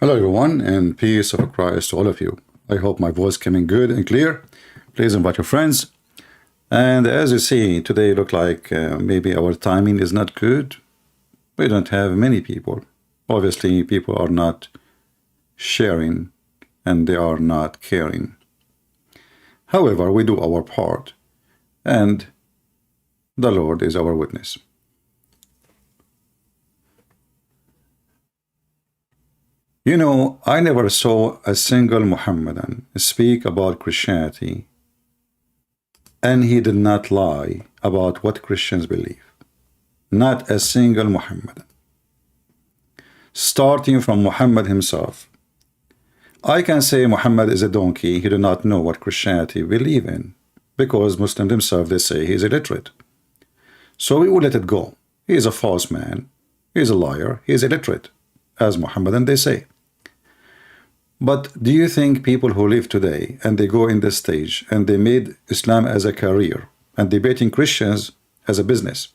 Hello everyone, and peace of Christ to all of you. I hope my voice coming good and clear. Please invite your friends. And as you see, today look like maybe our timing is not good. We don't have many people. Obviously, people are not sharing and they are not caring. However, we do our part, and the Lord is our witness. You know, I never saw a single Muhammadan speak about Christianity, and he did not lie about what Christians believe. Not a single Muhammadan. Starting from Muhammad himself. I can say Muhammad is a donkey. He did not know what Christianity believe in, because Muslims themselves, they say he is illiterate. So we will let it go. He is a false man. He is a liar. He is illiterate, as Muhammadan they say. But do you think people who live today and they go in this stage and they made Islam as a career and debating Christians as a business,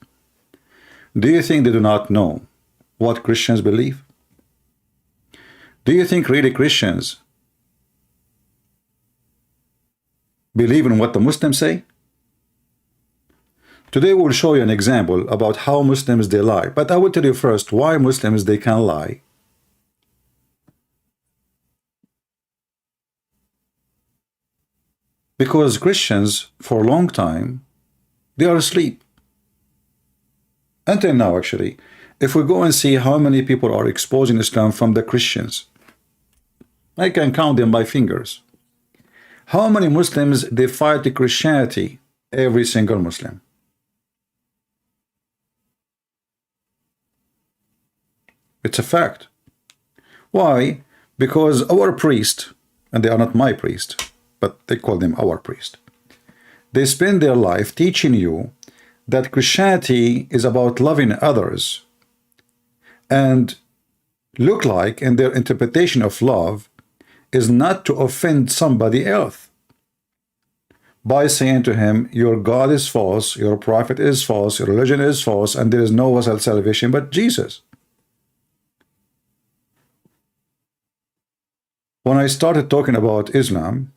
do you think they do not know what Christians believe? Do you think really Christians believe in what the Muslims say? Today we'll show you an example about how Muslims they lie. But I will tell you first why Muslims they can lie. Because Christians, for a long time, they are asleep. Until now, actually. If we go and see how many people are exposing Islam from the Christians, I can count them by fingers. How many Muslims they fight the Christianity? Every single Muslim. It's a fact. Why? Because our priest, and they are not my priest, but they call them our priest, they spend their life teaching you that Christianity is about loving others, and look like in their interpretation of love is not to offend somebody else by saying to him, your God is false, your prophet is false, your religion is false, and there is no salvation but Jesus. When I started talking about Islam,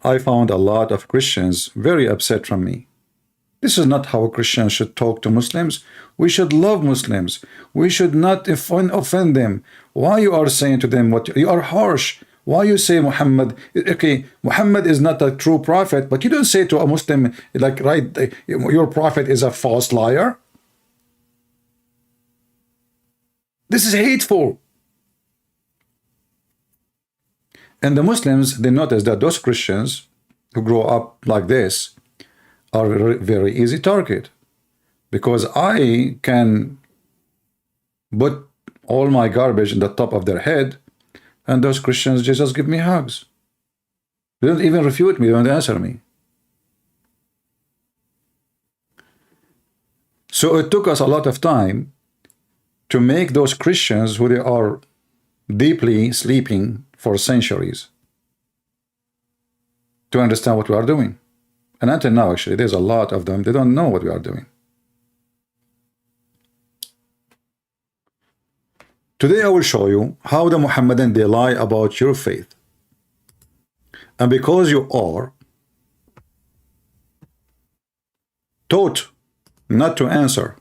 I found a lot of Christians very upset from me. This is not how Christians should talk to Muslims. We should love Muslims. We should not offend them. Why you are saying to them what you are harsh? Why you say Muhammad? Okay, Muhammad is not a true prophet, but you don't say to a Muslim like, right, your prophet is a false liar. This is hateful. And the Muslims, they notice that those Christians who grow up like this are a very easy target, because I can put all my garbage in the top of their head and those Christians just give me hugs. They don't even refute me, they don't answer me. So it took us a lot of time to make those Christians who they are deeply sleeping for centuries to understand what we are doing. And until now, actually, there's a lot of them, they don't know what we are doing. Today I will show you how the Muhammadan they lie about your faith. And because you are taught not to answer,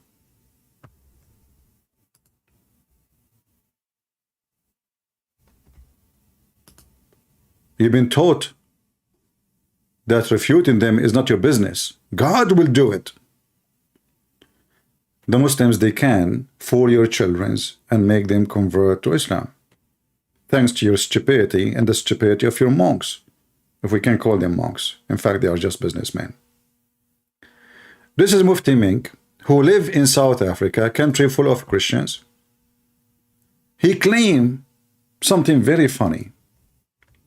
you've been taught that refuting them is not your business. God will do it. The Muslims, they can fool your children and make them convert to Islam, thanks to your stupidity and the stupidity of your monks, if we can call them monks. In fact, they are just businessmen. This is Mufti Menk, who live in South Africa, a country full of Christians. He claimed something very funny.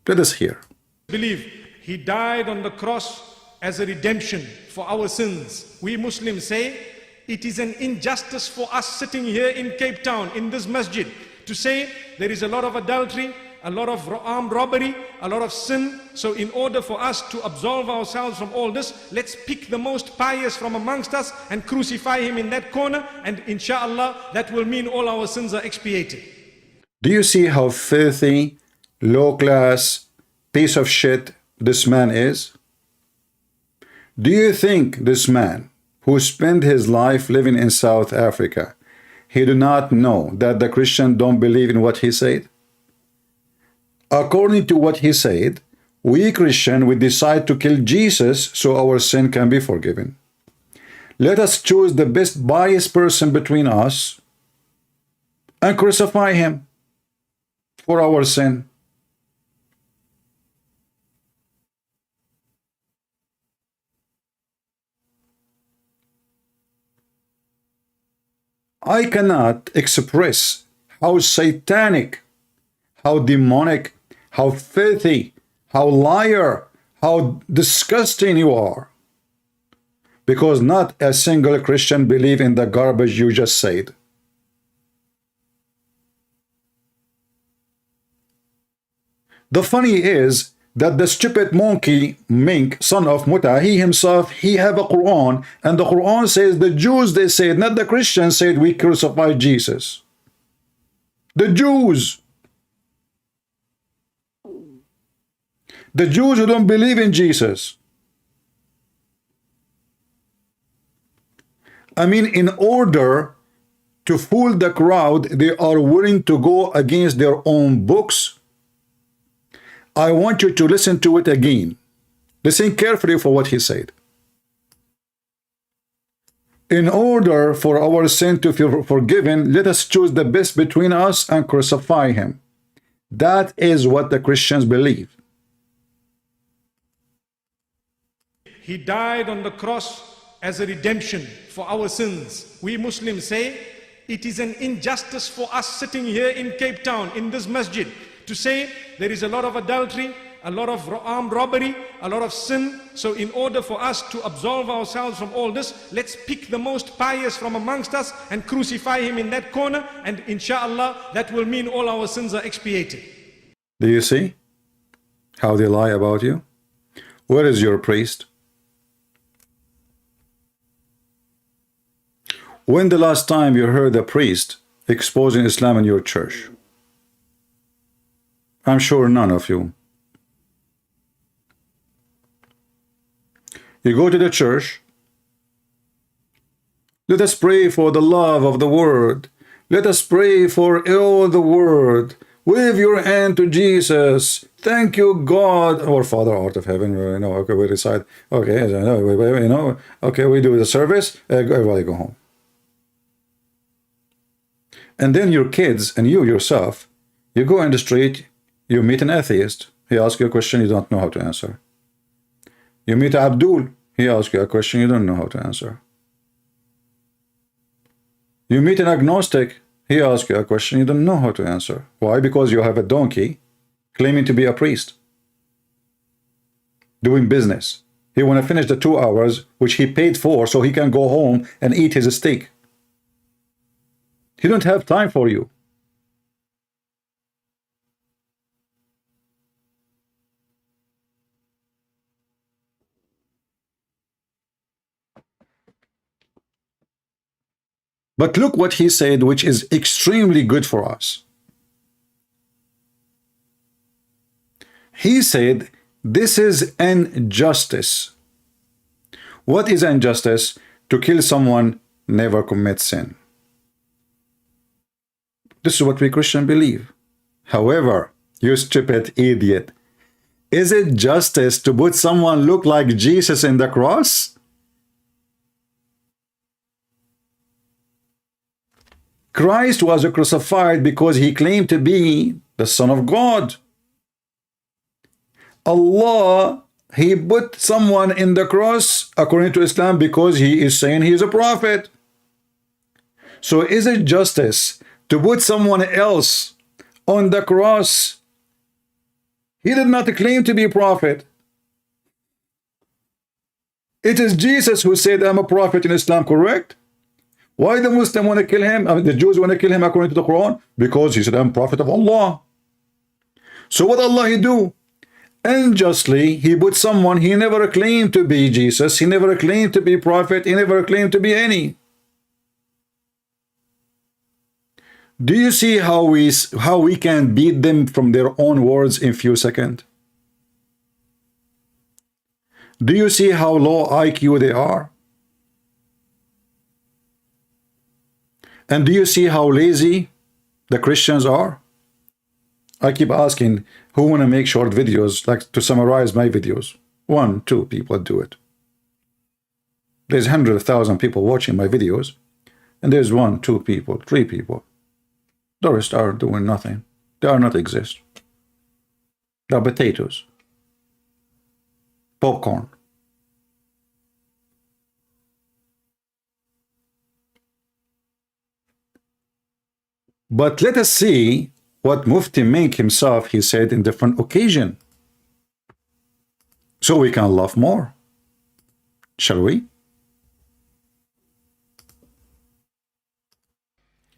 Let us hear. Believe he died on the cross as a redemption for our sins. We Muslims say it is an injustice for us sitting here in Cape Town, in this masjid, to say there is a lot of adultery, a lot of armed robbery, a lot of sin. So in order for us to absolve ourselves from all this, let's pick the most pious from amongst us and crucify him in that corner, and inshallah that will mean all our sins are expiated. Do you see how filthy, low-class piece of shit this man is? Do you think this man who spent his life living in South Africa, he do not know that the Christians don't believe in what he said? According to what he said, we Christians will decide to kill Jesus so our sin can be forgiven. Let us choose the best biased person between us and crucify him for our sin. I cannot express how satanic, how demonic, how filthy, how liar, how disgusting you are. Because not a single Christian believes in the garbage you just said. The funny is that the stupid monkey, Menk, son of Muta, he himself, he have a Quran, and the Quran says the Jews, they said, not the Christians said we crucified Jesus. The Jews. The Jews who don't believe in Jesus. I mean, in order to fool the crowd, they are willing to go against their own books. I want you to listen to it again. Listen carefully for what he said. In order for our sin to be forgiven, let us choose the best between us and crucify him. That is what the Christians believe. He died on the cross as a redemption for our sins. We Muslims say it is an injustice for us sitting here in Cape Town, in this masjid, to say there is a lot of adultery, a lot of armed robbery, a lot of sin. So in order for us to absolve ourselves from all this, let's pick the most pious from amongst us and crucify him in that corner, and inshallah that will mean all our sins are expiated. Do you see how they lie about you? Where is your priest? When the last time you heard a priest exposing Islam in your church? I'm sure none of you. You go to the church. Let us pray for the love of the word. Let us pray for all the word. Wave your hand to Jesus. Thank you, God, our Father art of heaven. You know, okay, we recite. Okay, you know, okay, we do the service. Everybody go home. And then your kids and you yourself, you go in the street, you meet an atheist. He asks you a question you don't know how to answer. You meet Abdul. He asks you a question you don't know how to answer. You meet an agnostic. He asks you a question you don't know how to answer. Why? Because you have a donkey claiming to be a priest, doing business. He want to finish the 2 hours which he paid for so he can go home and eat his steak. He don't have time for you. But look what he said, which is extremely good for us. He said, this is injustice. What is injustice? To kill someone, never commit sin. This is what we Christians believe. However, you stupid idiot, is it justice to put someone look like Jesus in the cross? Christ was crucified because he claimed to be the Son of God. Allah, he put someone in the cross according to Islam because he is saying he is a prophet. So is it justice to put someone else on the cross? He did not claim to be a prophet. It is Jesus who said, I'm a prophet in Islam, correct? Why the Muslim want to kill him? I mean, the Jews want to kill him according to the Quran? Because he said, I'm prophet of Allah. So what Allah he do? Unjustly, he put someone he never claimed to be Jesus. He never claimed to be prophet. He never claimed to be any. Do you see how we can beat them from their own words in few seconds? Do you see how low IQ they are? And do you see how lazy the Christians are? I keep asking who want to make short videos, like to summarize my videos. 1, 2 people do it. There's 100,000 people watching my videos, and there's 1, 2 people, 3 people. The rest are doing nothing. They are not exist. They're potatoes. Popcorn. But let us see what Mufti Menk himself, he said in different occasion. So we can love more. Shall we?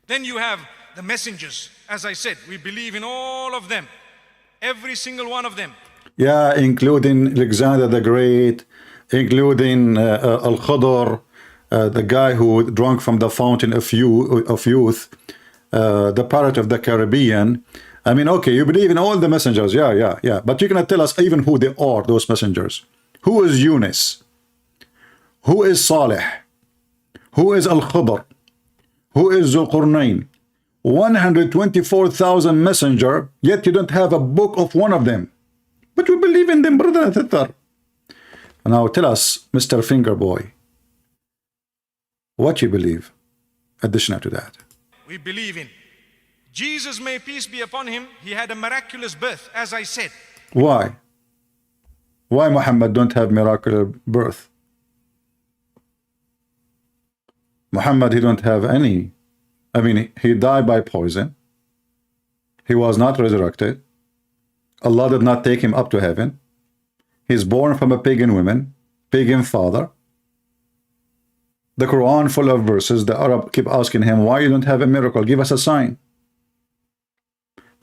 Then you have the messengers. As I said, we believe in all of them. Every single one of them. Yeah, including Alexander the Great, including Al-Khadr, the guy who drank from the fountain of youth, the pirate of the Caribbean. I mean, okay, you believe in all the messengers, yeah. But you cannot tell us even who they are, those messengers. Who is Yunus? Who is Saleh? Who is Al-Khadr? Who is Zulqarnain? 124,000 messenger, yet you don't have a book of one of them. But you believe in them, brother and sister. Now tell us, Mr. Fingerboy, what you believe, additional to that. We believe in Jesus, may peace be upon him. He had a miraculous birth, as I said. Why? Why Muhammad don't have miraculous birth? Muhammad, he don't have any. I mean, he died by poison. He was not resurrected. Allah did not take him up to heaven. He's born from a pagan woman, pagan father. The Quran full of verses. The Arab keep asking him, why you don't have a miracle? Give us a sign.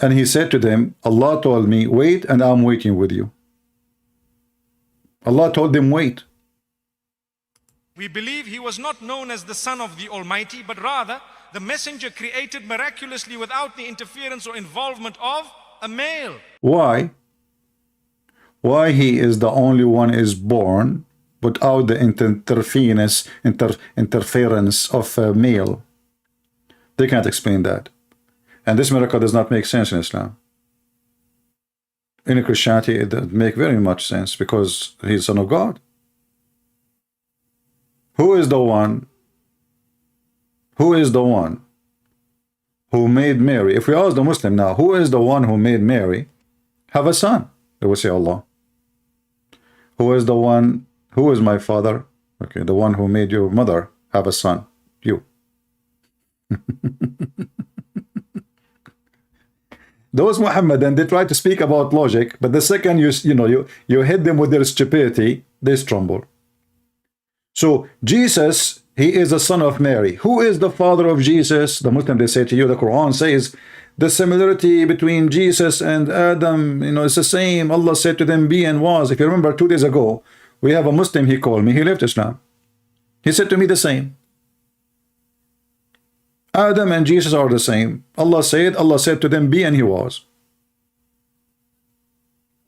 And he said to them, Allah told me, wait, and I'm waiting with you. Allah told them, wait. We believe he was not known as the Son of the Almighty, but rather the messenger created miraculously without the interference or involvement of a male. Why? Why he is the only one is born without the interference of a male? They can't explain that. And this miracle does not make sense in Islam. In Christianity, it doesn't make very much sense because he's Son of God. Who is the one? Who is the one who made Mary? If we ask the Muslim now, who is the one who made Mary have a son? They will say Allah. Who is the one? Who is my father? Okay, the one who made your mother have a son. You. Those Muhammadan, they try to speak about logic, but the second you hit them with their stupidity, they stumble. So Jesus, he is the son of Mary. Who is the father of Jesus? The Muslim, they say to you, the Quran says the similarity between Jesus and Adam, it's the same. Allah said to them, be and was. If you remember 2 days ago, we have a Muslim, he called me, he left Islam. He said to me the same. Adam and Jesus are the same. Allah said to them, be, and he was.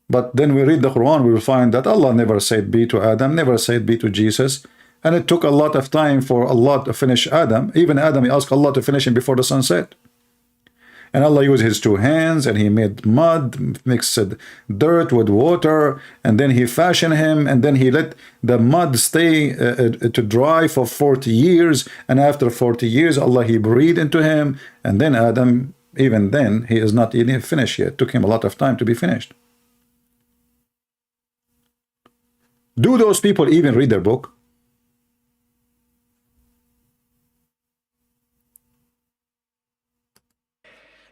But then we read the Quran, we will find that Allah never said be to Adam, never said be to Jesus. And it took a lot of time for Allah to finish Adam. Even Adam, he asked Allah to finish him before the sun set. And Allah used his 2 hands, and he made mud, mixed dirt with water, and then he fashioned him, and then he let the mud stay to dry for 40 years, and after 40 years, Allah, he breathed into him, and then Adam, even then, he is not even finished yet. It took him a lot of time to be finished. Do those people even read their book?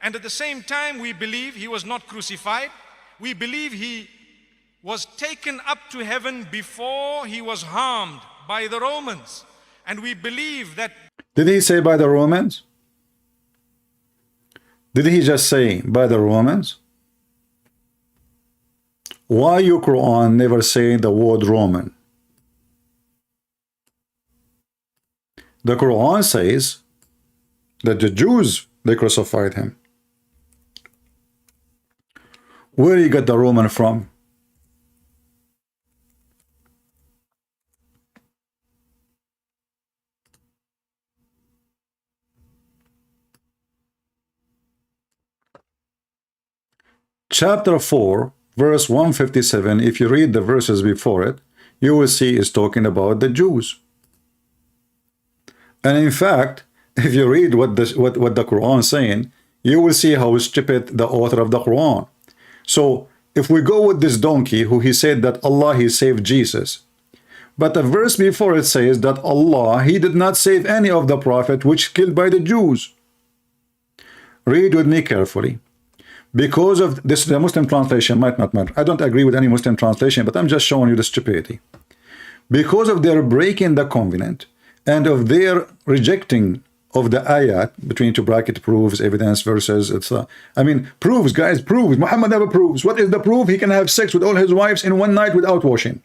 And at the same time, we believe he was not crucified. We believe he was taken up to heaven before he was harmed by the Romans. And we believe that... Did he say by the Romans? Did he just say by the Romans? Why your Quran never say the word Roman? The Quran says that the Jews They crucified him. Where he got the Roman from? Chapter 4, verse 157, if you read the verses before it, you will see is talking about the Jews. And in fact, if you read what the Quran is saying, you will see how stupid the author of the Quran. So if we go with this donkey who he said that Allah, he saved Jesus. But the verse before it says that Allah, he did not save any of the prophet which killed by the Jews. Read with me carefully. Because of this, the Muslim translation might not matter. I don't agree with any Muslim translation, but I'm just showing you the stupidity. Because of their breaking the covenant and of their rejecting of the ayat, between two bracket proofs, evidence, verses, I mean, proves, guys, proves. Muhammad never proves. What is the proof? He can have sex with all his wives in one night without washing.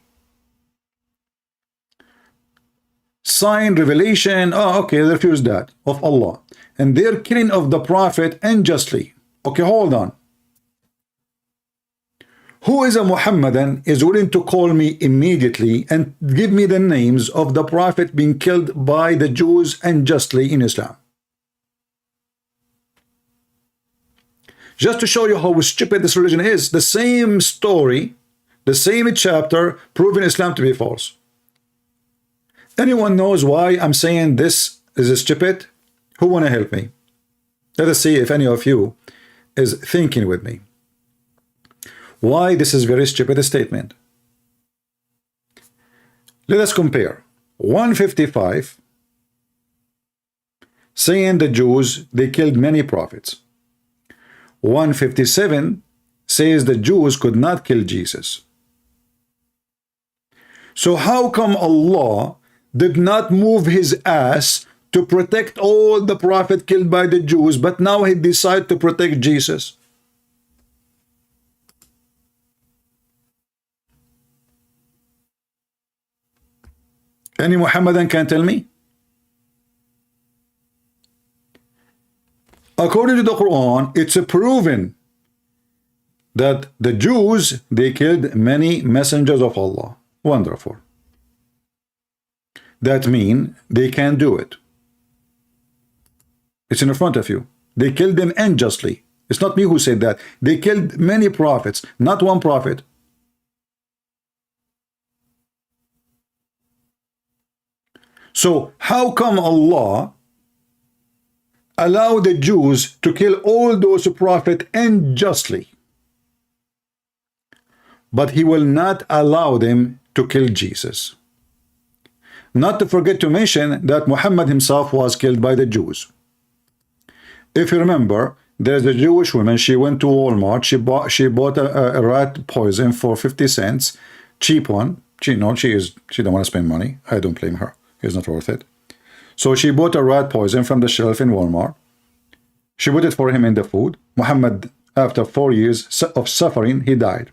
Sign, revelation, okay, they refuse that, of Allah. And they're killing of the prophet unjustly. Okay, hold on. Who is a Muhammadan is willing to call me immediately and give me the names of the prophet being killed by the Jews unjustly in Islam? Just to show you how stupid this religion is, the same story, the same chapter, proving Islam to be false. Anyone knows why I'm saying this is stupid? Who want to help me? Let us see if any of you is thinking with me. Why this is very stupid statement. Let us compare 155 saying the Jews, they killed many prophets. 157 says the Jews could not kill Jesus. So how come Allah did not move his ass to protect all the prophet killed by the Jews, but now he decided to protect Jesus? Any Muhammadan can tell me? According to the Quran, it's proven that the Jews, they killed many messengers of Allah. Wonderful. That means they can do it. It's in front of you. They killed them unjustly. It's not me who said that. They killed many prophets, not one prophet. So how come Allah allowed the Jews to kill all those prophets unjustly, but he will not allow them to kill Jesus? Not to forget to mention that Muhammad himself was killed by the Jews. If you remember, there's a Jewish woman, she went to Walmart, she bought a rat poison for 50 cents, cheap one. She don't want to spend money. I don't blame her. It's not worth it. So she bought a rat poison from the shelf in Walmart. She put it for him in the food. Muhammad, after 4 years of suffering, he died.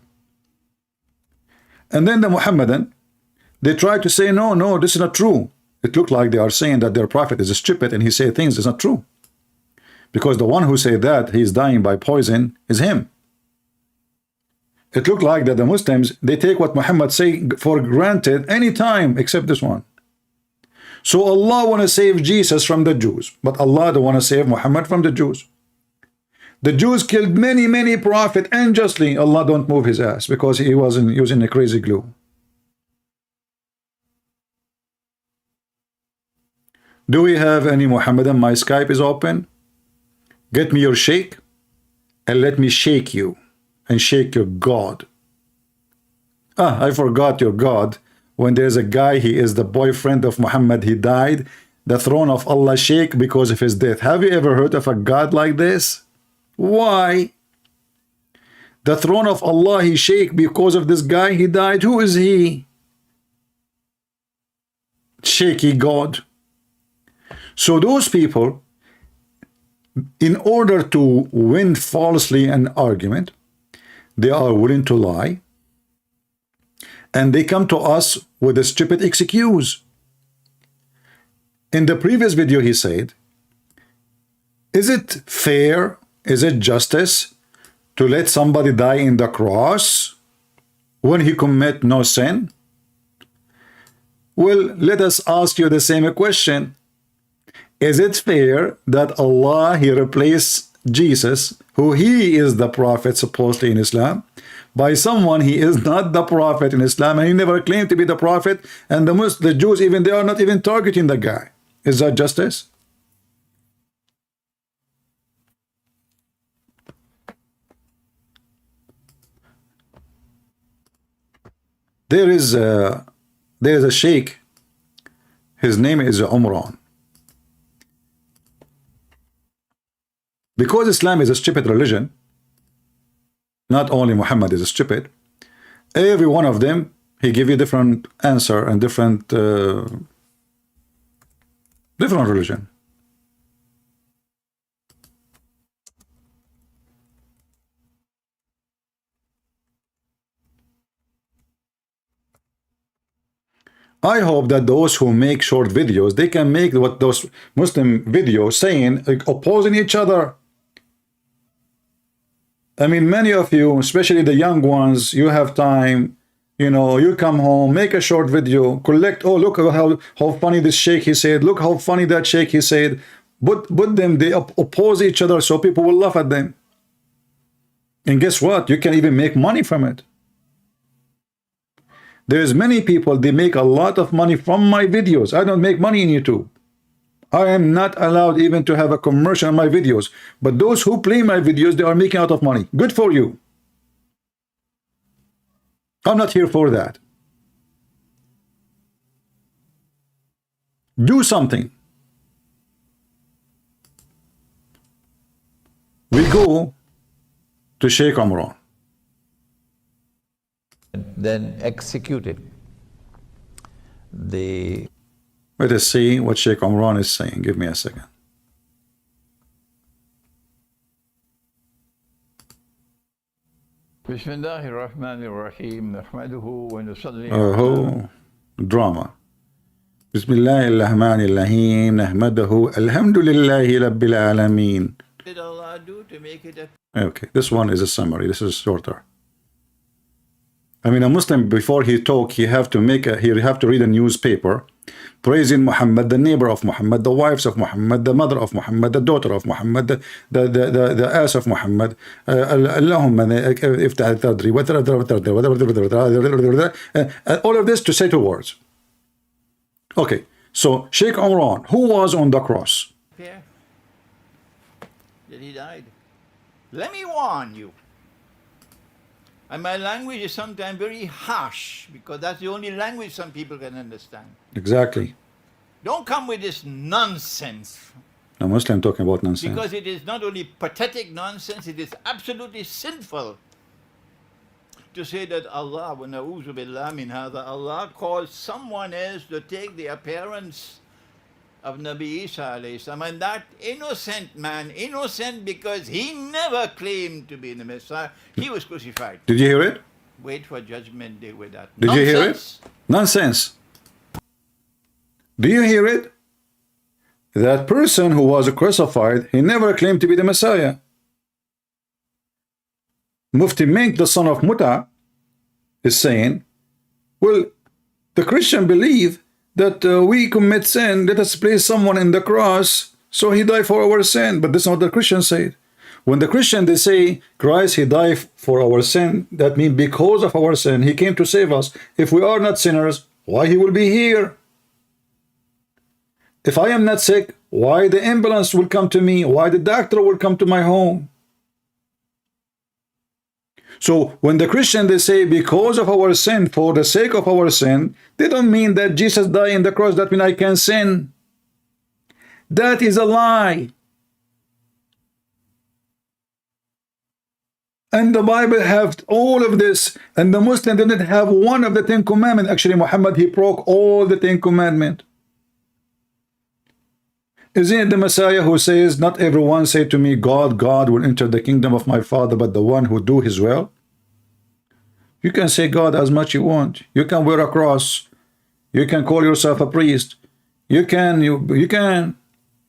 And then the Muhammadan, they tried to say, no, this is not true. It looked like they are saying that their prophet is stupid and he said things that's not true. Because the one who said that he's dying by poison is him. It looked like that the Muslims, they take what Muhammad say for granted any time except this one. So Allah want to save Jesus from the Jews, but Allah don't want to save Muhammad from the Jews. The Jews killed many prophets unjustly. Allah don't move his ass because he wasn't using a crazy glue. Do we have any Muhammadan? My Skype is open. Get me your shake and let me shake you and shake your God. I forgot your God. When there's a guy, he is the boyfriend of Muhammad, he died, the throne of Allah shake because of his death. Have you ever heard of a God like this? Why? The throne of Allah, he shake because of this guy, he died. Who is he? Shaky God. So those people, in order to win falsely an argument, they are willing to lie. And they come to us with a stupid excuse. In the previous video, he said Is it fair? Is it justice to let somebody die in the cross when he commit no sin? Well, let us ask you the same question. Is it fair that Allah, he replaced Jesus, who he is the prophet supposedly in Islam, by someone he is not the prophet in Islam, and he never claimed to be the prophet, and the Jews, even they are not even targeting the guy? Is that justice? There is a sheikh, his name is Umran. Because Islam is a stupid religion, not only Muhammad is stupid, every one of them, he give you different answer and different religion. I hope that those who make short videos, they can make what those Muslim videos saying, like, opposing each other. I mean, many of you, especially the young ones, you have time, you know, you come home, make a short video, collect, oh, look how funny this sheikh he said, look how funny that sheikh he said. Put them, they oppose each other so people will laugh at them. And guess what? You can even make money from it. There's many people, they make a lot of money from my videos. I don't make money in YouTube. I am not allowed even to have a commercial on my videos. But those who play my videos, they are making out of money. Good for you. I'm not here for that. Do something. We go to Sheikh Umran. Then executed. Let us see what Sheikh Umran is saying. Give me a second. Bismillahirrahmanirrahim. Nahmaduhu wa nusalli. Oh, drama. Bismillahirrahmanirrahim. Nahmaduhu. Alhamdulillahi Rabbil Alameen. What did Allah do to make it a... Okay, this one is a summary. This is shorter. I mean, a Muslim, before he talk, he have to read a newspaper praising Muhammad, the neighbor of Muhammad, the wives of Muhammad, the mother of Muhammad, the daughter of Muhammad, the ass of Muhammad. Allahumma iftah al-tadri, all of this to say 2 words. Okay, so Sheikh Umran, who was on the cross? That he died. Let me warn you. And my language is sometimes very harsh, because that's the only language some people can understand. Exactly. Don't come with this nonsense. A Muslim talking about nonsense. Because it is not only pathetic nonsense, it is absolutely sinful to say that Allah, wa na'udhu billah min hadha, Allah calls someone else to take the appearance of Nabi Isa alayhi salam, and that innocent man, innocent because he never claimed to be the Messiah, he was crucified. Did you hear it? Wait for judgment day with that. Did you hear it? Nonsense. Do you hear it? That person who was crucified, he never claimed to be the Messiah. Mufti Menk, the son of Muta, is saying, well, the Christian believe that we commit sin, let us place someone in the cross, so he died for our sin. But this is not what the Christians say. When the Christian, they say, Christ, he died for our sin, that means because of our sin, he came to save us. If we are not sinners, why he will be here? If I am not sick, why the ambulance will come to me? Why the doctor will come to my home? So when the Christian, they say, because of our sin, for the sake of our sin, they don't mean that Jesus died in the cross, that means I can sin. That is a lie. And the Bible have all of this, and the Muslim didn't have one of the 10 commandments. Actually, Muhammad, he broke all the 10 commandments. Isn't it the Messiah who says, not everyone say to me, God will enter the kingdom of my Father, but the one who do his will? You can say God as much you want. You can wear a cross. You can call yourself a priest. You can,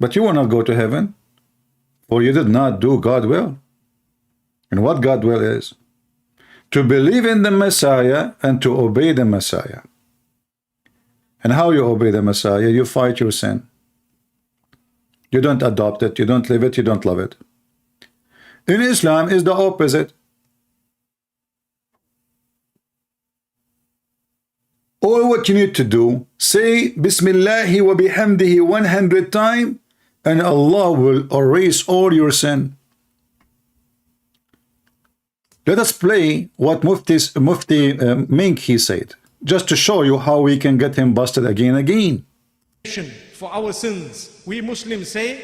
but you will not go to heaven. or you did not do God's will. And what God's will is? To believe in the Messiah and to obey the Messiah. And how you obey the Messiah? You fight your sin. You don't adopt it, you don't live it, you don't love it. In Islam is the opposite. All what you need to do, say Bismillahi wa bihamdihi 100 times, and Allah will erase all your sin. Let us play what Mufti Menk he said, just to show you how we can get him busted again and again. For our sins, we Muslims say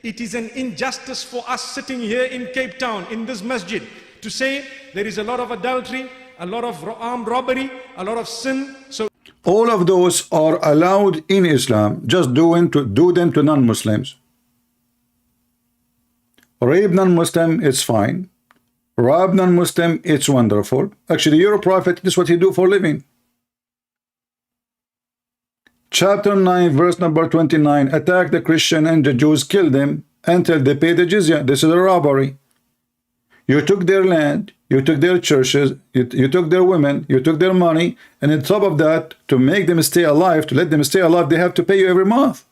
it is an injustice for us sitting here in Cape Town, in this masjid, to say there is a lot of adultery, a lot of armed robbery, a lot of sin. So all of those are allowed in Islam. Just do them to non-Muslims. Rape non-Muslim, it's fine. Rob non-Muslim, it's wonderful. Actually, you're a prophet. This is what you do for a living. Chapter 9, verse number 29. Attack the Christian and the Jews, kill them until they pay the jizya. This is a robbery. You took their land, you took their churches, you took their women, you took their money, and on top of that, to make them stay alive, to let them stay alive, they have to pay you every month.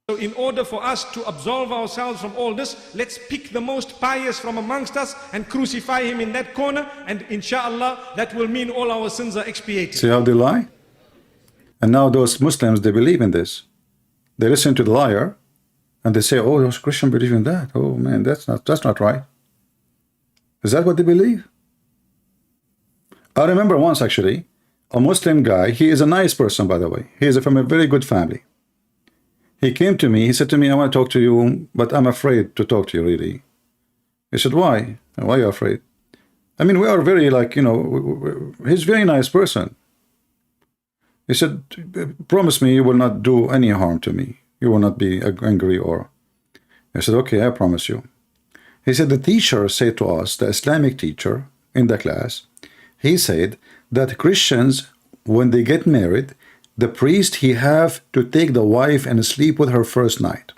So in order for us to absolve ourselves from all this, let's pick the most pious from amongst us and crucify him in that corner, and inshallah that will mean all our sins are expiated. See how they lie? And now those Muslims, they believe in this. They listen to the liar and they say, oh, those Christians believe in that. Oh man, that's not right. Is that what they believe? I remember once actually, a Muslim guy, he is a nice person, by the way. He is from a very good family. He came to me, he said to me, I want to talk to you, but I'm afraid to talk to you, really. I said, why? Why are you afraid? I mean, we are very, like, you know, he's a very nice person. He said, promise me you will not do any harm to me. You will not be angry or... I said, okay, I promise you. He said, the teacher said to us, the Islamic teacher in the class, he said that Christians, when they get married, the priest, he have to take the wife and sleep with her first night.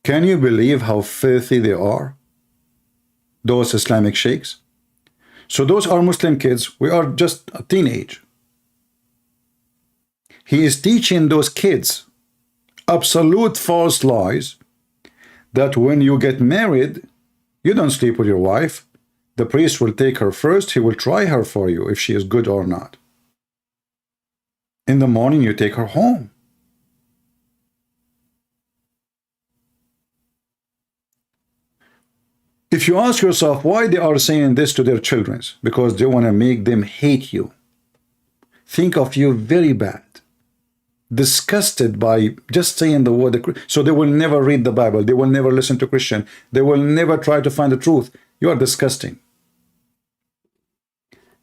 Can you believe how filthy they are? Those Islamic sheikhs. So those are Muslim kids. We are just a teenage. He is teaching those kids absolute false lies that when you get married, you don't sleep with your wife. The priest will take her first. He will try her for you if she is good or not. In the morning, you take her home. If you ask yourself why they are saying this to their children, because they want to make them hate you, think of you very bad, disgusted by just saying the word, so they will never read the Bible, they will never listen to Christian, they will never try to find the truth. You are disgusting.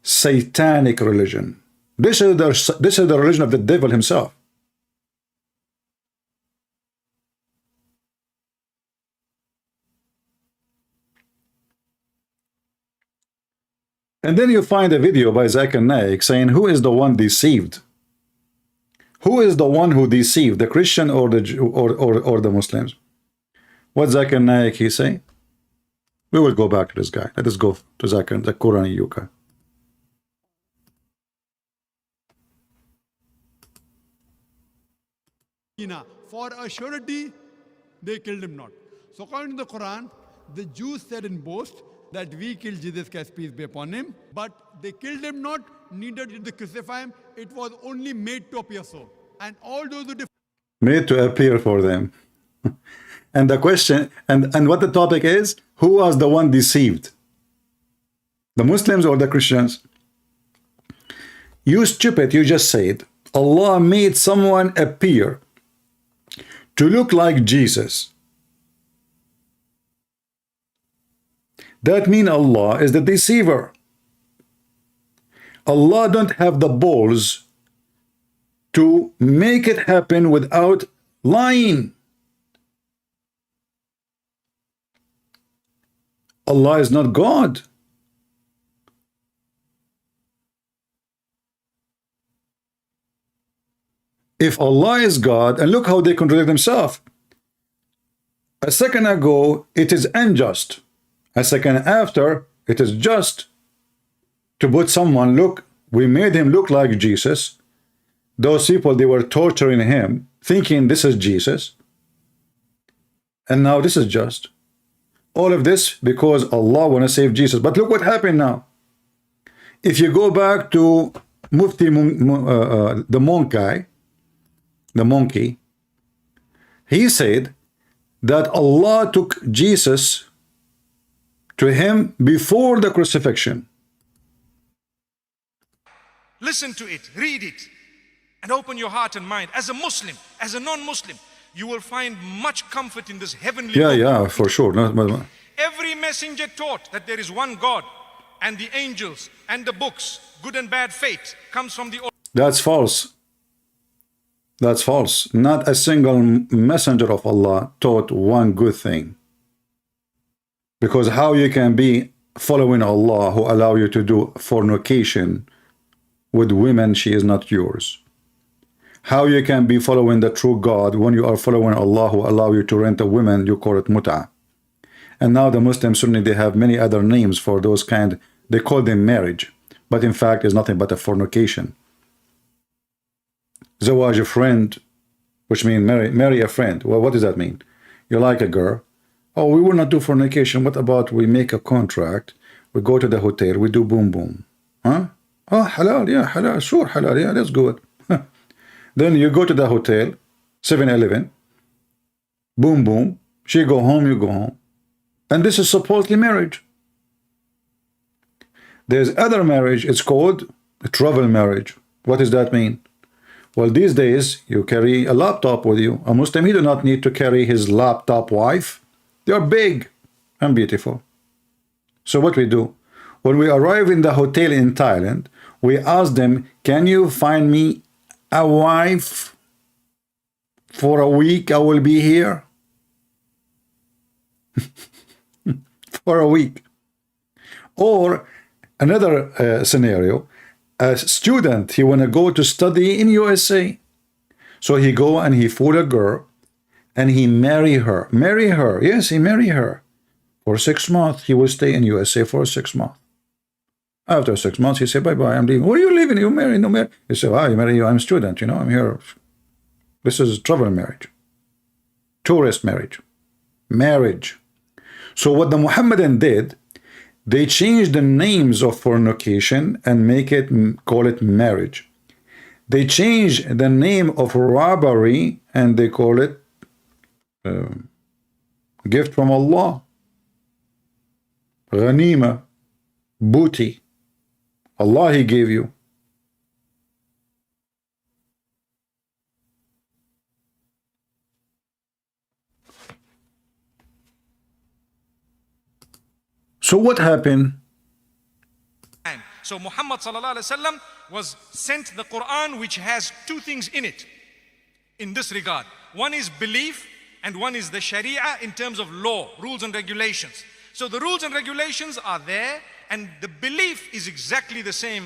Satanic religion. This is the religion of the devil himself. And then you find a video by Zakir Naik saying, who is the one deceived? Who is the one who deceived, the Christian or the Muslims? What Zakir Naik he say? We will go back to this guy. Let us go to Zakir, the Qurani Yuka. For a surety, they killed him not. So according to the Quran, the Jews said in boast that we killed Jesus Christ, peace be upon him, but they killed him not, neither did they crucify him. It was only made to appear so. And all those who made to appear for them. And the question, and what the topic is, who was the one deceived? The Muslims or the Christians? You stupid, you just said, Allah made someone appear to look like Jesus. That means Allah is the deceiver. Allah don't have the balls to make it happen without lying. Allah is not God. If Allah is God, and look how they contradict themselves. A second ago, it is unjust. A second after, it is just to put someone, look, we made him look like Jesus. Those people, they were torturing him, thinking this is Jesus. And now this is just. All of this because Allah want to save Jesus. But look what happened now. If you go back to Mufti, the monk guy, the monkey, he said that Allah took Jesus to him before the crucifixion. Listen to it, read it, and open your heart and mind. As a Muslim, as a non-Muslim, you will find much comfort in this heavenly book. Yeah, for sure. Every messenger taught that there is one God, and the angels and the books, good and bad fate, comes from the... That's false. That's false. Not a single messenger of Allah taught one good thing. Because how you can be following Allah who allow you to do fornication with women, she is not yours. How you can be following the true God when you are following Allah who allow you to rent a woman, you call it mut'ah. And now the Muslim Sunni, they have many other names for those kind, they call them marriage, but in fact is nothing but a fornication. Zawaj, a friend, which means marry a friend. Well, what does that mean? You like a girl. Oh, we will not do fornication. What about we make a contract, we go to the hotel, we do boom boom. Huh? Oh, halal, yeah, halal, sure, halal, yeah, that's good. Then you go to the hotel, 7-Eleven, boom boom, she go home, you go home. And this is supposedly marriage. There's other marriage, it's called a travel marriage. What does that mean? Well, these days, you carry a laptop with you. A Muslim, he do not need to carry his laptop wife. They are big and beautiful. So what we do, when we arrive in the hotel in Thailand, we ask them, can you find me a wife for a week? I will be here. For a week. Or another scenario, a student, he want to go to study in USA. So he go and he fool a girl and he marry her. Marry her. Yes, he marry her. For 6 months, he will stay in USA for 6 months. After 6 months, he say, bye-bye, I'm leaving. Where are you leaving? You marry, no marry. He say, I marry you, I'm a student, you know, I'm here. This is travel marriage. Tourist marriage. Marriage. So what the Muhammadan did, they changed the names of fornication and call it marriage. They changed the name of robbery and they call it gift from Allah. Ghanima, booty. Allah He gave you. So what happened? So Muhammad sallallahu alaihi wasallam was sent the Quran, which has 2 things in it in this regard. One is belief and one is the Sharia in terms of law, rules and regulations. So the rules and regulations are there and the belief is exactly the same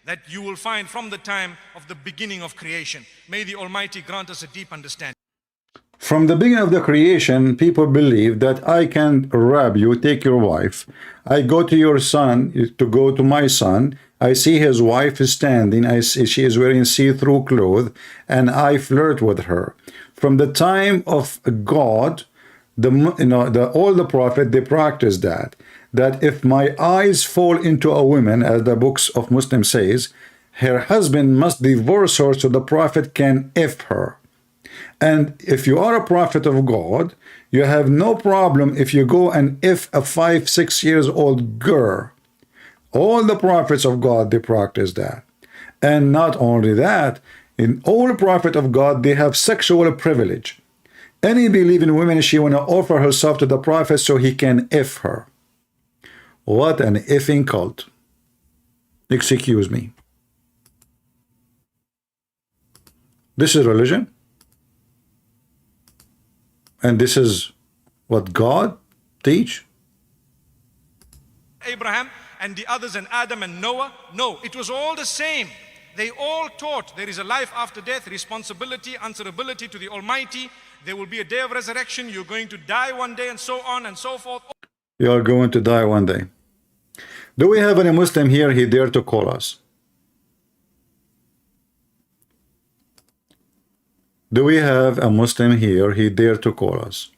that you will find from the time of the beginning of creation. May the Almighty grant us a deep understanding. From the beginning of the creation, people believe that I can rob you, take your wife. I go to your son, to go to my son. I see his wife is standing. I see she is wearing see-through clothes, and I flirt with her. From the time of God, all the prophets, they practice that. That if my eyes fall into a woman, as the books of Muslims says, her husband must divorce her so the prophet can F her. And if you are a prophet of God, you have no problem if you go and if a 5-6 years old girl. All the prophets of God, they practice that. And not only that, in all prophets of God, they have sexual privilege. Any believing woman, she want to offer herself to the prophet so he can F her. What an effing cult. Excuse me. This is religion? And this is what God teach? Abraham and the others and Adam and Noah. No, it was all the same. They all taught there is a life after death, responsibility, answerability to the Almighty. There will be a day of resurrection. You're going to die one day and so on and so forth. You are going to die one day. Do we have any Muslim here he dare to call us? Do we have a Muslim here he dare to call us?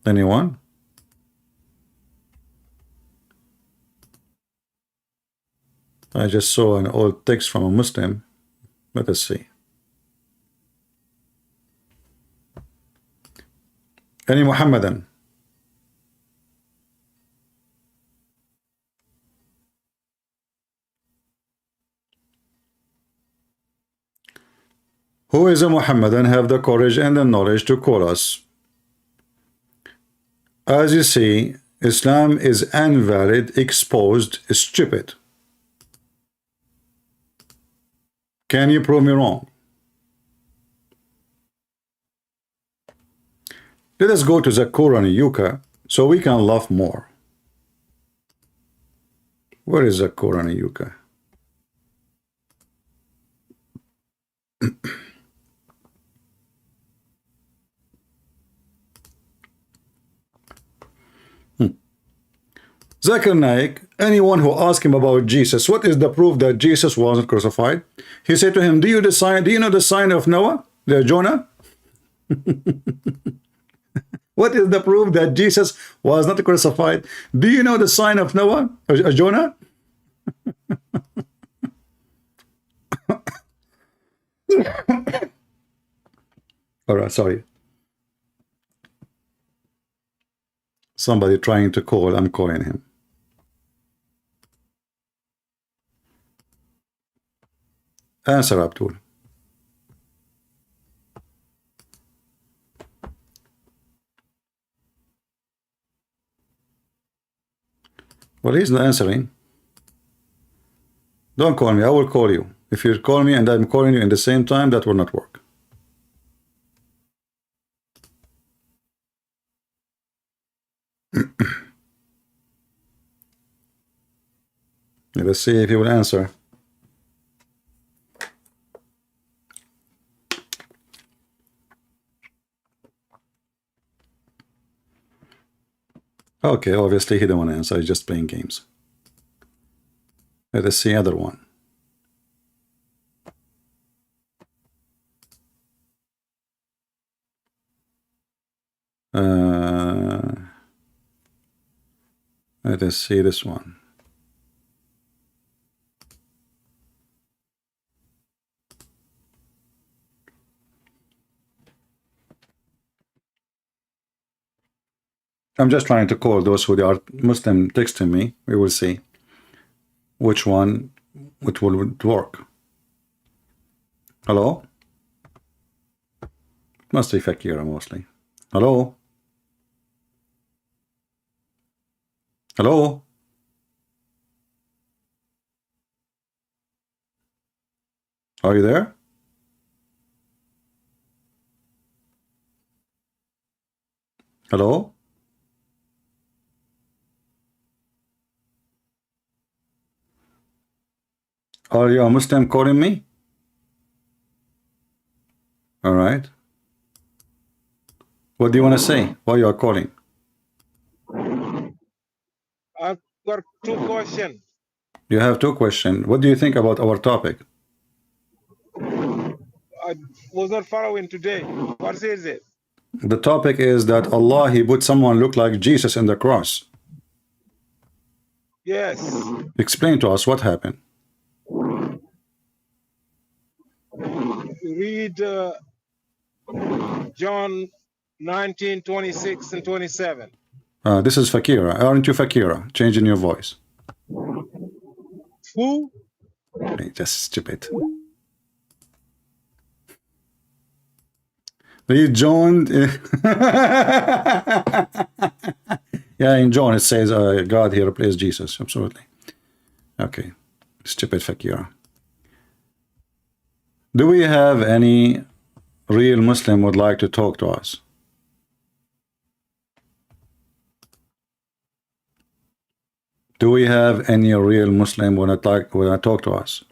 Anyone? I just saw an old text from a Muslim. Let us see. Any Muhammadan? Who is a Muhammadan have the courage and the knowledge to call us? As you see, Islam is invalid, exposed, stupid. Can you prove me wrong? Let us go to the Quran Yuka so we can laugh more. Where is the Quran Yuka? Zakir Naik, anyone who asked him about Jesus, what is the proof that Jesus wasn't crucified? He said to him, do you know the sign of Noah, the Jonah? What is the proof that Jesus was not crucified? Do you know the sign of Noah, Jonah? All right, sorry. Somebody trying to call, I'm calling him. Answer, Abdul. Well, he's not answering. Don't call me, I will call you. If you call me and I'm calling you in the same time, that will not work. Let's see if he will answer. Okay, obviously he don't want to answer, he's just playing games. Let us see other one. Let us see this one. I'm just trying to call those who are Muslim texting me. We will see which one it will work. Hello? Must be Fakira mostly. Hello? Hello? Are you there? Hello? Are you a Muslim calling me? All right. What do you want to say? Why you are calling? I've got two questions. You have two questions. What do you think about our topic? I was not following today. What is it? The topic is that Allah, He put someone look like Jesus in the cross. Yes. Explain to us what happened. Read John 19:26 and 27. This is Fakira. Aren't you Fakira? Changing your voice. Who? Hey, just stupid. You joined. Yeah, in John it says God here replaced Jesus. Absolutely. Okay. Stupid Fakira. Do we have any real Muslim would like to talk to us? Do we have any real Muslim want to talk to us?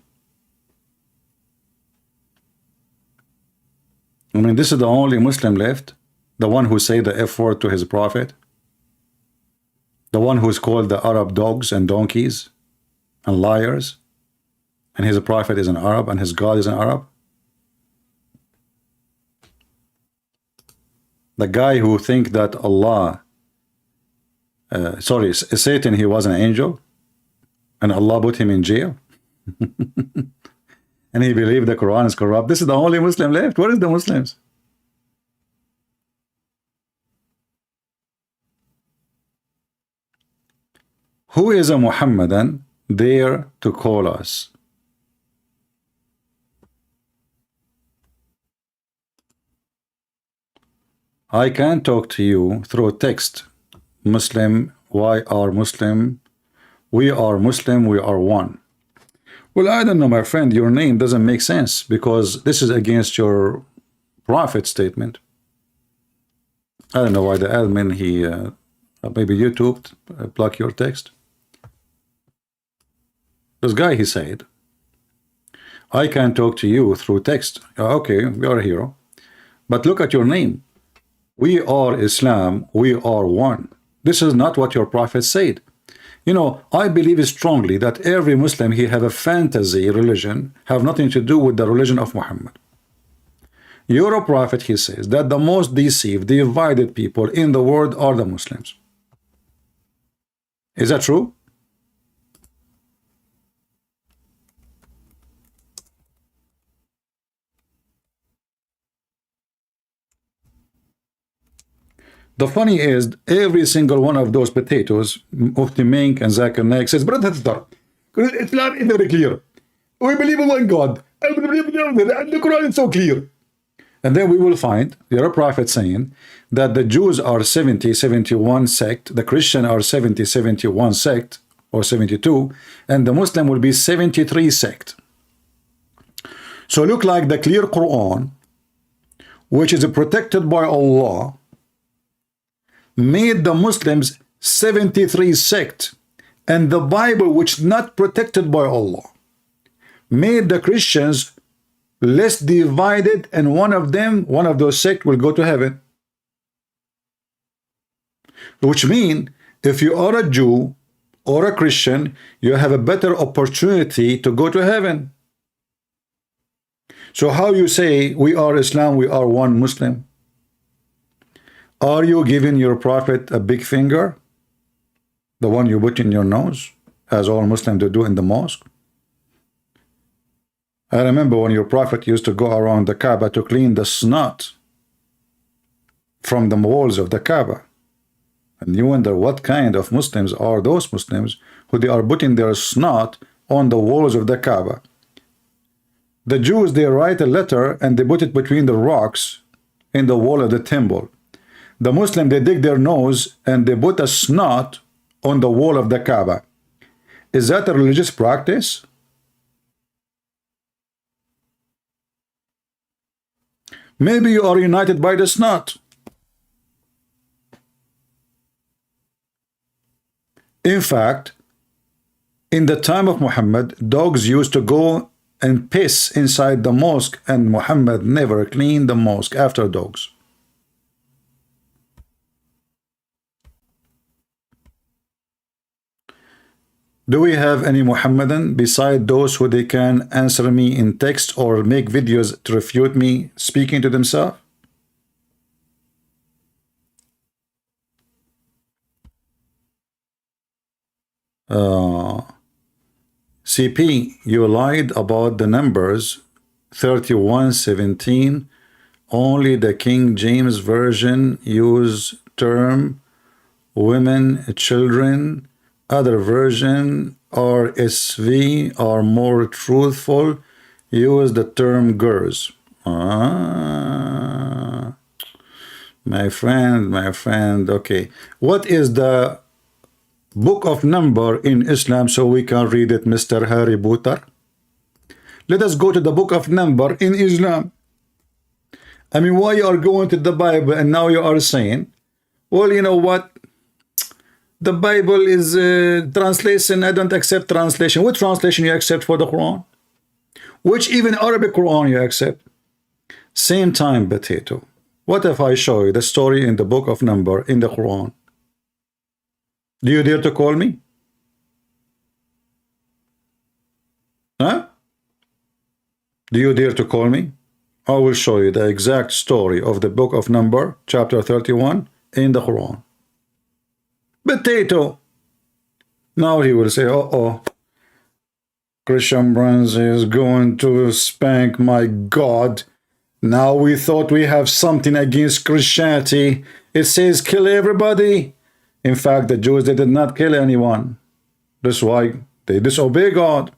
I mean, this is the only Muslim left, the one who say the F word to his prophet, the one who's called the Arab dogs and donkeys and liars, and his prophet is an Arab and his God is an Arab. The guy who think that Allah, Satan, he was an angel, and Allah put him in jail, and he believed the Quran is corrupt. This is the only Muslim left. Where is the Muslims? Who is a Muhammadan there to call us? I can talk to you through text. Muslim, why are Muslim? We are Muslim, we are one. Well, I don't know, my friend, your name doesn't make sense because this is against your prophet statement. I don't know why the admin, he maybe YouTube block your text. This guy, he said, I can talk to you through text. Okay, you are a hero. But look at your name. We are Islam, we are one. This is not what your prophet said. You know, I believe strongly that every Muslim, he have a fantasy religion, have nothing to do with the religion of Muhammad. Your prophet, he says, that the most deceived, divided people in the world are the Muslims. Is that true? The funny is, every single one of those potatoes, Mufti Menk and Menk says, brother, Islam is very clear. We believe in one God. And the Quran is so clear. And then we will find your prophet saying that the Jews are 71 sect, the Christian are 71 sect, or 72, and the Muslim will be 73 sect. So look like the clear Quran, which is protected by Allah, made the Muslims 73 sect, and the Bible, which not protected by Allah, made the Christians less divided, and one of those sect will go to heaven. Which means if you are a Jew or a Christian, you have a better opportunity to go to heaven. So how you say we are Islam, we are one Muslim? Are you giving your prophet a big finger? The one you put in your nose, as all Muslims do in the mosque? I remember when your prophet used to go around the Kaaba to clean the snot from the walls of the Kaaba. And you wonder what kind of Muslims are those Muslims who they are putting their snot on the walls of the Kaaba. The Jews, they write a letter and they put it between the rocks in the wall of the temple. The Muslim, they dig their nose and they put a snot on the wall of the Kaaba. Is that a religious practice? Maybe you are united by the snot. In fact, in the time of Muhammad, dogs used to go and piss inside the mosque, and Muhammad never cleaned the mosque after dogs. Do we have any Muhammadan beside those who they can answer me in text or make videos to refute me speaking to themselves? CP, you lied about the numbers 31:17. Only the King James Version use term women, children. Other version RSV are more truthful, use the term girls. My friend, okay. What is the book of number in Islam so we can read it, Mr. Harry Potter? Let us go to the book of number in Islam. I mean, why you are going to the Bible and now you are saying, well, you know what? The Bible is translation. I don't accept translation. What translation you accept for the Quran? Which even Arabic Quran you accept? Same time, potato. What if I show you the story in the book of Number in the Quran? Do you dare to call me? Huh? Do you dare to call me? I will show you the exact story of the book of Number, chapter 31, in the Quran. Potato. Now he will say, uh-oh, Christian Brands is going to spank my God. Now we thought we have something against Christianity. It says kill everybody. In fact, the Jews, they did not kill anyone. That's why they disobey God.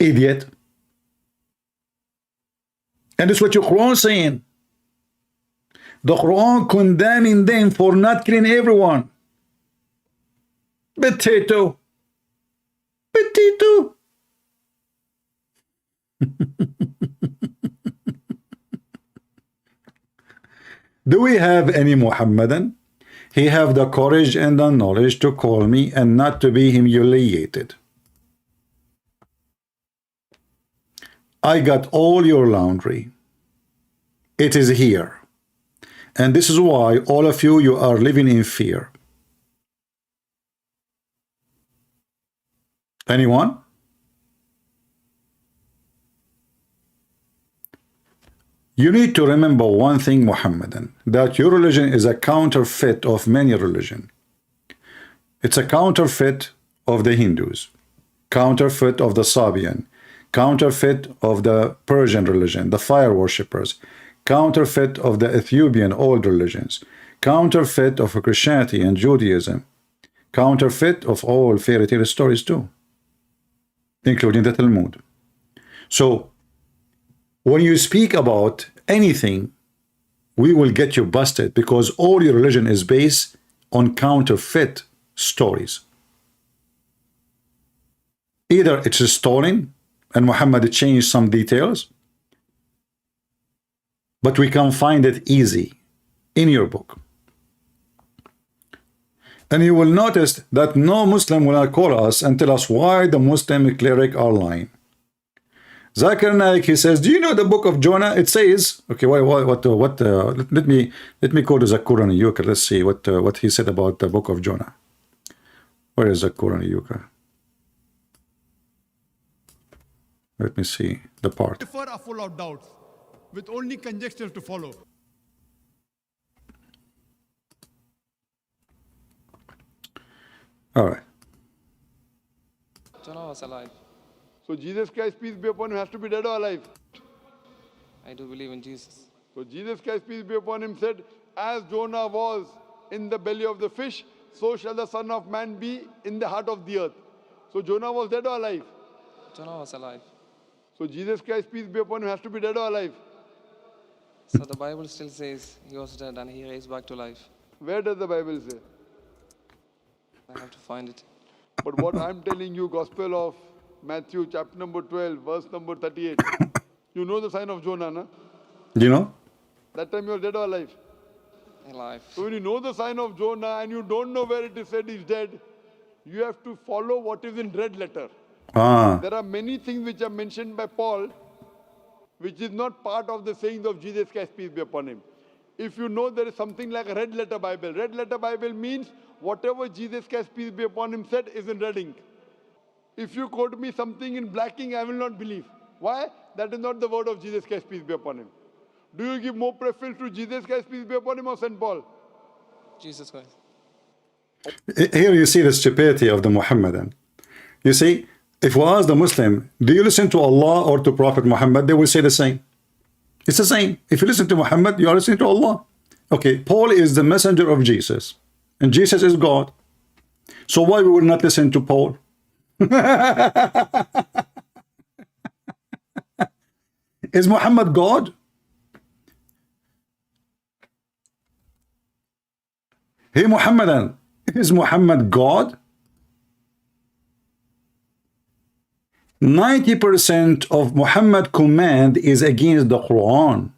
Idiot. And that's what your Quran saying. The Quran condemning them for not killing everyone. Potato. Potato. Do we have any Muhammadan? He have the courage and the knowledge to call me and not to be humiliated. I got all your laundry. It is here. And this is why all of you, you are living in fear. Anyone? You need to remember one thing, Muhammadan, that your religion is a counterfeit of many religions. It's a counterfeit of the Hindus, counterfeit of the Sabian, counterfeit of the Persian religion, the fire worshippers, counterfeit of the Ethiopian old religions, counterfeit of Christianity and Judaism, counterfeit of all fairy tale stories too, including the Talmud. So, when you speak about anything, we will get you busted because all your religion is based on counterfeit stories. Either it's stolen and Muhammad changed some details, but we can find it easy in your book. And you will notice that no Muslim will call us and tell us why the Muslim cleric are lying. Zakir Naik, he says, do you know the book of Jonah? It says, okay, let me go to Zakur and Yuka. Let's see what he said about the book of Jonah. Where is Zakur and Yuka? Let me see the part. Are full of doubts, with only conjecture to follow. All right. Jonah was alive. So Jesus Christ, peace be upon him, has to be dead or alive? I do believe in Jesus. So Jesus Christ, peace be upon him, said, as Jonah was in the belly of the fish, so shall the Son of Man be in the heart of the earth. So Jonah was dead or alive? Jonah was alive. So Jesus Christ, peace be upon him, has to be dead or alive? So the Bible still says he was dead and he raised back to life. Where does the Bible say? I have to find it. But what I'm telling you, Gospel of Matthew, chapter number 12, verse number 38. You know the sign of Jonah, na? Do you know? That time you were dead or alive? Alive. So when you know the sign of Jonah and you don't know where it is said he's dead, you have to follow what is in red letter. Ah. There are many things which are mentioned by Paul, which is not part of the sayings of Jesus Christ, peace be upon him. If you know there is something like a red letter Bible. Red letter Bible means whatever Jesus Christ, peace be upon him, said is in red ink. If you quote me something in black ink, I will not believe. Why? That is not the word of Jesus Christ, peace be upon him. Do you give more preference to Jesus Christ, peace be upon him, or St. Paul? Jesus Christ. Here you see the stupidity of the Muhammadan. You see, if we ask the Muslim, do you listen to Allah or to Prophet Muhammad? They will say the same. It's the same. If you listen to Muhammad, you are listening to Allah. Okay, Paul is the messenger of Jesus, and Jesus is God. So why we will not listen to Paul? Is Muhammad God? Hey Muhammadan, is Muhammad God? 90% of Muhammad command is against the Quran.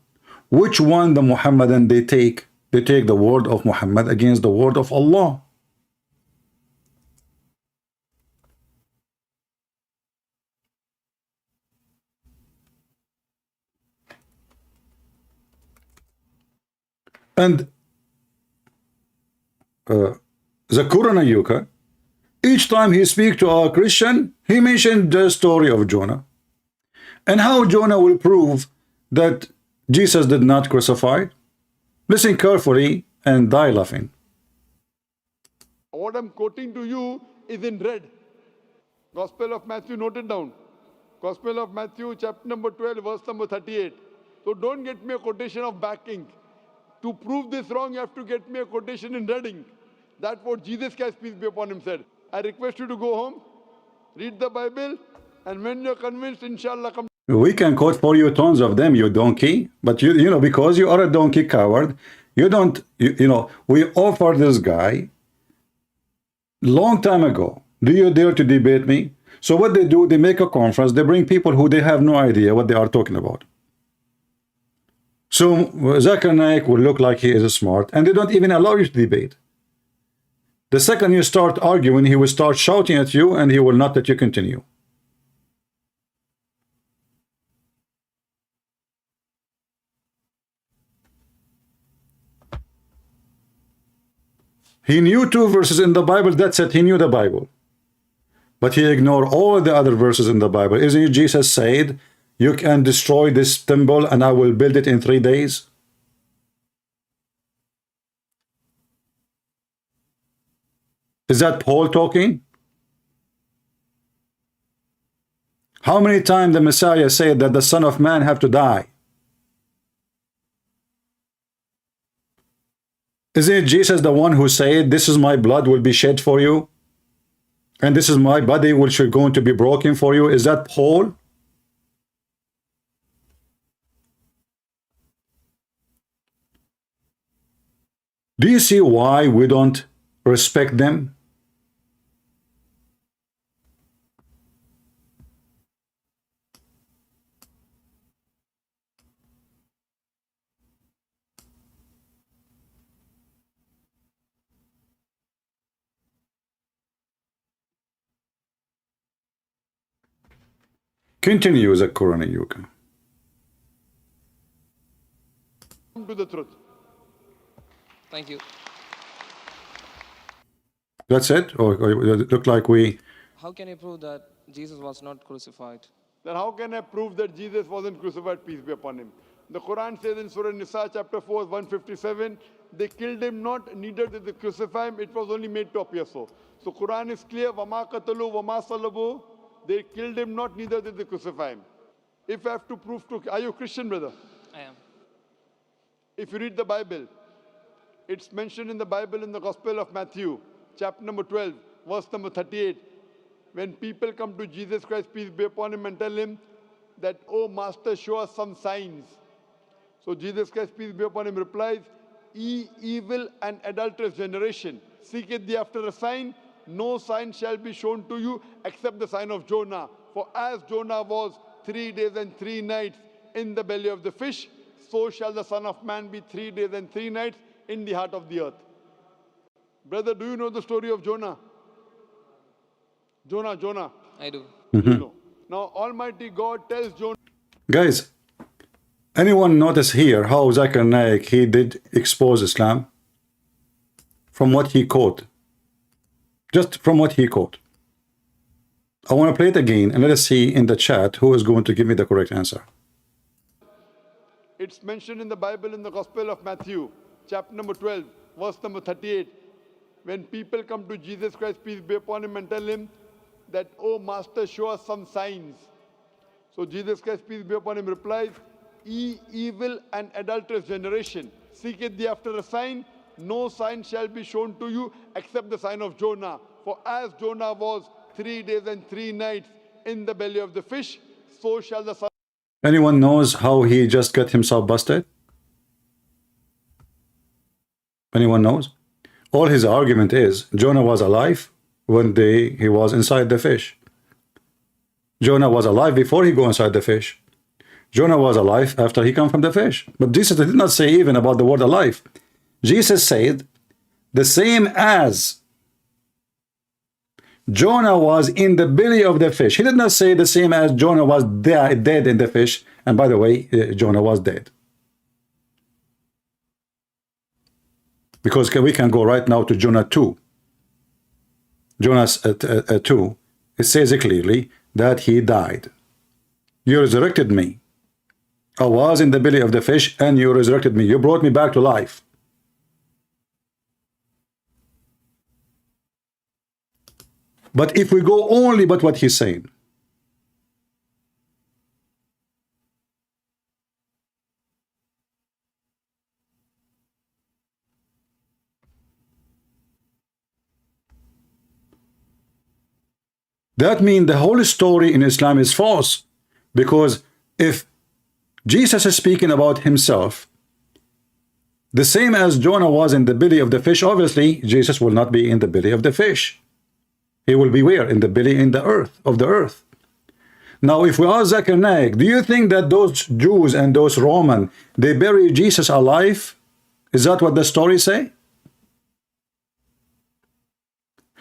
Which one the Muhammadan they take? They take the word of Muhammad against the word of Allah. And the Quran Yuka, each time he speaks to a Christian, he mentioned the story of Jonah. And how Jonah will prove that Jesus did not crucify? Listen carefully and die laughing. What I'm quoting to you is in red. Gospel of Matthew, note it down. Gospel of Matthew, chapter number 12, verse number 38. So don't get me a quotation of back ink. To prove this wrong, you have to get me a quotation in red ink. That's what Jesus Christ, peace be upon him, said. I request you to go home, read the Bible, and when you're convinced, inshallah, come. We can quote for you tons of them, you donkey. But you know, because you are a donkey coward, you don't, you know, we offered this guy long time ago. Do you dare to debate me? So what they do, they make a conference, they bring people who they have no idea what they are talking about. So Zakir Naik will look like he is smart, and they don't even allow you to debate. The second you start arguing, he will start shouting at you, and he will not let you continue. He knew 2 verses in the Bible, that's it, he knew the Bible. But he ignored all the other verses in the Bible. Isn't it Jesus said, you can destroy this temple and I will build it in 3 days? Is that Paul talking? How many times the Messiah said that the Son of Man have to die? Isn't it Jesus the one who said, this is my blood will be shed for you? And this is my body which is going to be broken for you? Is that Paul? Do you see why we don't respect them? Continue the Quran Yuka. To the truth. Thank you. That's it? Or it look like we... How can you prove that Jesus was not crucified? Then how can I prove that Jesus wasn't crucified, peace be upon him? The Quran says in Surah Nisa, chapter 4, 157, they killed him not, neither did they crucify him, it was only made to appear so. So Quran is clear, وَمَا قَتَلُوا وَمَا صَلَبُوا, they killed him not, neither did they crucify him. If I have to prove to... Are you a Christian, brother? I am. If you read the Bible, it's mentioned in the Bible in the Gospel of Matthew, chapter number 12, verse number 38. When people come to Jesus Christ, peace be upon him, and tell him that, oh Master, show us some signs. So Jesus Christ, peace be upon him, replies, ye evil and adulterous generation, seeketh thee after a sign, no sign shall be shown to you except the sign of Jonah. For as Jonah was 3 days and 3 nights in the belly of the fish, so shall the Son of Man be 3 days and 3 nights in the heart of the earth. Brother, do you know the story of Jonah? Jonah. I do. You know. Now Almighty God tells Jonah. Guys, anyone notice here how Zakir Naik, he did expose Islam? From what he quote. Just from what he quote. I want to play it again and let us see in the chat who is going to give me the correct answer. It's mentioned in the Bible in the Gospel of Matthew, chapter number 12, verse number 38. When people come to Jesus Christ, peace be upon him, and tell him that, oh Master, show us some signs. So Jesus Christ, peace be upon him, replies, ye evil and adulterous generation, seeketh thee after a sign, no sign shall be shown to you except the sign of Jonah. For as Jonah was 3 days and 3 nights in the belly of the fish, so shall the Son. Anyone knows how he just got himself busted? Anyone knows? All his argument is Jonah was alive when he was inside the fish. Jonah was alive before he go inside the fish. Jonah was alive after he came from the fish. But Jesus did not say even about the word alive. Jesus said, the same as Jonah was in the belly of the fish. He did not say the same as Jonah was dead in the fish. And by the way, Jonah was dead. Because we can go right now to Jonah 2. Jonah 2, it says clearly that he died. You resurrected me. I was in the belly of the fish and you resurrected me. You brought me back to life. But if we go only but what he's saying, that means the whole story in Islam is false. Because if Jesus is speaking about himself, the same as Jonah was in the belly of the fish, obviously Jesus will not be in the belly of the fish. He will be where? In the belly in the earth, of the earth. Now, if we ask Zakir Naik, do you think that those Jews and those Roman, they bury Jesus alive? Is that what the story say?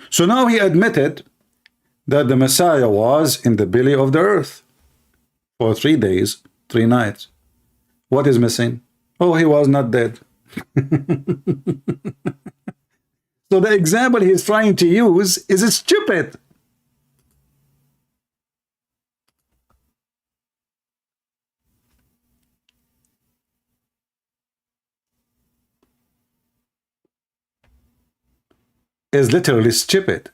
So now he admitted that the Messiah was in the belly of the earth for 3 days, 3 nights. What is missing? Oh, he was not dead. So the example he's trying to use is stupid. Is literally stupid.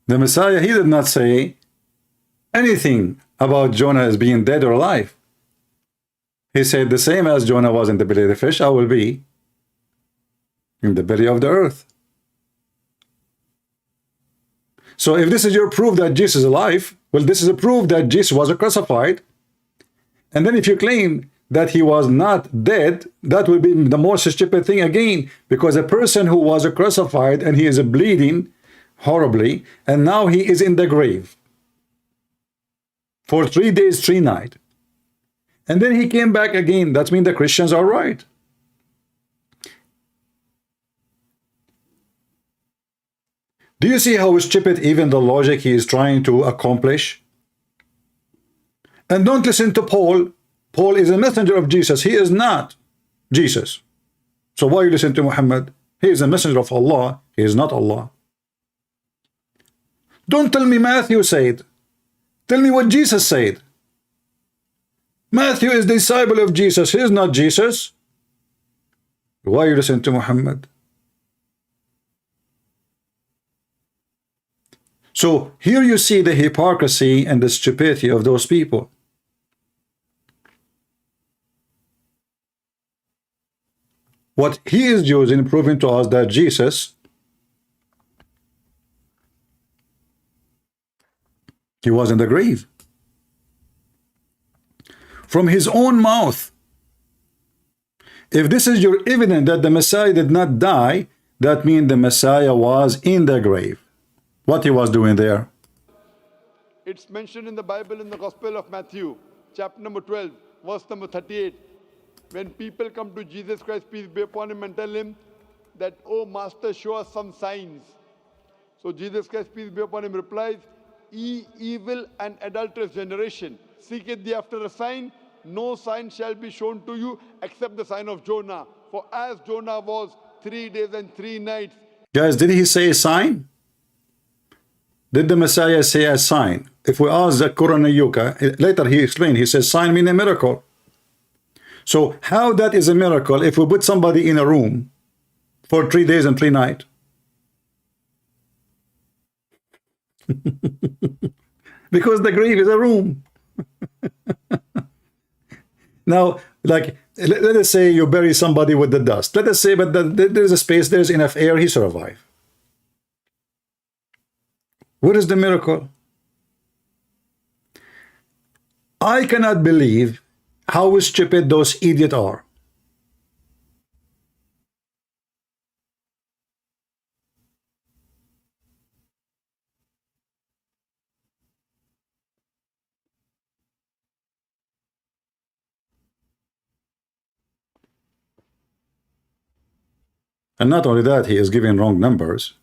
The Messiah, he did not say anything about Jonah as being dead or alive. He said, the same as Jonah was in the belly of the fish, I will be in the belly of the earth. So if this is your proof that Jesus is alive, well, this is a proof that Jesus was crucified. And then if you claim that he was not dead, that would be the most stupid thing again, because a person who was crucified and he is bleeding horribly, and now he is in the grave for 3 days, 3 nights. And then he came back again. That means the Christians are right. Do you see how stupid even the logic he is trying to accomplish? And don't listen to Paul. Paul is a messenger of Jesus. He is not Jesus. So why you listen to Muhammad? He is a messenger of Allah. He is not Allah. Don't tell me Matthew said. Tell me what Jesus said. Matthew is the disciple of Jesus. He is not Jesus. Why you listen to Muhammad? So here you see the hypocrisy and the stupidity of those people. What he is using, proving to us that Jesus, he was in the grave. From his own mouth. If this is your evidence that the Messiah did not die, that means the Messiah was in the grave. What he was doing there? It's mentioned in the Bible in the Gospel of Matthew, chapter number 12, verse number 38. When people come to Jesus Christ, peace be upon him, and tell him that, oh Master, show us some signs. So Jesus Christ, peace be upon him, replies, ye evil and adulterous generation, seeketh thee after a sign, no sign shall be shown to you except the sign of Jonah. For as Jonah was 3 days and 3 nights. Guys, did he say a sign? Did the Messiah say a sign? If we ask the Quran Yuka, later he explained, he says sign mean a miracle. So how that is a miracle if we put somebody in a room for 3 days and 3 nights? Because the grave is a room. Now, like, let us say you bury somebody with the dust. Let us say, but there's a space, there's enough air, he survived. What is the miracle? I cannot believe how stupid those idiots are. And not only that, he is giving wrong numbers.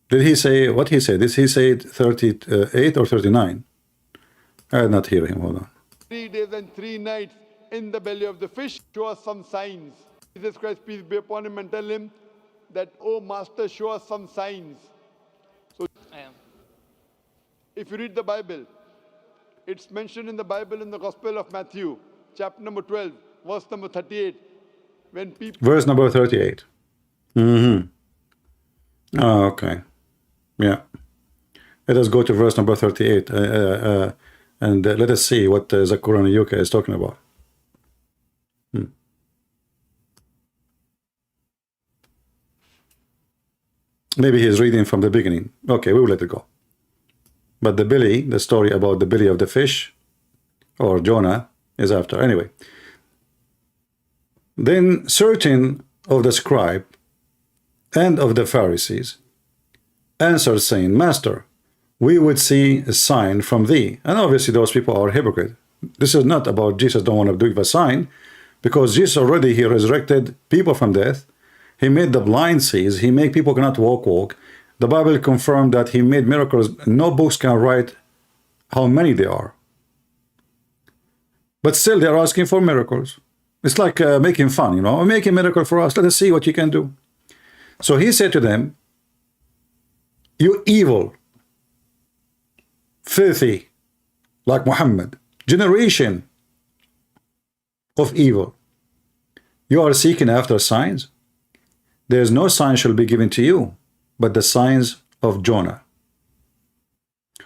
Did he say what he said? Did he say 38 or 39? I did not hear him. Hold on. 3 days and 3 nights in the belly of the fish. Show us some signs. Jesus Christ, peace be upon him, and tell him that, oh Master, show us some signs. So I am. if you read the Bible, it's mentioned in the Bible in the Gospel of Matthew, chapter number 12, verse number 38. When people Verse number 38. Oh, okay. Yeah. Let us go to verse number 38 and let us see what Zakur Yuka is talking about. Maybe he's reading from the beginning. Okay, we will let it go. But the belly, the story about the belly of the fish, or Jonah, is after. Anyway. Then certain of the scribe and of the Pharisees answered, saying, Master, we would see a sign from thee. And obviously those people are hypocrite. This is not about Jesus don't want to give a sign, because Jesus already, he resurrected people from death. He made the blind see. He made people cannot walk. The Bible confirmed that he made miracles. No books can write how many they are. But still they're asking for miracles. It's like making fun, you know. Make a miracle for us. Let us see what you can do. So he said to them, you evil, filthy, like Muhammad, generation of evil. You are seeking after signs. There is no sign shall be given to you, but the signs of Jonah.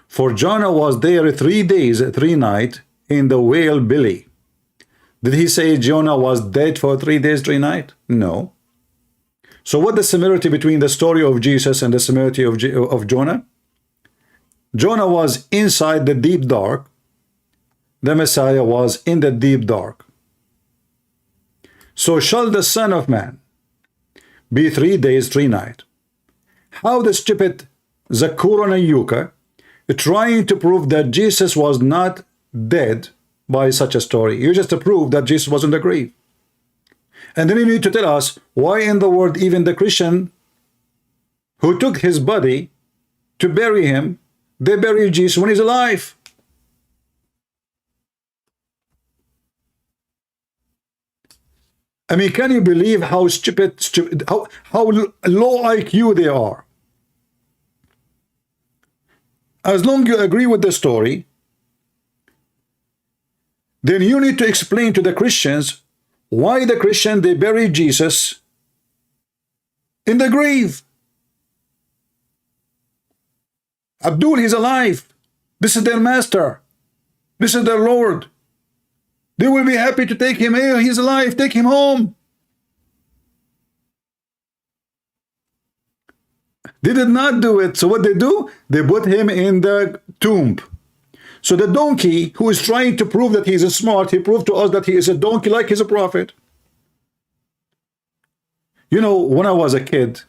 For Jonah was there 3 days, 3 nights in the whale belly. Did he say Jonah was dead for 3 days, 3 nights? No. So what the similarity between the story of Jesus and the similarity of Jonah? Jonah was inside the deep dark. The Messiah was in the deep dark. So shall the Son of Man be 3 days, 3 nights. How the stupid Zakur Yuka trying to prove that Jesus was not dead by such a story. You just prove that Jesus was in the grave. And then you need to tell us why in the world even the Christian who took his body to bury him, they buried Jesus when he's alive. I mean, can you believe how stupid how low IQ they are? As long as you agree with the story, then you need to explain to the Christians why the Christian, they buried Jesus in the grave. Abdul, he's alive. This is their master. This is their Lord. They will be happy to take him here. He's alive. Take him home. They did not do it. So what they do? They put him in the tomb. So the donkey who is trying to prove that he is smart, he proved to us that he is a donkey like he's a prophet. You know, when I was a kid,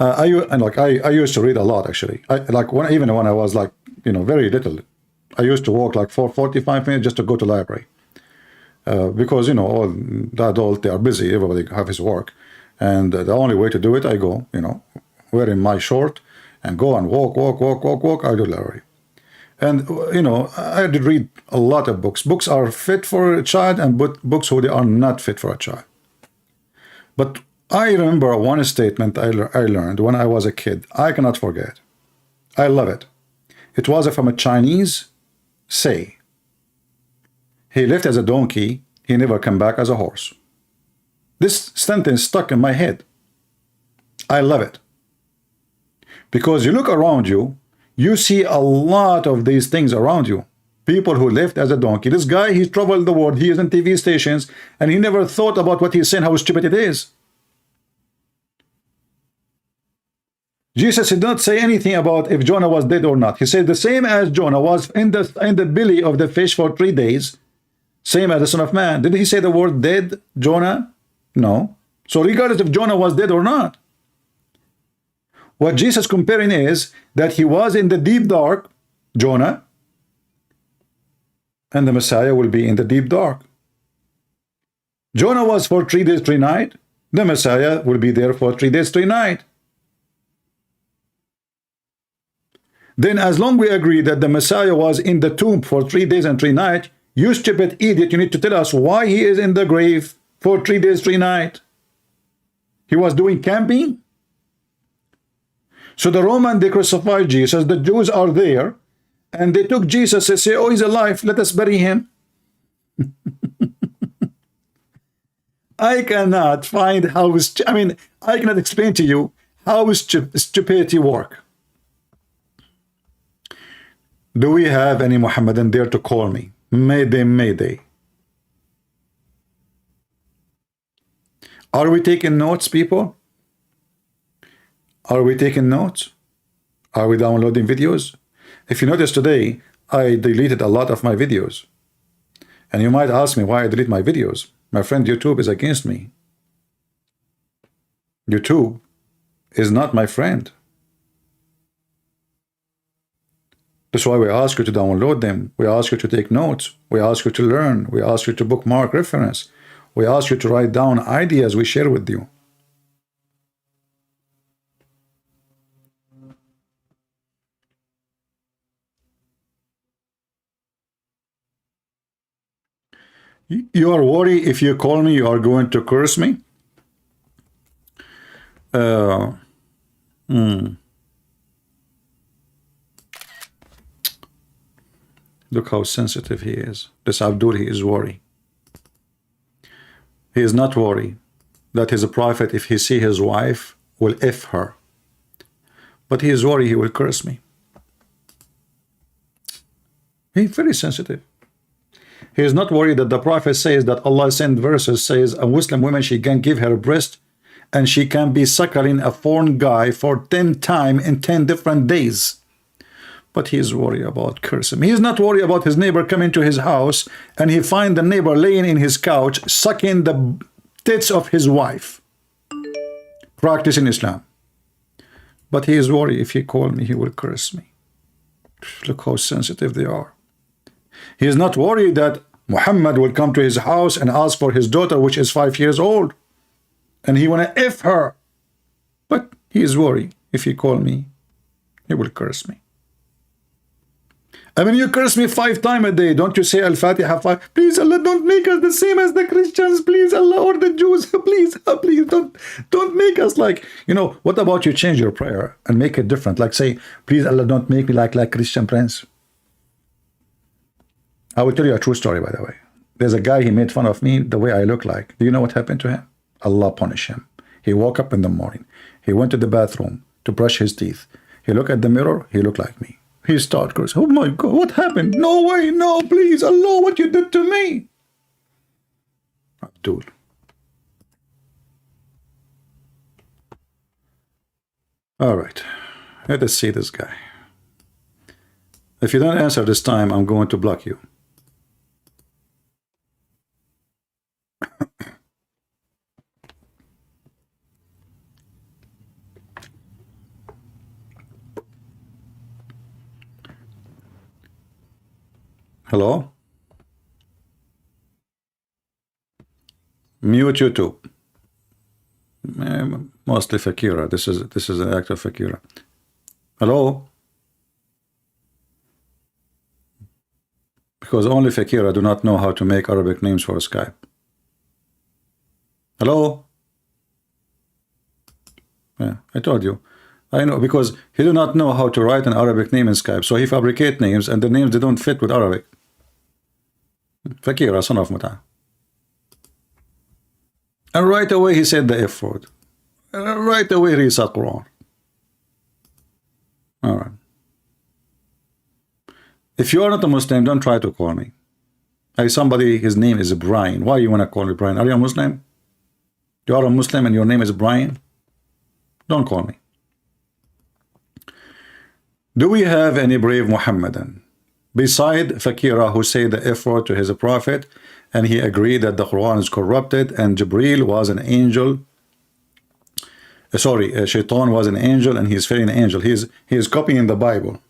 I used to read a lot actually. Even when I was like, you know, very little, I used to walk like for 45 minutes just to go to library. Because, you know, all the adults, they are busy, everybody have his work. And the only way to do it, I go, you know, wearing my short and go and walk, I do library. And, you know, I did read a lot of books. Books are fit for a child and books who they are not fit for a child. But I remember one statement I learned when I was a kid. I cannot forget. I love it. It was from a Chinese say. He lived as a donkey. He never came back as a horse. This sentence stuck in my head. I love it. Because you look around you, you see a lot of these things around you. People who lived as a donkey. This guy, he traveled the world. He is in TV stations, and he never thought about what he's saying, how stupid it is. Jesus did not say anything about if Jonah was dead or not. He said the same as Jonah was in the belly of the fish for 3 days, same as the Son of Man. Did he say the word dead, Jonah? No. So regardless if Jonah was dead or not, what Jesus comparing is that he was in the deep dark, Jonah, and the Messiah will be in the deep dark. Jonah was for 3 days, 3 nights. The Messiah will be there for 3 days, 3 nights. Then as long we agree that the Messiah was in the tomb for 3 days and 3 nights, you stupid idiot, you need to tell us why he is in the grave for 3 days, 3 nights. He was doing camping. So the Roman, they crucified Jesus, the Jews are there, and they took Jesus and say, oh, he's alive, let us bury him. I cannot find how, I cannot explain to you how stupidity work. Do we have any Muhammadan there to call me? Mayday, mayday. Are we taking notes, people? Are we taking notes? Are we downloading videos? If you notice today, I deleted a lot of my videos. And you might ask me why I delete my videos. My friend, YouTube is against me. YouTube is not my friend. That's why we ask you to download them. We ask you to take notes. We ask you to learn. We ask you to bookmark reference. We ask you to write down ideas we share with you. You are worried if you call me, you are going to curse me? Look how sensitive he is. This Abdul, he is worried. He is not worried that his prophet, if he see his wife, will F her. But he is worried he will curse me. He's very sensitive. He is not worried that the prophet says that Allah sent verses says a Muslim woman, she can give her breast and she can be suckling a foreign guy for 10 times in 10 different days. But he is worried about cursing. He is not worried about his neighbor coming to his house and he find the neighbor laying in his couch sucking the tits of his wife, practicing Islam. But he is worried if he call me, he will curse me. Look how sensitive they are. He is not worried that Muhammad will come to his house and ask for his daughter, which is 5 years old, and he want to F her. But he is worried if he call me, he will curse me. I mean, you curse me 5 times a day. Don't you say Al-Fatiha 5? Please, Allah, don't make us the same as the Christians. Please, Allah, or the Jews. Please, please, don't make us like, you know, what about you change your prayer and make it different? Like say, please, Allah, don't make me like Christian prince. I will tell you a true story, by the way. There's a guy, he made fun of me, the way I look like. Do you know what happened to him? Allah punish him. He woke up in the morning. He went to the bathroom to brush his teeth. He looked at the mirror. He looked like me. He started cursing. Oh my God, what happened? No way, no, please, Allah, what you did to me? Abdul. All right, let us see this guy. If you don't answer this time, I'm going to block you. Hello? Mute YouTube. Mostly Fakira. This is an act of Fakira. Hello? Because only Fakira do not know how to make Arabic names for Skype. Hello? Yeah, I told you. I know, because he do not know how to write an Arabic name in Skype. So he fabricate names, and the names, they don't fit with Arabic. Fakira, son of Muta. And right away he said the F word. And right away he reads the Quran. Alright. If you are not a Muslim, don't try to call me. Like somebody, his name is Brian. Why you want to call me Brian? Are you a Muslim? You are a Muslim and your name is Brian? Don't call me. Do we have any brave Muhammadan beside Fakira who said the F word to his prophet and he agreed that the Quran is corrupted and Jibreel was an angel? Shaitan was an angel and he is failing an angel. He is copying the Bible.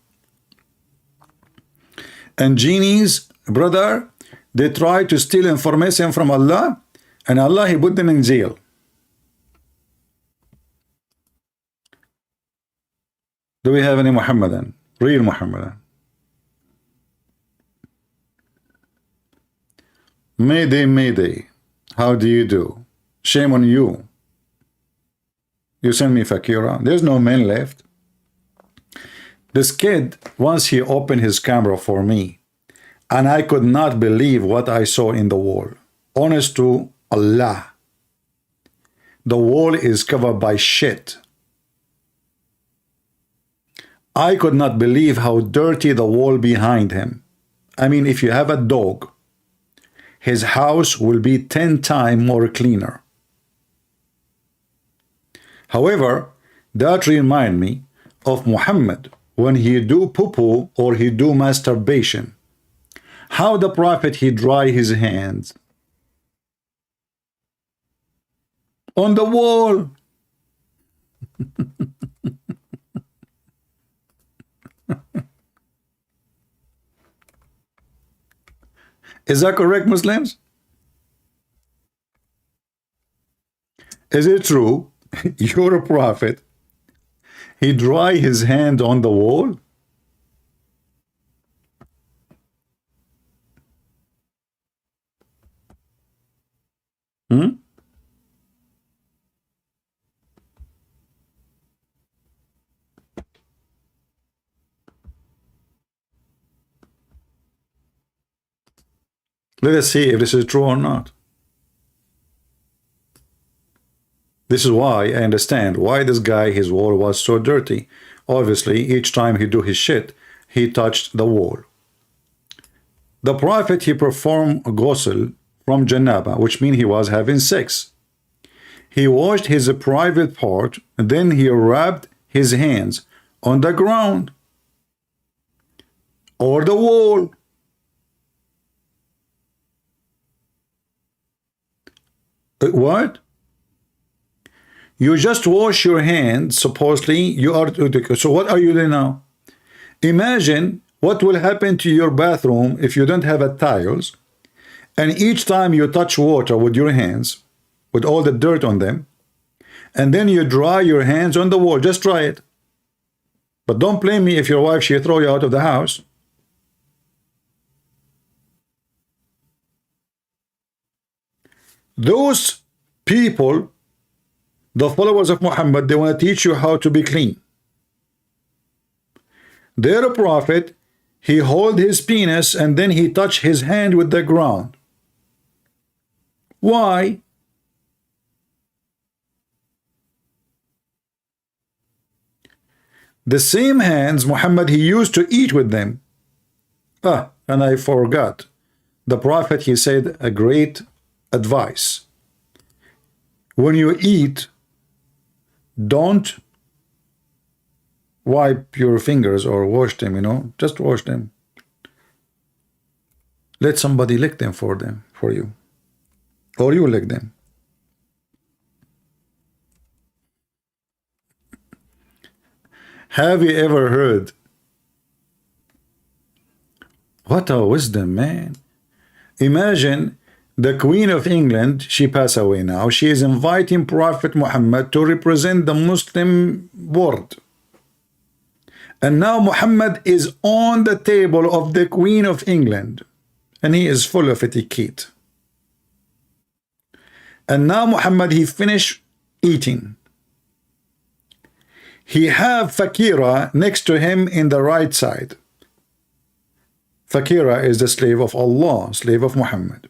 And genies, brother, they try to steal information from Allah, and Allah, he put them in jail. Do we have any Muhammadan? Real Muhammadan? Mayday, Mayday. How do you do? Shame on you. You send me Fakira. There's no men left. This kid, once he opened his camera for me, and I could not believe what I saw in the wall. Honest to Allah. The wall is covered by shit. I could not believe how dirty the wall behind him. I mean, if you have a dog, his house will be 10 times more cleaner. However, that remind me of Muhammad when he do poo-poo or he do masturbation. How the Prophet he dry his hands on the wall. Is that correct, Muslims? Is it true? You're a prophet. He dry his hand on the wall? Hmm? Let us see if this is true or not. This is why I understand why this guy, his wall was so dirty. Obviously, each time he do his shit, he touched the wall. The Prophet, he performed a ghusl from janaba, which means he was having sex. He washed his private part, and then he rubbed his hands on the ground or the wall. What? You just wash your hands, supposedly you are. So what are you doing now? Imagine what will happen to your bathroom if you don't have a tiles, and each time you touch water with your hands, with all the dirt on them, and then you dry your hands on the wall. Just try it. But don't blame me if your wife, she throw you out of the house. Those people, the followers of Muhammad, they want to teach you how to be clean. Their prophet, he hold his penis and then he touch his hand with the ground. Why? The same hands Muhammad, he used to eat with them. And I forgot. The prophet, he said a great advice. When you eat, don't wipe your fingers or wash them, just wash them. Let somebody lick them for you. Or you lick them. Have you ever heard? What a wisdom, man. Imagine the Queen of England, she passed away now. She is inviting Prophet Muhammad to represent the Muslim world. And now Muhammad is on the table of the Queen of England. And he is full of etiquette. And now Muhammad, he finished eating. He have Fakira next to him in the right side. Fakira is the slave of Allah, slave of Muhammad.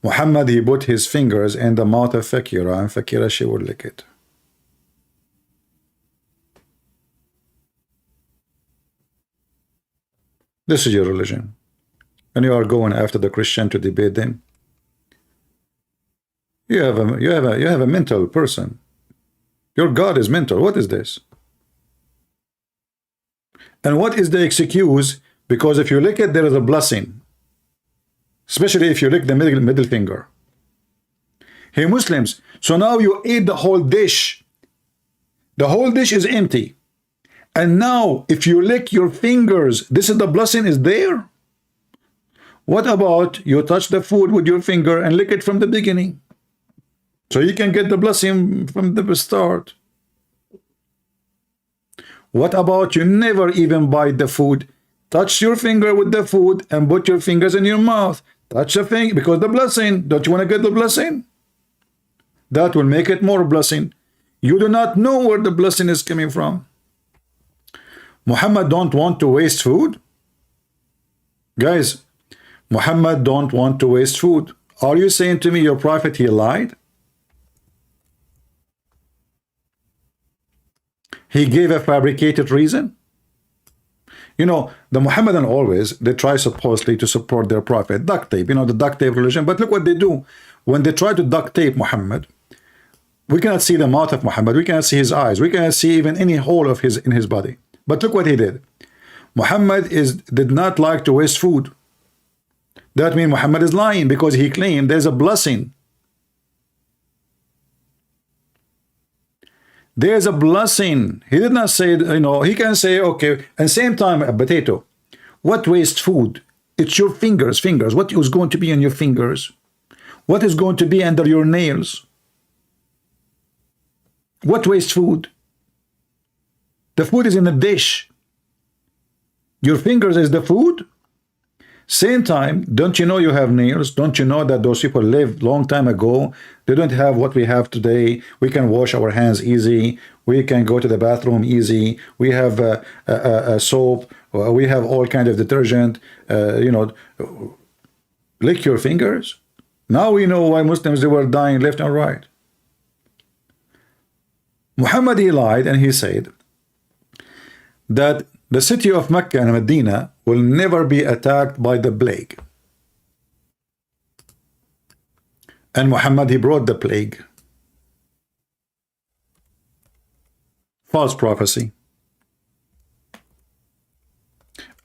Muhammad, he put his fingers in the mouth of Fakira, and Fakira, she would lick it. This is your religion. And you are going after the Christian to debate them. You have a mental person. Your God is mental. What is this? And what is the excuse? Because if you lick it, there is a blessing. Especially if you lick the middle finger. Hey Muslims, so now you ate the whole dish. The whole dish is empty. And now if you lick your fingers, this is the blessing is there. What about you touch the food with your finger and lick it from the beginning? So you can get the blessing from the start. What about you never even bite the food? Touch your finger with the food and put your fingers in your mouth. Touch the thing because the blessing. Don't you want to get the blessing? That will make it more blessing. You do not know where the blessing is coming from. Muhammad don't want to waste food. Guys, Muhammad don't want to waste food. Are you saying to me your prophet, he lied? He gave a fabricated reason? You know, the Muhammadan always, they try supposedly to support their prophet. Duct tape, you know, the duct tape religion. But look what they do. When they try to duct tape Muhammad, we cannot see the mouth of Muhammad. We cannot see his eyes. We cannot see even any hole of his in his body. But look what he did. Muhammad did not like to waste food. That means Muhammad is lying because he claimed there's a blessing. There's a blessing. He did not say, you know, he can say, okay, and same time, a potato. What waste food? It's your fingers. What is going to be on your fingers? What is going to be under your nails? What waste food? The food is in a dish. Your fingers is the food. Same time, don't you know you have nails? Don't you know that those people lived long time ago? They don't have what we have today. We can wash our hands easy. We can go to the bathroom easy. We have soap. We have all kind of detergent. You know, lick your fingers. Now we know why Muslims, they were dying left and right. Muhammad, he lied and he said that the city of Mecca and Medina will never be attacked by the plague. And Muhammad, he brought the plague. False prophecy.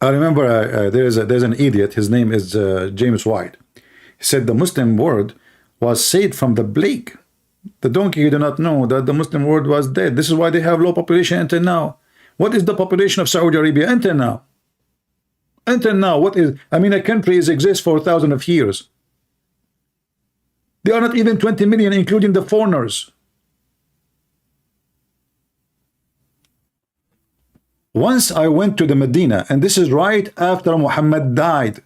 I remember there's an idiot, his name is James White. He said the Muslim world was saved from the plague. The donkey, you do not know that the Muslim world was dead. This is why they have low population until now. What is the population of Saudi Arabia until now? Until now, what is, I mean, a country exists for thousands of years. They are not even 20 million, including the foreigners. Once I went to the Medina, and this is right after Muhammad died.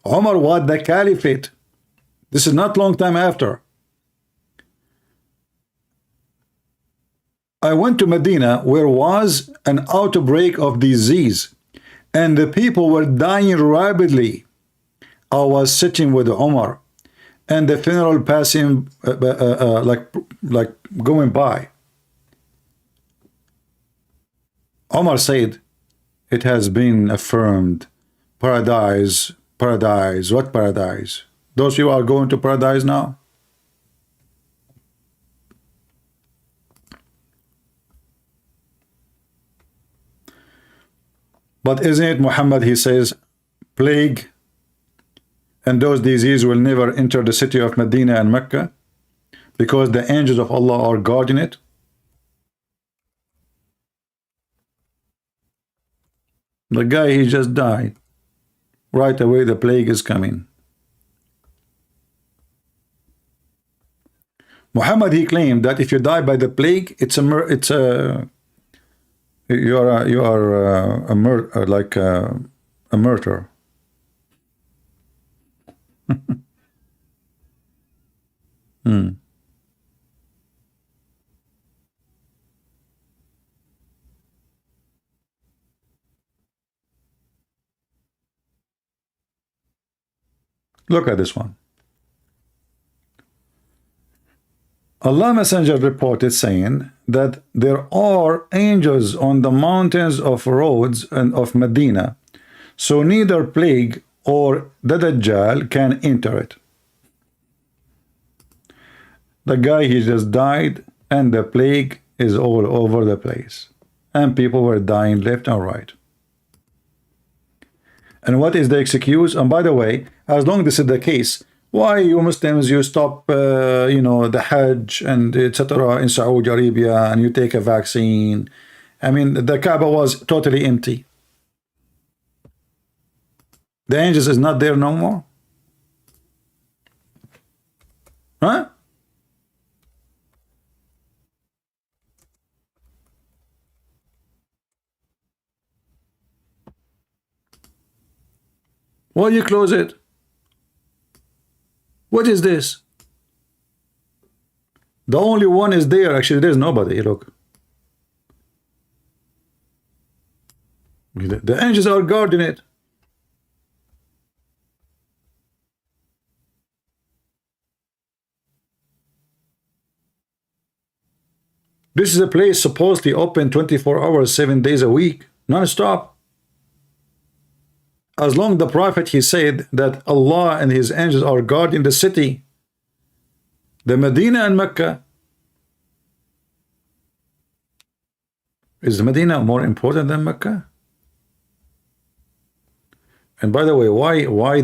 Umar was the caliphate. This is not long time after. I went to Medina where was an outbreak of disease and the people were dying rapidly. I was sitting with Umar and the funeral passing like going by. Umar said, it has been affirmed. Paradise, paradise. What paradise? Those people are going to paradise now? But isn't it Muhammad, he says, plague and those diseases will never enter the city of Medina and Mecca because the angels of Allah are guarding it? The guy, he just died. Right away the plague is coming. Muhammad, he claimed that if you die by the plague, you are a murderer. Look at this one. Allah Messenger reported saying that there are angels on the mountains of roads and of Medina, so neither plague or the Dajjal can enter it. The guy, he just died and the plague is all over the place and people were dying left and right. And what is the excuse? And by the way, as long as this is the case, why you Muslims, you stop you know, the Hajj and etc. in Saudi Arabia and you take a vaccine? I mean, the Kaaba was totally empty. The angels is not there no more. Huh? Why you close it? What is this? The only one is there. Actually, there's nobody. Look. The angels are guarding it. This is a place supposedly open 24 hours, 7 days a week, non-stop. As long as the Prophet, he said that Allah and his angels are guarding the city, the Medina and Mecca. Is Medina more important than Mecca? And by the way, why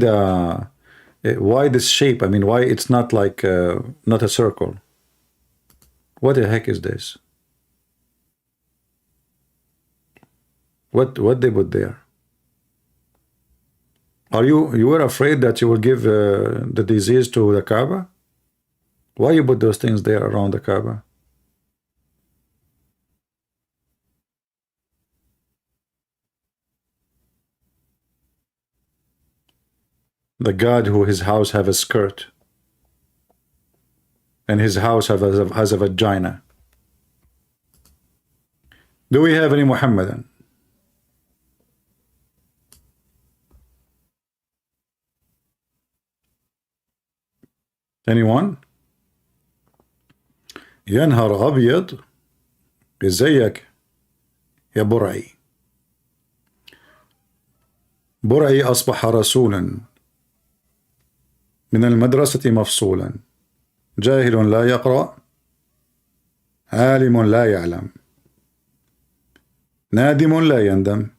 this shape? I mean, why it's not like not a circle? What the heck is this? What they put there? Are you were afraid that you will give the disease to the Kaaba? Why you put those things there around the Kaaba? The God who his house have a skirt and his house has a vagina. Do we have any Muhammadan? Anyone? يا نهار أبيض، ازيك يا برعي؟ برعي أصبح رسولا من المدرسة مفصولا، جاهل لا يقرأ، عالم لا يعلم، نادم لا يندم،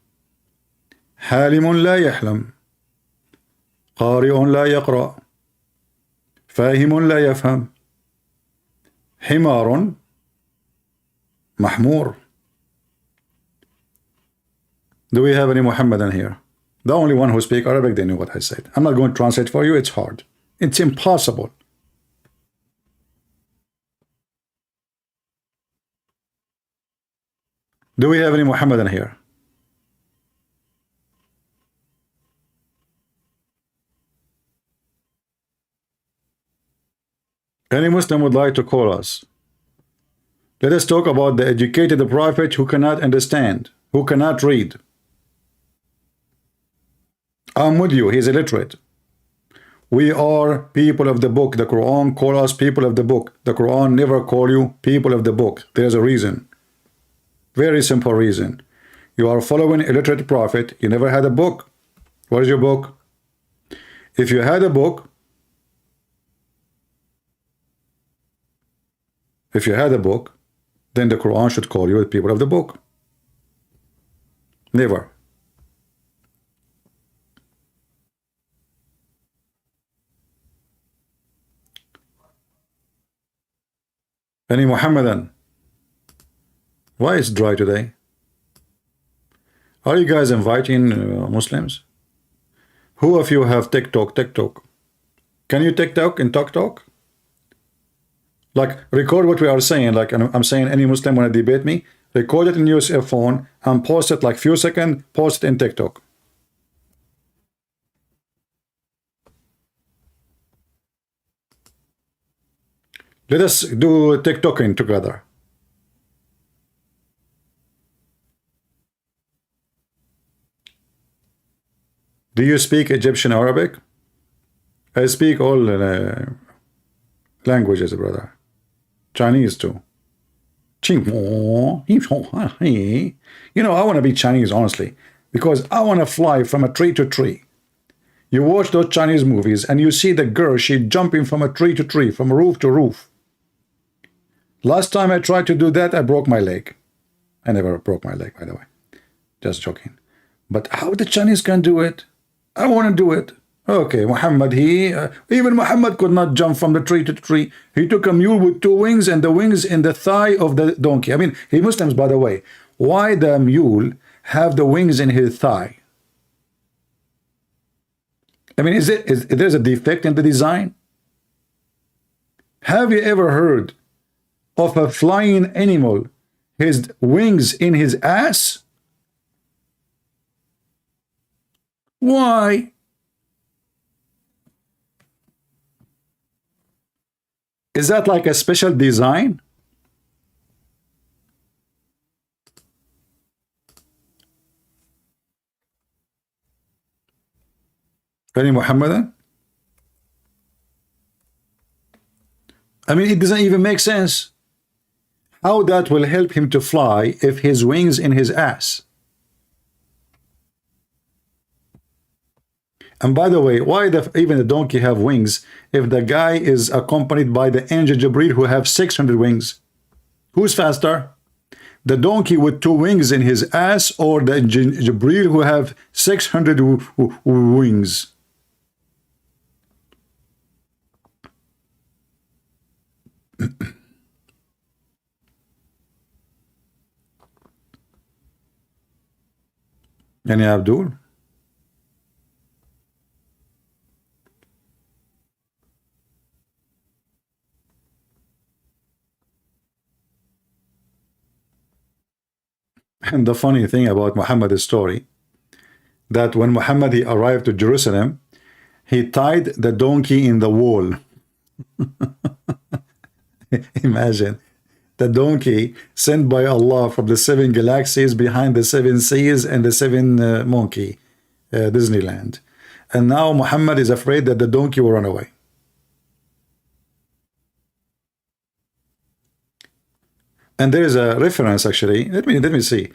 حالم لا يحلم، قارئ لا يقرأ، فاهم لا يفهم، حمار محمور. Do we have any Muhammadan here? The only one who speak Arabic, they knew what I said. I'm not going to translate for you. It's hard. It's impossible. Do we have any Muhammadan here? Any Muslim would like to call us? Let us talk about the educated prophet who cannot understand, who cannot read. I'm with you, he's illiterate. We are people of the book. The Quran call us people of the book. The Quran never call you people of the book. There's a reason. Very simple reason. You are following illiterate prophet. You never had a book. What is your book? If you had a book, then the Quran should call you the people of the book. Never. Any Muhammadan? Why is dry today? Are you guys inviting Muslims? Who of you have TikTok? Can you TikTok and talk? Like, record what we are saying. Like, I'm saying, any Muslim want to debate me, record it in your phone and post it like few seconds, post it in TikTok. Let us do TikToking together. Do you speak Egyptian Arabic? I speak all languages, brother. Chinese too. You know, I want to be Chinese, honestly, because I want to fly from a tree to tree. You watch those Chinese movies and you see the girl, she jumping from a tree to tree, from roof to roof. Last time I tried to do that, I broke my leg. I never broke my leg, by the way. Just joking. But how the Chinese can do it? I want to do it. Okay, Muhammad, even Muhammad could not jump from the tree to the tree. He took a mule with 2 wings and the wings in the thigh of the donkey. I mean, he Muslims, by the way, why the mule have the wings in his thigh? I mean, is there's a defect in the design? Have you ever heard of a flying animal, his wings in his ass? Why? Is that like a special design? Any Muhammadan? I mean, it doesn't even make sense. How that will help him to fly if his wings in his ass? And by the way, why even the donkey have wings if the guy is accompanied by the angel Jibril who have 600 wings? Who's faster? The donkey with 2 wings in his ass, or the Jibril who have 600 wings? Yani Abdul? And the funny thing about Muhammad's story, that when Muhammad he arrived to Jerusalem, he tied the donkey in the wall. Imagine, the donkey sent by Allah from the 7 galaxies behind the 7 seas and the 7 monkey, Disneyland. And now Muhammad is afraid that the donkey will run away. And there is a reference actually. Let me see.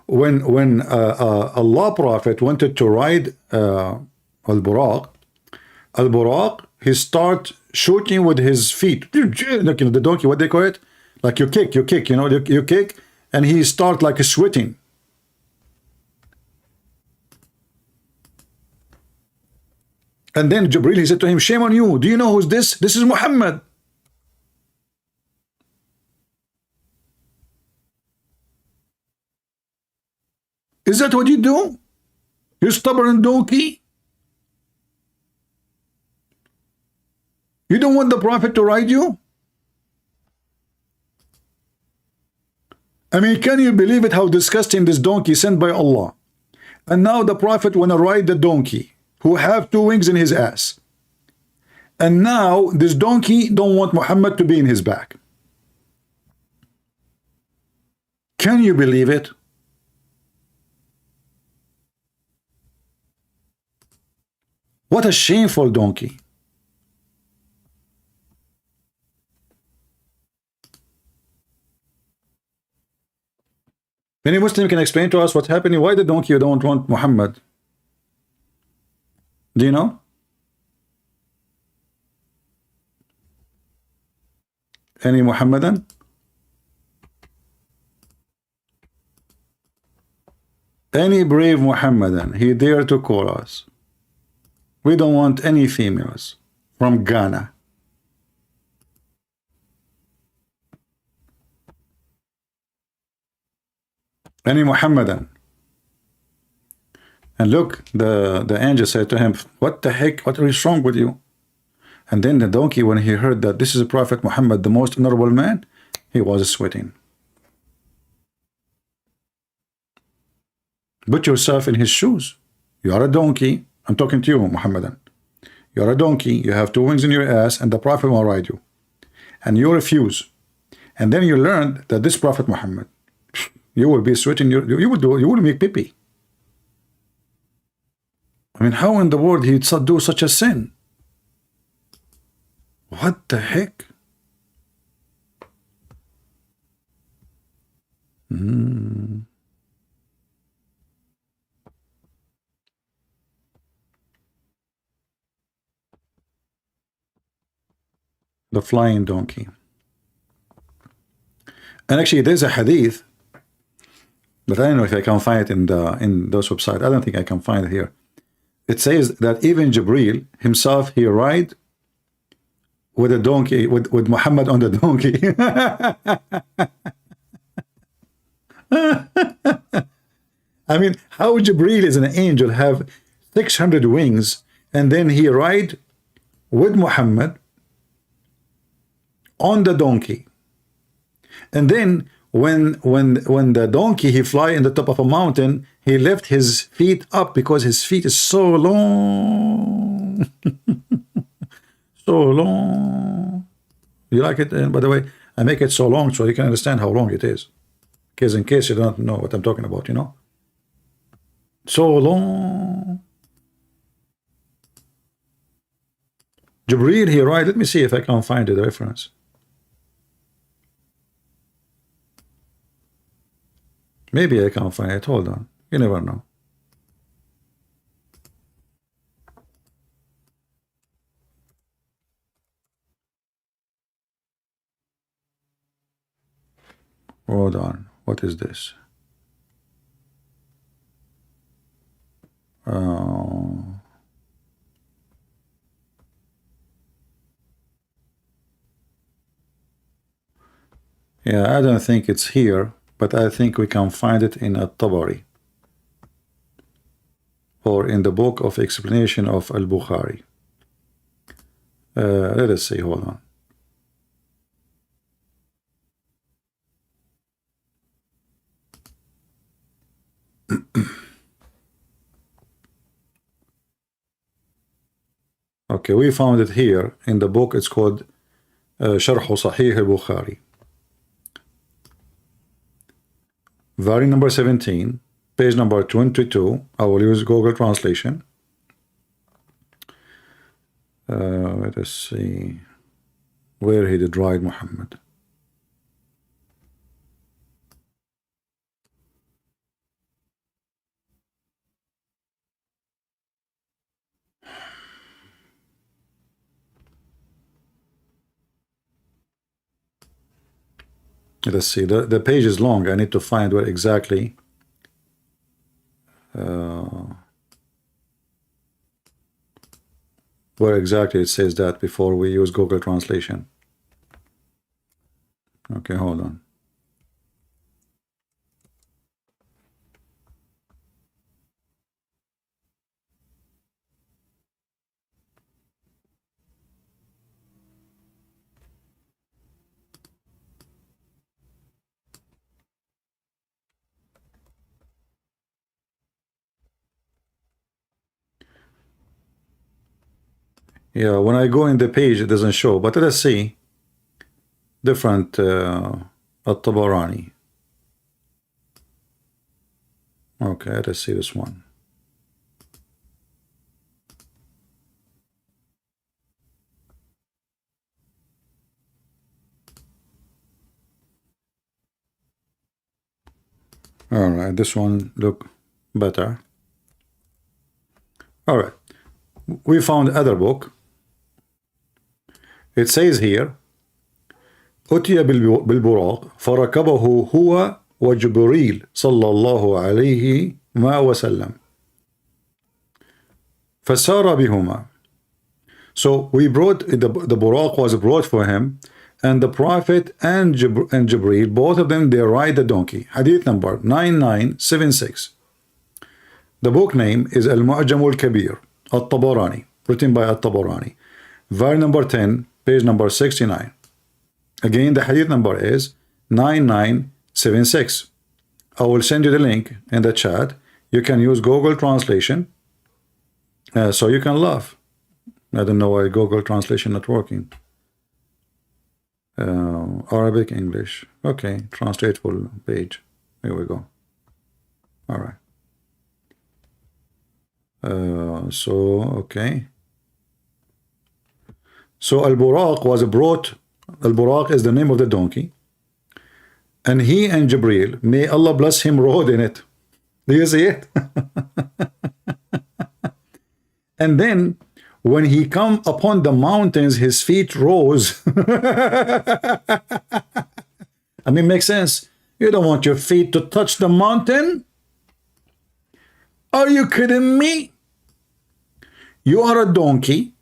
When Allah Prophet wanted to ride al-Buraq, he start shooting with his feet. Look, the donkey, what they call it? Like you kick, you kick, and he start like sweating. And then Jibril, he said to him, shame on you. Do you know who's this? This is Muhammad. Is that what you do? You stubborn donkey? You don't want the Prophet to ride you? I mean, can you believe it how disgusting this donkey sent by Allah? And now the Prophet want to ride the donkey who have 2 wings in his ass. And now this donkey don't want Muhammad to be in his back. Can you believe it? What a shameful donkey. Any Muslim can explain to us what's happening? Why the donkey don't want Muhammad? Do you know? Any Muhammadan? Any brave Muhammadan, he dare to call us. We don't want any females from Ghana. Any Muhammadan. And look, the angel said to him, what the heck, what is wrong with you? And then the donkey, when he heard that this is the Prophet Muhammad, the most honorable man, he was sweating. Put yourself in his shoes. You are a donkey. I'm talking to you, Muhammadan. You're a donkey. You have 2 wings in your ass, and the Prophet will ride you. And you refuse. And then you learn that this Prophet Muhammad, you will be sweating. You will make pee-pee. I mean, how in the world he'd do such a sin? What the heck? The flying donkey. And actually, there's a hadith, but I don't know if I can find it in those websites. I don't think I can find it here. It says that even Jibril himself, he ride with a donkey, with Muhammad on the donkey. I mean, how Jibril is an angel have 600 wings, and then he ride with Muhammad on the donkey. And then when the donkey he fly in the top of a mountain, he lift his feet up because his feet is so long. So long. You like it? And by the way, I make it so long so you can understand how long it is. Because in case you don't know what I'm talking about, you know. So long. Jibreel here, right? Let me see if I can find the reference. Maybe I can find it. Hold on. You never know. Hold on. What is this? Yeah, I don't think it's here, but I think we can find it in At-Tabari or in the book of explanation of Al-Bukhari. Let us see. Hold on. Okay, we found it here in the book. It's called Sharh Sahih al-Bukhari. Volume number 17, page number 22. I will use Google Translation. Let us see where he did write Muhammad. Let's see. The page is long. I need to find where exactly. Where exactly it says that before we use Google Translation. Okay, hold on. Yeah, when I go in the page, it doesn't show. But let's see. Different At-Tabarani. Okay, let's see this one. All right, this one look better. All right, we found other book. It says here, أتي بالبراق فركبه هو وجبريل صلى الله عليه وسلم فسار بهما. So we brought the buraq was brought for him, and the Prophet and Jibreel, both of them, they ride the donkey. Hadith number 9976. The book name is Al-Mu'jam al-Kabir, At-Tabarani, written by At-Tabarani. Volume number 10, page number 69. Again, the hadith number is 9976. I will send you the link in the chat. You can use Google Translation, so you can laugh. I don't know why Google Translation not working. Arabic, English. Okay, translate full page. Here we go. All right. Okay. So Al-Buraq was brought. Al-Buraq is the name of the donkey. And he and Jibreel, may Allah bless him, rode in it. Do you see it? And then when he come upon the mountains, his feet rose. I mean, makes sense. You don't want your feet to touch the mountain? Are you kidding me? You are a donkey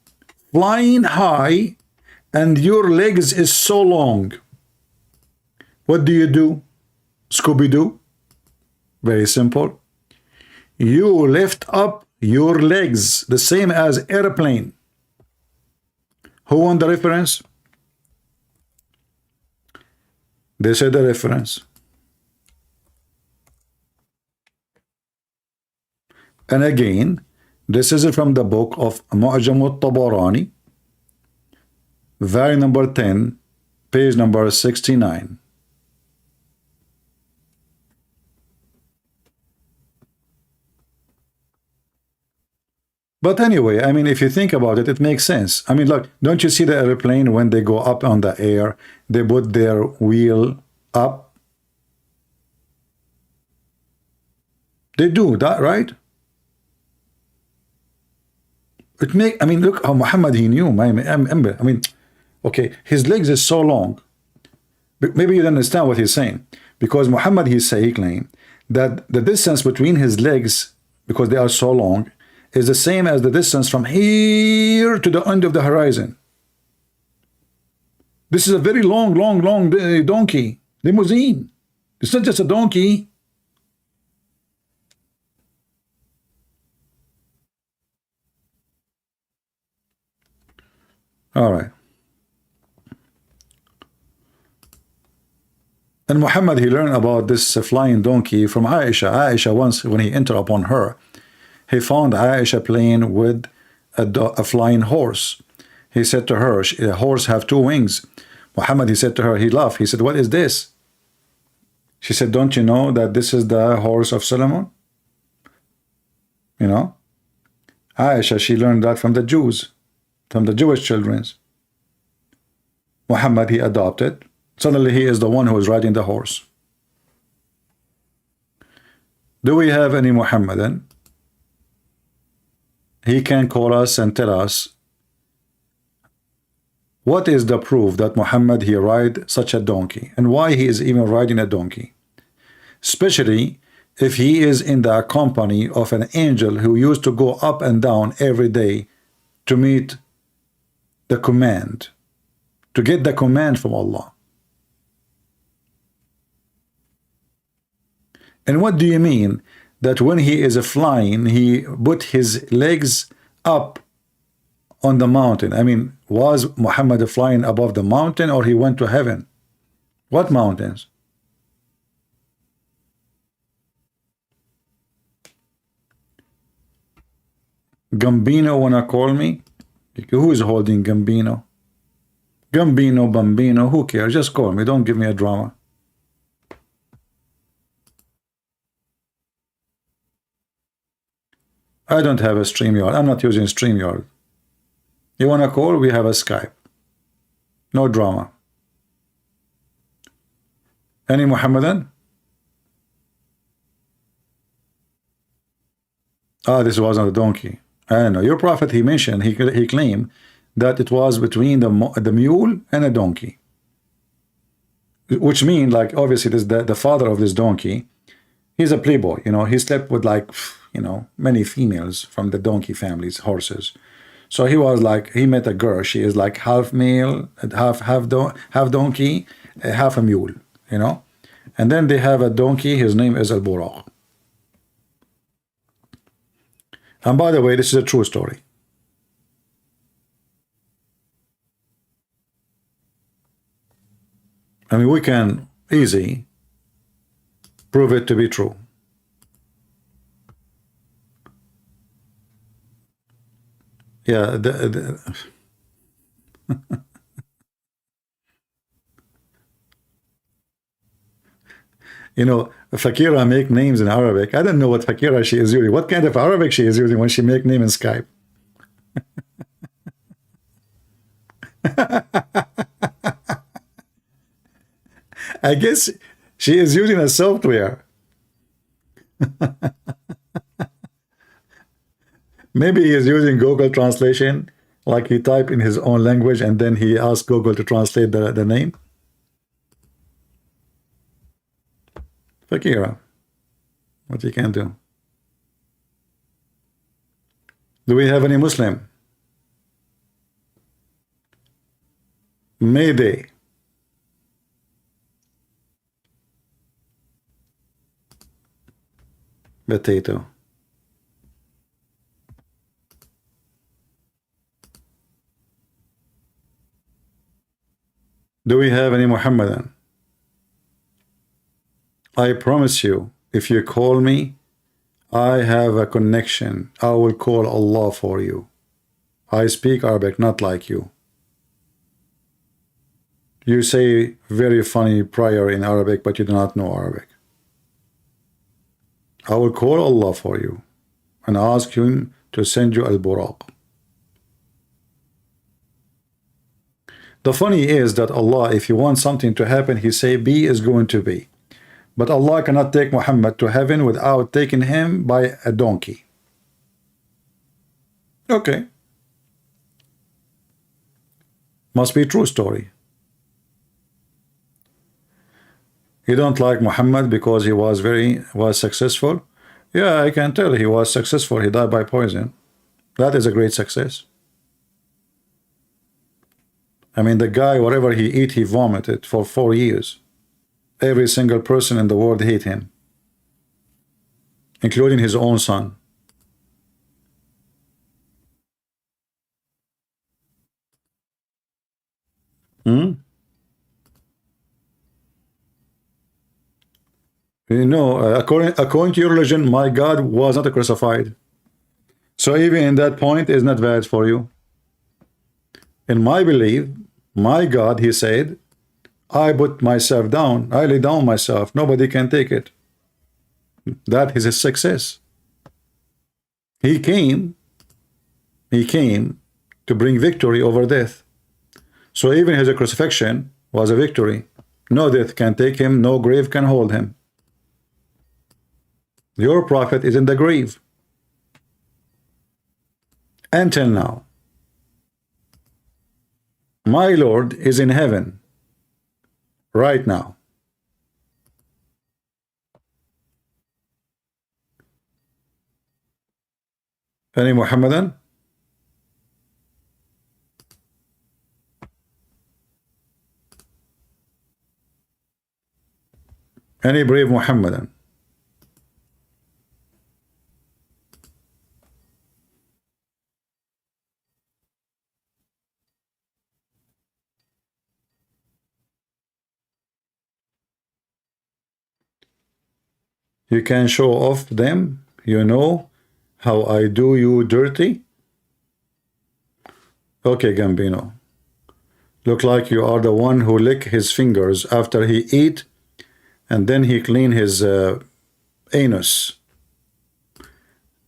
flying high and your legs is so long. What do? Scooby-Doo? Very simple. You lift up your legs, the same as airplane. Who won the reference? They said the reference. And again, this is from the book of Mu'jam al-Tabarani, volume number 10, page number 69. But anyway, I mean, if you think about it, it makes sense. I mean, look, don't you see the airplane when they go up on the air, they put their wheel up? They do that, right? I mean, look how Muhammad, he knew. I mean, okay, his legs is so long. But maybe you don't understand what he's saying. Because Muhammad, he claimed that the distance between his legs, because they are so long, is the same as the distance from here to the end of the horizon. This is a very long donkey, limousine. It's not just a donkey. All right. And Muhammad, he learned about this flying donkey from Aisha. Aisha, once when he entered upon her, he found Aisha playing with a flying horse. He said to her, a horse have two wings. Muhammad, he said to her, he laughed. He said, what is this? She said, don't you know that this is the horse of Solomon? You know? Aisha, she learned that from the Jews, from the Jewish children. Muhammad, he adopted. Suddenly he is the one who is riding the horse. Do we have any Muhammadan? He can call us and tell us what is the proof that Muhammad, he ride such a donkey, and why he is even riding a donkey, especially if he is in the company of an angel who used to go up and down every day to meet the command, to get the command from Allah. And what do you mean that when he is flying, he put his legs up on the mountain? I mean, was Muhammad flying above the mountain, or he went to heaven? What mountains? Gambino wanna call me? Who is holding Gambino? Gambino, Bambino, who cares? Just call me. Don't give me a drama. I don't have a StreamYard. I'm not using StreamYard. You want to call? We have a Skype. No drama. Any Muhammadan? Ah, this wasn't a donkey. I don't know. Your prophet, he mentioned, he claimed that it was between the mule and a donkey. Which means, like, obviously, this the father of this donkey, he's a playboy. You know, he slept with, like, you know, many females from the donkey families, horses. So he was like, he met a girl. She is like half male, half donkey, half a mule. You know, and then they have a donkey. His name is Al Buraq. And by the way, this is a true story. I mean, we can easily prove it to be true. Yeah, you know, Fakira make names in Arabic. I don't know what Fakira she is using. What kind of Arabic she is using when she make name in Skype? I guess she is using a software. Maybe he is using Google Translation, like he type in his own language and then he asks Google to translate the name. Fakira, what you can do? Do we have any Muslim? Mayday. Potato. Do we have any Muhammadan? I promise you, if you call me, I have a connection. I will call Allah for you. I speak Arabic, not like you. You say very funny prayer in Arabic, but you do not know Arabic. I will call Allah for you and ask him to send you al-buraq. The funny is that Allah, if he wants something to happen, he say be is going to be. But Allah cannot take Muhammad to heaven without taking him by a donkey. Okay. Must be a true story. You don't like Muhammad because he was successful? Yeah, I can tell he was successful. He died by poison. That is a great success. I mean, the guy, whatever he eat, he vomited for 4 years. Every single person in the world hate him, including his own son. You know, according to your religion, my God was not crucified. So even in that point, is not valid for you. In my belief, my God, he said, I put myself down. I lay down myself. Nobody can take it. That is his success. He came to bring victory over death. So even his crucifixion was a victory. No death can take him. No grave can hold him. Your prophet is in the grave. Until now. My Lord is in heaven. Right now. Any Muhammadan? Any brave Muhammadan? You can show off them. You know how I do you dirty. Okay, Gambino. Look like you are the one who lick his fingers after he eat, and then he clean his anus.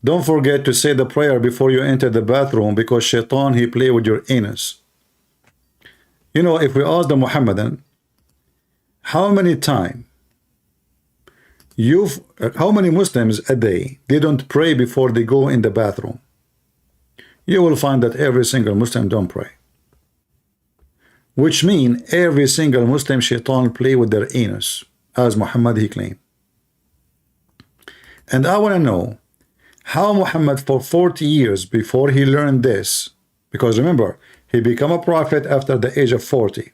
Don't forget to say the prayer before you enter the bathroom, because shaitan, he play with your anus. You know, if we ask the Muhammadan, how many Muslims a day they don't pray before they go in the bathroom? You will find that every single Muslim don't pray. Which mean every single Muslim shaitan play with their anus, as Muhammad he claimed. And I want to know how Muhammad for 40 years before he learned this, because remember, he became a prophet after the age of 40.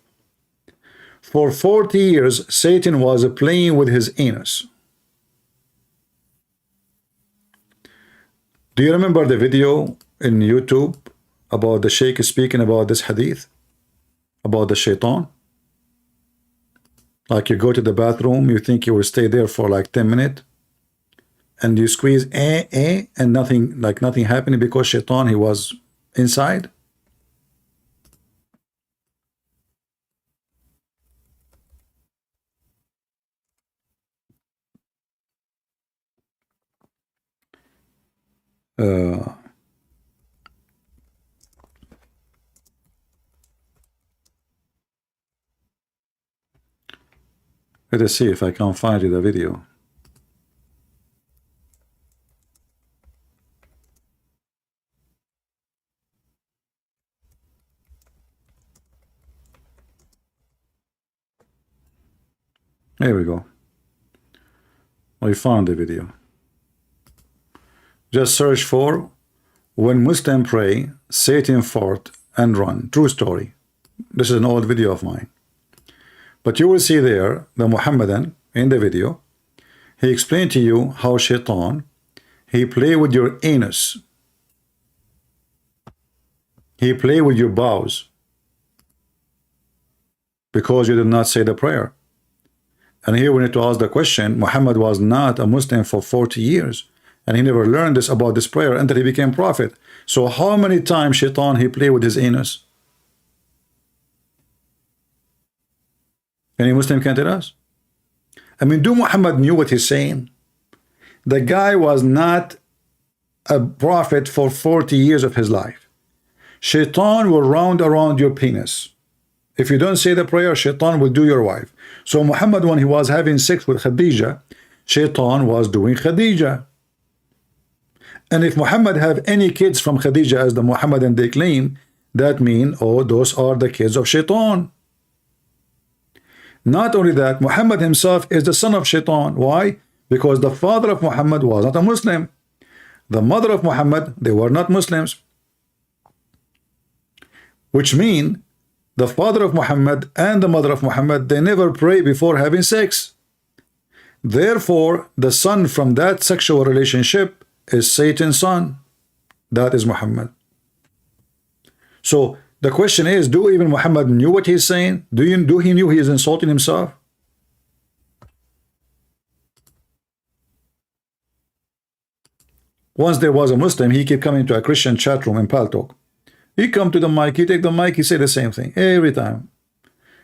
For 40 years, Satan was playing with his anus. Do you remember the video in YouTube about the Sheikh speaking about this hadith? About the shaitan? Like you go to the bathroom, you think you will stay there for like 10 minutes, and you squeeze and nothing happening because shaitan, he was inside. Let us see if I can find you the video. Here we go. I found the video. Just search for when Muslim pray, Satan fart and run. True story. This is an old video of mine. But you will see there, the Muhammadan in the video, he explained to you how shaitan, he play with your anus. He play with your bowels. Because you did not say the prayer. And here we need to ask the question, Muhammad was not a Muslim for 40 years. And he never learned this about this prayer until he became prophet. So how many times shaitan he played with his anus? Any Muslim can tell us? I mean, do Muhammad knew what he's saying? The guy was not a prophet for 40 years of his life. Shaitan will round around your penis. If you don't say the prayer, Shaitan will do your wife. So Muhammad, when he was having sex with Khadija, Shaitan was doing Khadija. And if Muhammad have any kids from Khadija, as the Muhammadan they claim, that mean, oh, those are the kids of Shaitan. Not only that, Muhammad himself is the son of Shaitan. Why? Because the father of Muhammad was not a Muslim. The mother of Muhammad, they were not Muslims. Which mean the father of Muhammad and the mother of Muhammad, they never pray before having sex. Therefore, the son from that sexual relationship is Satan's son. That is Muhammad. So the question is, do even Muhammad knew what he's saying? Do he knew he is insulting himself? Once there was a Muslim, he kept coming to a Christian chat room in Paltalk. He come to the mic, he take the mic, he say the same thing every time.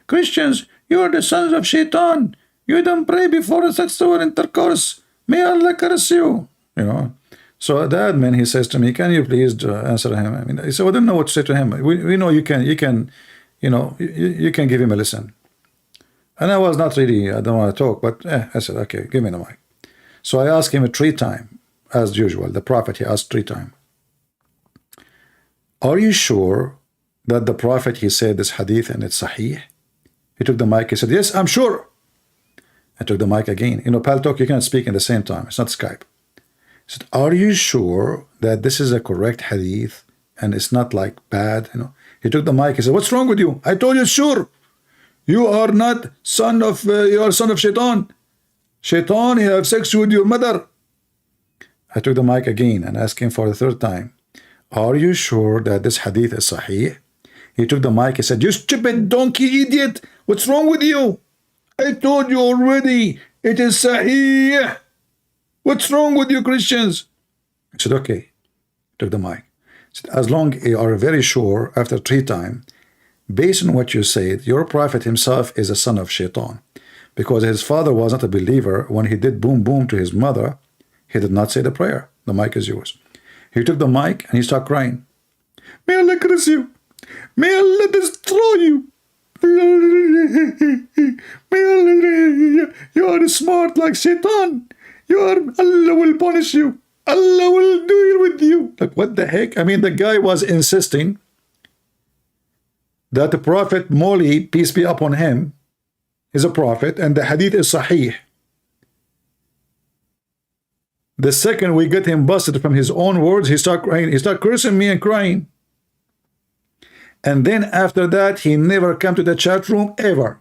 Christians, you are the sons of Shaitan. You don't pray before sexual intercourse. May Allah curse you. You know. So the admin, he says to me, can you please answer him? I mean, he said, I don't know what to say to him. We know you can, you know, you can give him a listen. And I was not really, I don't want to talk, but I said, okay, give me the mic. So I asked him 3 times, as usual. The Prophet, he asked 3 times. Are you sure that the Prophet, he said this hadith and it's sahih? He took the mic, he said, yes, I'm sure. I took the mic again. You know, Paltalk, you can't speak in the same time. It's not Skype. He said, are you sure that this is a correct hadith and it's not like bad? You know, he took the mic, he said, what's wrong with you? I told you, sure. You are not son of, you are son of Shaitan. Shaitan, he have sex with your mother. I took the mic again and asked him for the 3rd time, are you sure that this hadith is sahih? He took the mic, he said, you stupid donkey idiot, what's wrong with you? I told you already, it is sahih. What's wrong with you Christians? I said, okay. Took the mic. I said, as long as you are very sure, after 3 times, based on what you said, your prophet himself is a son of Shaitan. Because his father was not a believer. When he did boom boom to his mother, he did not say the prayer. The mic is yours. He took the mic and he started crying. May Allah curse you. May Allah destroy you. May Allah, you are smart like Shaitan. Allah will punish you. Allah will deal with you. Like, what the heck? I mean, the guy was insisting that the Prophet Moli, peace be upon him, is a prophet and the hadith is sahih. The second we get him busted from his own words, he start crying. He start cursing me and crying. And then after that, he never come to the chat room ever.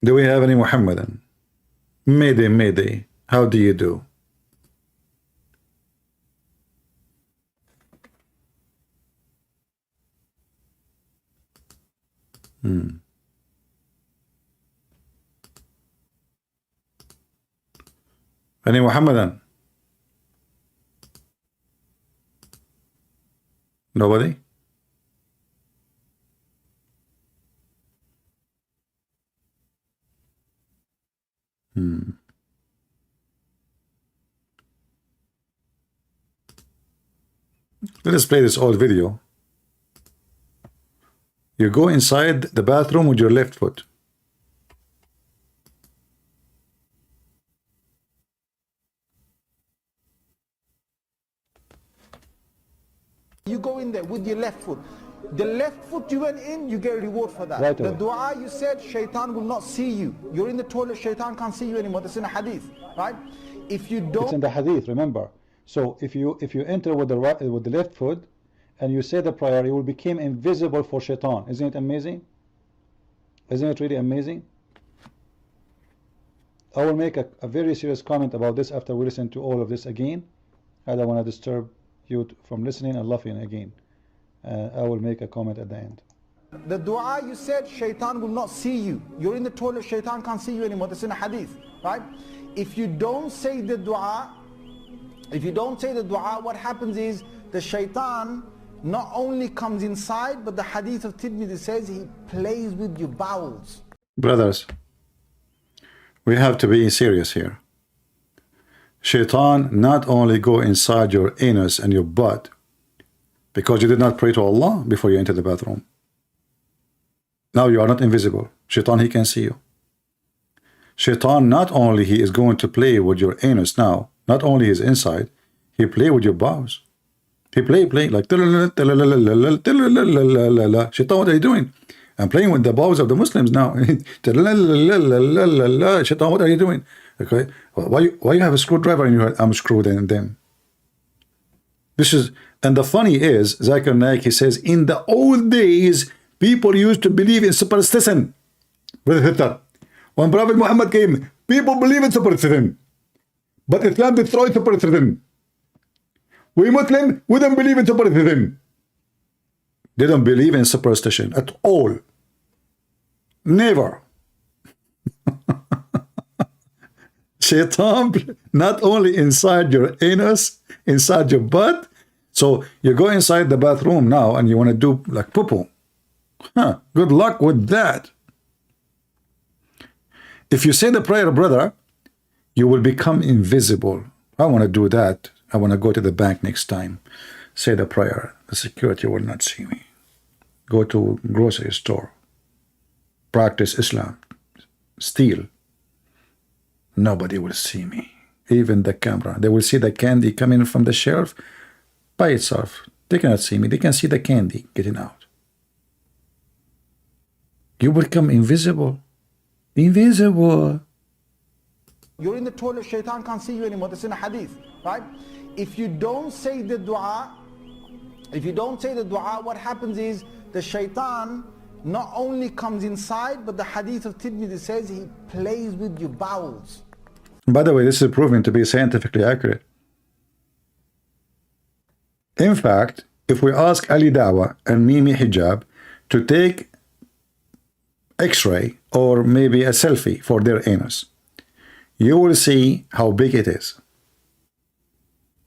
Do we have any Muhammadan? Mayday, how do you do? Any Muhammadan? Nobody? Let us play this old video. You go inside the bathroom with your left foot. You go in there with your left foot. The left foot you went in, you get a reward for that. Right the away. dua you said, Shaitan will not see you. You're in the toilet, Shaitan can't see you anymore. That's in a hadith, right? If you don't... It's in the hadith, remember. So if you enter with the right, with the left foot and you say the prayer, you will become invisible for Shaitan. Isn't it amazing? Isn't it really amazing? I will make a very serious comment about this after we listen to all of this again. I don't want to disturb you from listening and laughing again. I will make a comment at the end. The dua you said, Shaitan will not see you. You're in the toilet, Shaitan can't see you anymore. That's in a hadith, right? If you don't say the dua, what happens is the shaitan not only comes inside, but the hadith of Tirmidhi says he plays with your bowels. Brothers, we have to be serious here. Shaitan not only go inside your anus and your butt because you did not pray to Allah before you enter the bathroom. Now you are not invisible. Shaitan, he can see you. Shaitan, not only he is going to play with your anus now, not only his inside, he play with your bowels. He play like Shaitan, what are you doing? I'm playing with the bowels of the Muslims now. Shaitan, what are you doing? Okay, why you have a screwdriver in your head? I'm screwed in them. This is, and the funny is, Zakir Naik, he says, in the old days, people used to believe in superstition. When Prophet Muhammad came, people believe in superstition. But Islam destroyed superstition. We Muslims, we don't believe in superstition. They don't believe in superstition at all. Never. Shaitan, not only inside your anus, inside your butt. So you go inside the bathroom now and you want to do like poo-poo. Huh, good luck with that. If you say the prayer, brother, you will become invisible. I want to do that. I want to go to the bank next time. Say the prayer. The security will not see me. Go to grocery store. Practice Islam. Steal. Nobody will see me. Even the camera. They will see the candy coming from the shelf by itself. They cannot see me. They can see the candy getting out. You become invisible. Invisible. You're in the toilet, shaitan can't see you anymore. That's in a hadith, right? If you don't say the dua, what happens is the shaitan not only comes inside, but the hadith of Tirmidhi says he plays with your bowels. By the way, this is proven to be scientifically accurate. In fact, if we ask Ali Dawa and Mimi Hijab to take X-ray or maybe a selfie for their anus, you will see how big it is.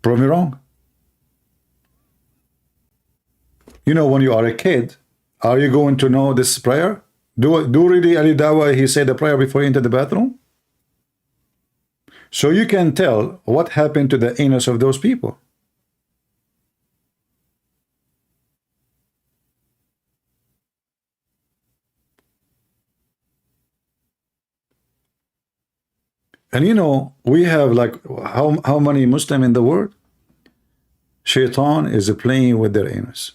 Prove me wrong. You know, when you are a kid, are you going to know this prayer? Do really Ali Dawa, he said the prayer before you enter the bathroom? So you can tell what happened to the anus of those people. And you know, we have like how many Muslims in the world? Shaitan is playing with their anus.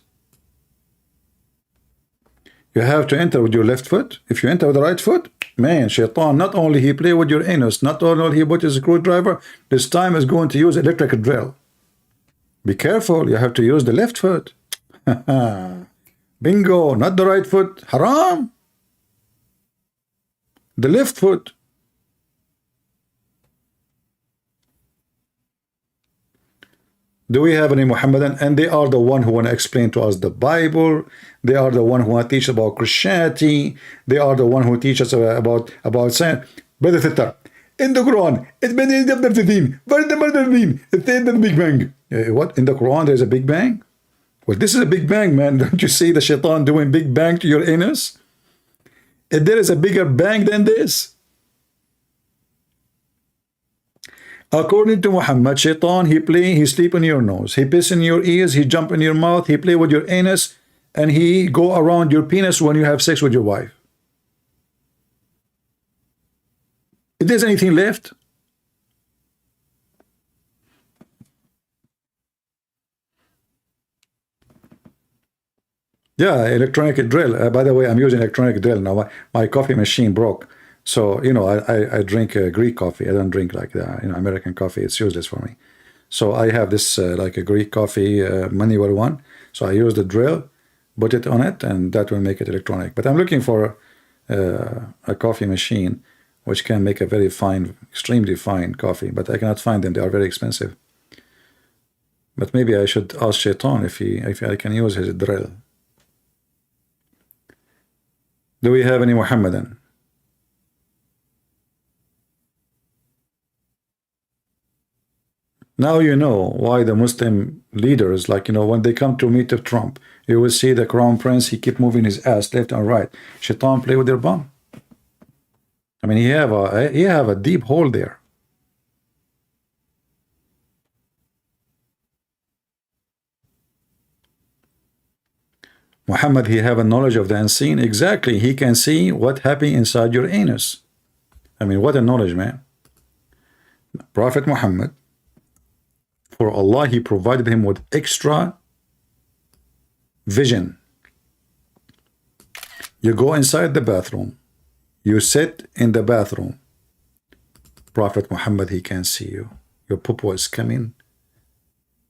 You have to enter with your left foot. If you enter with the right foot, man, Shaitan, not only he play with your anus, not only he put his screwdriver, this time is going to use electric drill. Be careful, you have to use the left foot. Bingo, not the right foot. Haram. The left foot. Do we have any Muhammadan? And they are the one who want to explain to us the Bible. They are the one who want to teach about Christianity. They are the one who teach us about science. Brother Sitter, in the Quran, it's been in the Big Bang. What? In the Quran, there's a Big Bang? Well, this is a Big Bang, man. Don't you see the shaitan doing Big Bang to your anus? If there is a bigger bang than this. According to Muhammad, shaitan, he sleep in your nose, he piss in your ears, he jump in your mouth, he play with your anus, and he go around your penis when you have sex with your wife. If there's anything left, yeah, electronic drill. By the way, I'm using electronic drill now. My coffee machine broke. So, you know, I drink Greek coffee. I don't drink like the, you know, American coffee. It's useless for me. So I have this like a Greek coffee manual one. So I use the drill, put it on it, and that will make it electronic. But I'm looking for a coffee machine which can make a very fine, extremely fine coffee. But I cannot find them. They are very expensive. But maybe I should ask Shaitan if I can use his drill. Do we have any Muhammadan? Now you know why the Muslim leaders, like, when they come to meet Trump, you will see the crown prince, he keep moving his ass left and right. Shaitan play with their bum. I mean, he have a deep hole there. Muhammad, he have a knowledge of the unseen. Exactly. He can see what happened inside your anus. I mean, what a knowledge, man. Prophet Muhammad, for Allah, he provided him with extra vision. You go inside the bathroom. You sit in the bathroom. Prophet Muhammad, he can see you. Your poo is coming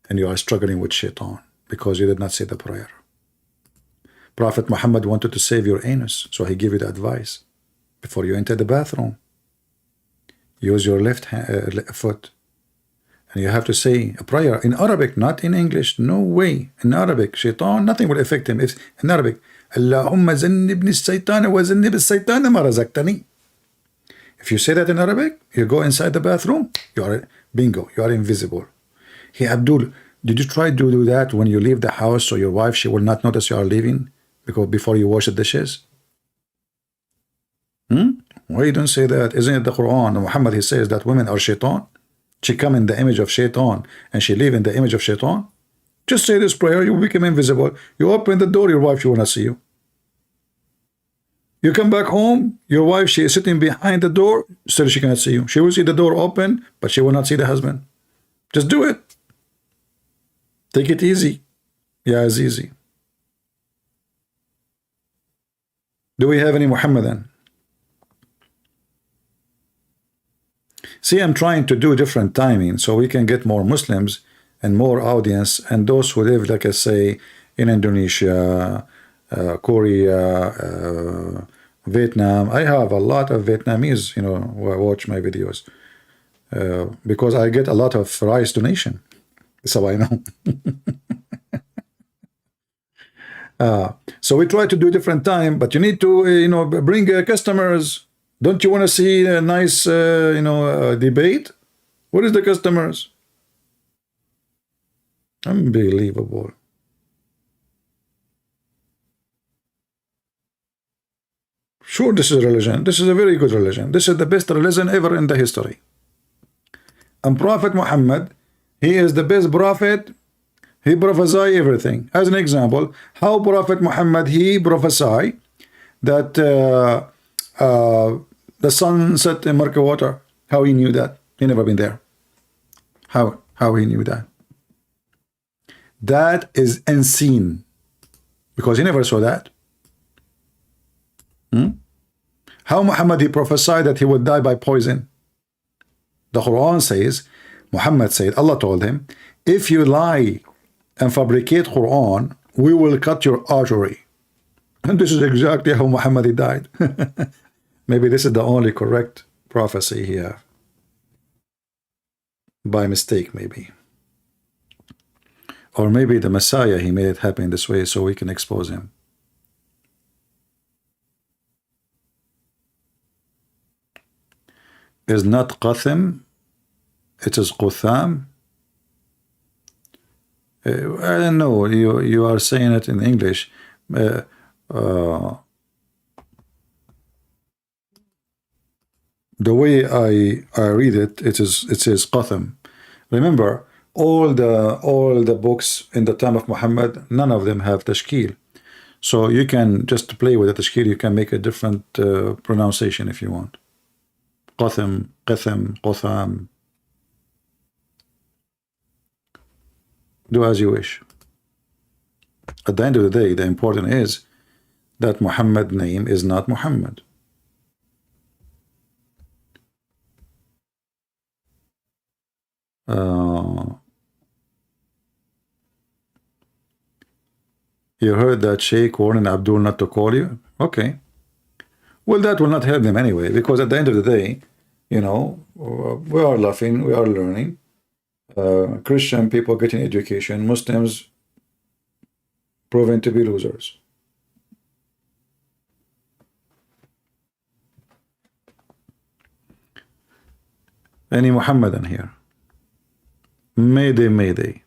and you are struggling with shaitan because you did not say the prayer. Prophet Muhammad wanted to save your anus, so he gave you the advice. Before you enter the bathroom, use your left foot. And you have to say a prayer in Arabic, not in English. No way. In Arabic, shaitan, nothing will affect him. If in Arabic, Allahumma zannibni shaitan wa zannib shaitan ma razaqtani. If you say that in Arabic, you go inside the bathroom, you are bingo, you are invisible. Hey Abdul, did you try to do that when you leave the house so your wife, she will not notice you are leaving because before you wash the dishes? Why you don't say that? Isn't it the Quran? Muhammad, he says that women are shaitan. She come in the image of shaitan and she live in the image of shaitan. Just say this prayer, you become invisible. You open the door, your wife, she will not see you. You come back home, your wife, she is sitting behind the door, still she cannot see you. She will see the door open, but she will not see the husband. Just do it. Take it easy. Yeah, it's easy. Do we have any Muhammadan? See, I'm trying to do different timing so we can get more Muslims and more audience, and those who live, like I say, in Indonesia, Korea, Vietnam. I have a lot of Vietnamese, who watch my videos because I get a lot of rice donation. So I know. So we try to do different time, but you need to, bring customers. Don't you want to see a nice, debate? What is the customers? Unbelievable. Sure, this is a religion. This is a very good religion. This is the best religion ever in the history. And Prophet Muhammad, he is the best prophet. He prophesied everything. As an example, how Prophet Muhammad, he prophesied that the sun set in murky water. How he knew that? He never been there. How he knew that? That is unseen because he never saw that. How Muhammad, he prophesied that he would die by poison. The Quran says, Muhammad said, Allah told him, if you lie and fabricate Quran, we will cut your artery. And this is exactly how Muhammad, he died. Maybe this is the only correct prophecy here. By mistake, maybe. Or maybe the Messiah, he made it happen this way so we can expose him. Is not Qathim, it is Qutham. I don't know, you are saying it in English. The way I read it, it says Qatham. Remember, all the books in the time of Muhammad, none of them have tashkil. So you can just play with the tashkil, you can make a different pronunciation if you want. Qatham, Qatham, Qatham. Do as you wish. At the end of the day, the important is that Muhammad's name is not Muhammad. You heard that Sheikh warning Abdul not to call you? Okay. Well, that will not help them anyway, because at the end of the day, we are laughing, we are learning. Christian people getting education, Muslims proven to be losers. Any Muhammadan here? Mayday, mayday.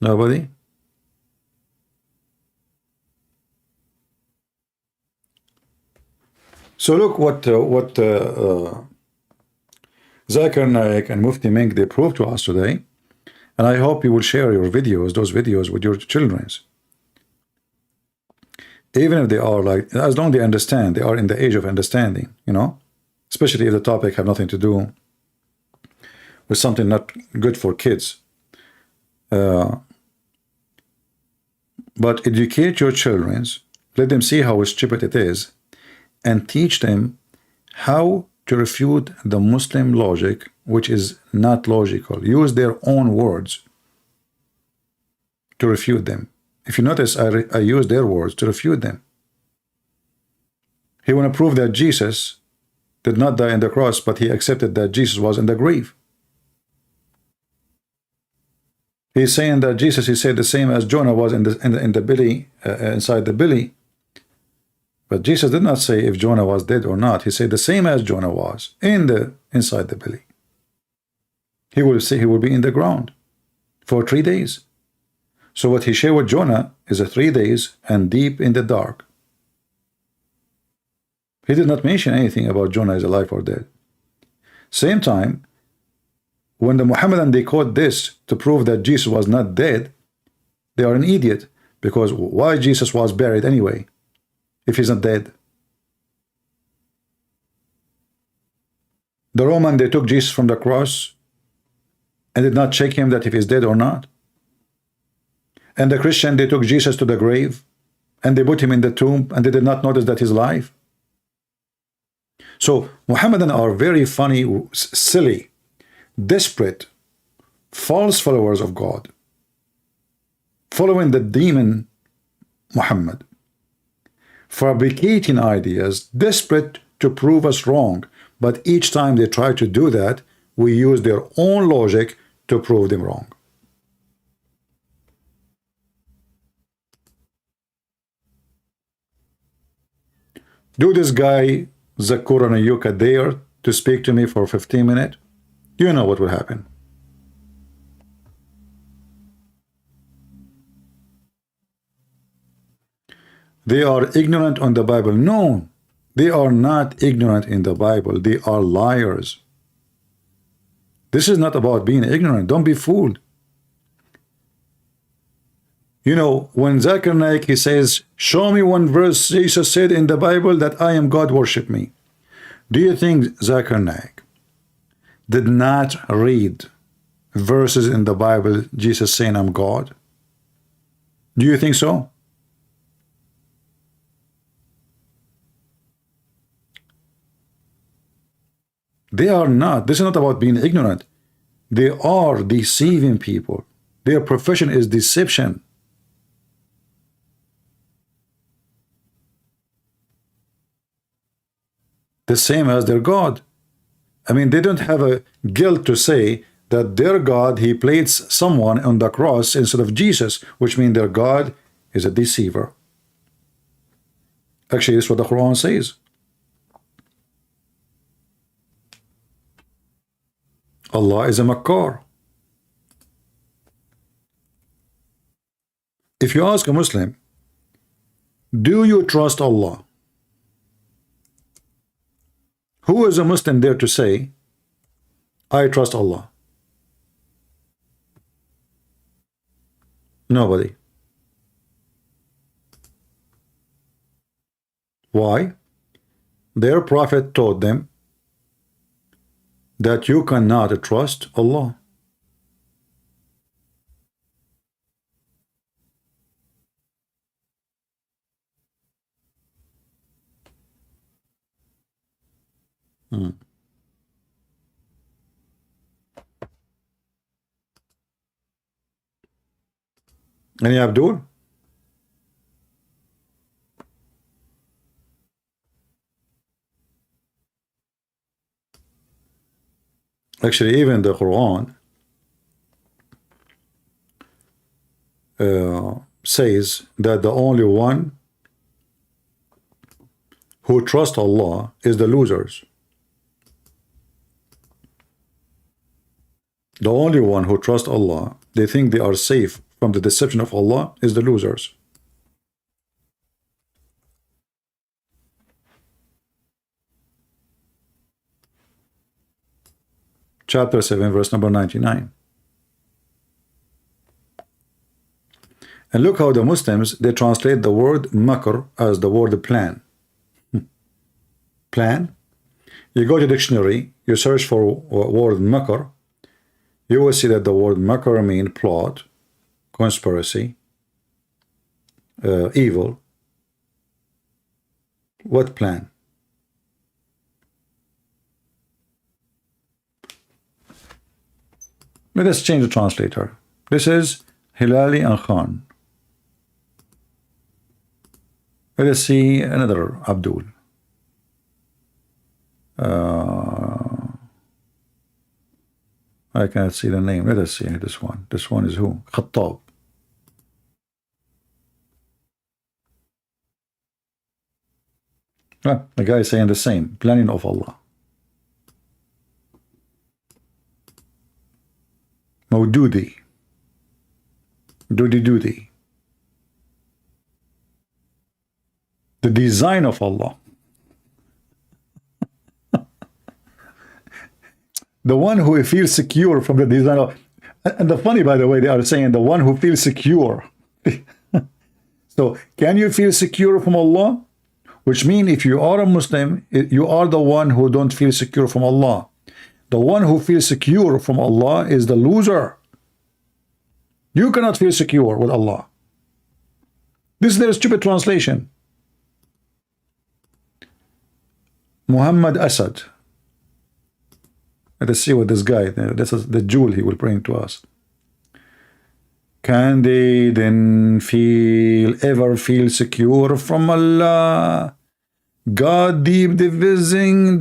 Nobody? So look what Zakir Naik and Mufti Menk, they proved to us today. And I hope you will share your videos, those videos, with your children. Even if they are like, as long as they understand, they are in the age of understanding, you know, especially if the topic have nothing to do with something not good for kids. But educate your children, let them see how stupid it is, and teach them how to refute the Muslim logic, which is not logical. Use their own words to refute them. If you notice, I use their words to refute them. He want to prove that Jesus did not die on the cross, but he accepted that Jesus was in the grave. He's saying that Jesus, he said the same as Jonah was in the belly, inside the belly. But Jesus did not say if Jonah was dead or not. He said the same as Jonah was inside the belly. He will say he will be in the ground for 3 days. So what he shared with Jonah is 3 days and deep in the dark. He did not mention anything about Jonah is alive or dead. Same time, when the Muhammadan, they quote this to prove that Jesus was not dead, they are an idiot, because why Jesus was buried anyway if he's not dead? The Roman, they took Jesus from the cross and did not check him that if he's dead or not. And the Christian, they took Jesus to the grave and they put him in the tomb and they did not notice that he's alive. So Muhammadan are very funny, silly, desperate, false followers of God, following the demon Muhammad, fabricating ideas, desperate to prove us wrong. But each time they try to do that, we use their own logic to prove them wrong. Do this guy Zakur and Ayuka dare to speak to me for 15 minutes? You know what will happen. They are ignorant on the Bible. No, they are not ignorant in the Bible. They are liars. This is not about being ignorant. Don't be fooled. You know, when Zakir Naik, he says, show me one verse Jesus said in the Bible that I am God, worship me. Do you think Zakir Naik did not read verses in the Bible, Jesus saying I'm God? Do you think so? They are not. This is not about being ignorant. They are deceiving people. Their profession is deception. The same as their God. I mean, they don't have a guilt to say that their God, he placed someone on the cross instead of Jesus, which means their God is a deceiver. Actually, that's what the Quran says. Allah is a Makkar. If you ask a Muslim, do you trust Allah? Who is a Muslim there to say, I trust Allah? Nobody. Why? Their prophet taught them that you cannot trust Allah. Any Abdul? Actually, even the Quran says that the only one who trusts Allah is the losers. The only one who trusts Allah, they think they are safe from the deception of Allah, is the losers. Chapter 7, verse number 99. And look how the Muslims, they translate the word makr as the word plan. Plan. You go to dictionary, you search for word makr, you will see that the word makr means plot, conspiracy, evil. What plan? Let us change the translator. This is Hilali and Khan. Let us see another Abdul. I cannot see the name. Let us see this one. This one is who? Khattab. The guy is saying the same. Planning of Allah. Mawdudi. Doody. The design of Allah. The one who feels secure from the design of... And the funny, by the way, they are saying the one who feels secure. So, can you feel secure from Allah? Which means if you are a Muslim, you are the one who don't feel secure from Allah. The one who feels secure from Allah is the loser. You cannot feel secure with Allah. This is their stupid translation. Muhammad Asad. Let us see what this guy, this is the jewel he will bring to us. Can they then ever feel secure from Allah? God deep devising,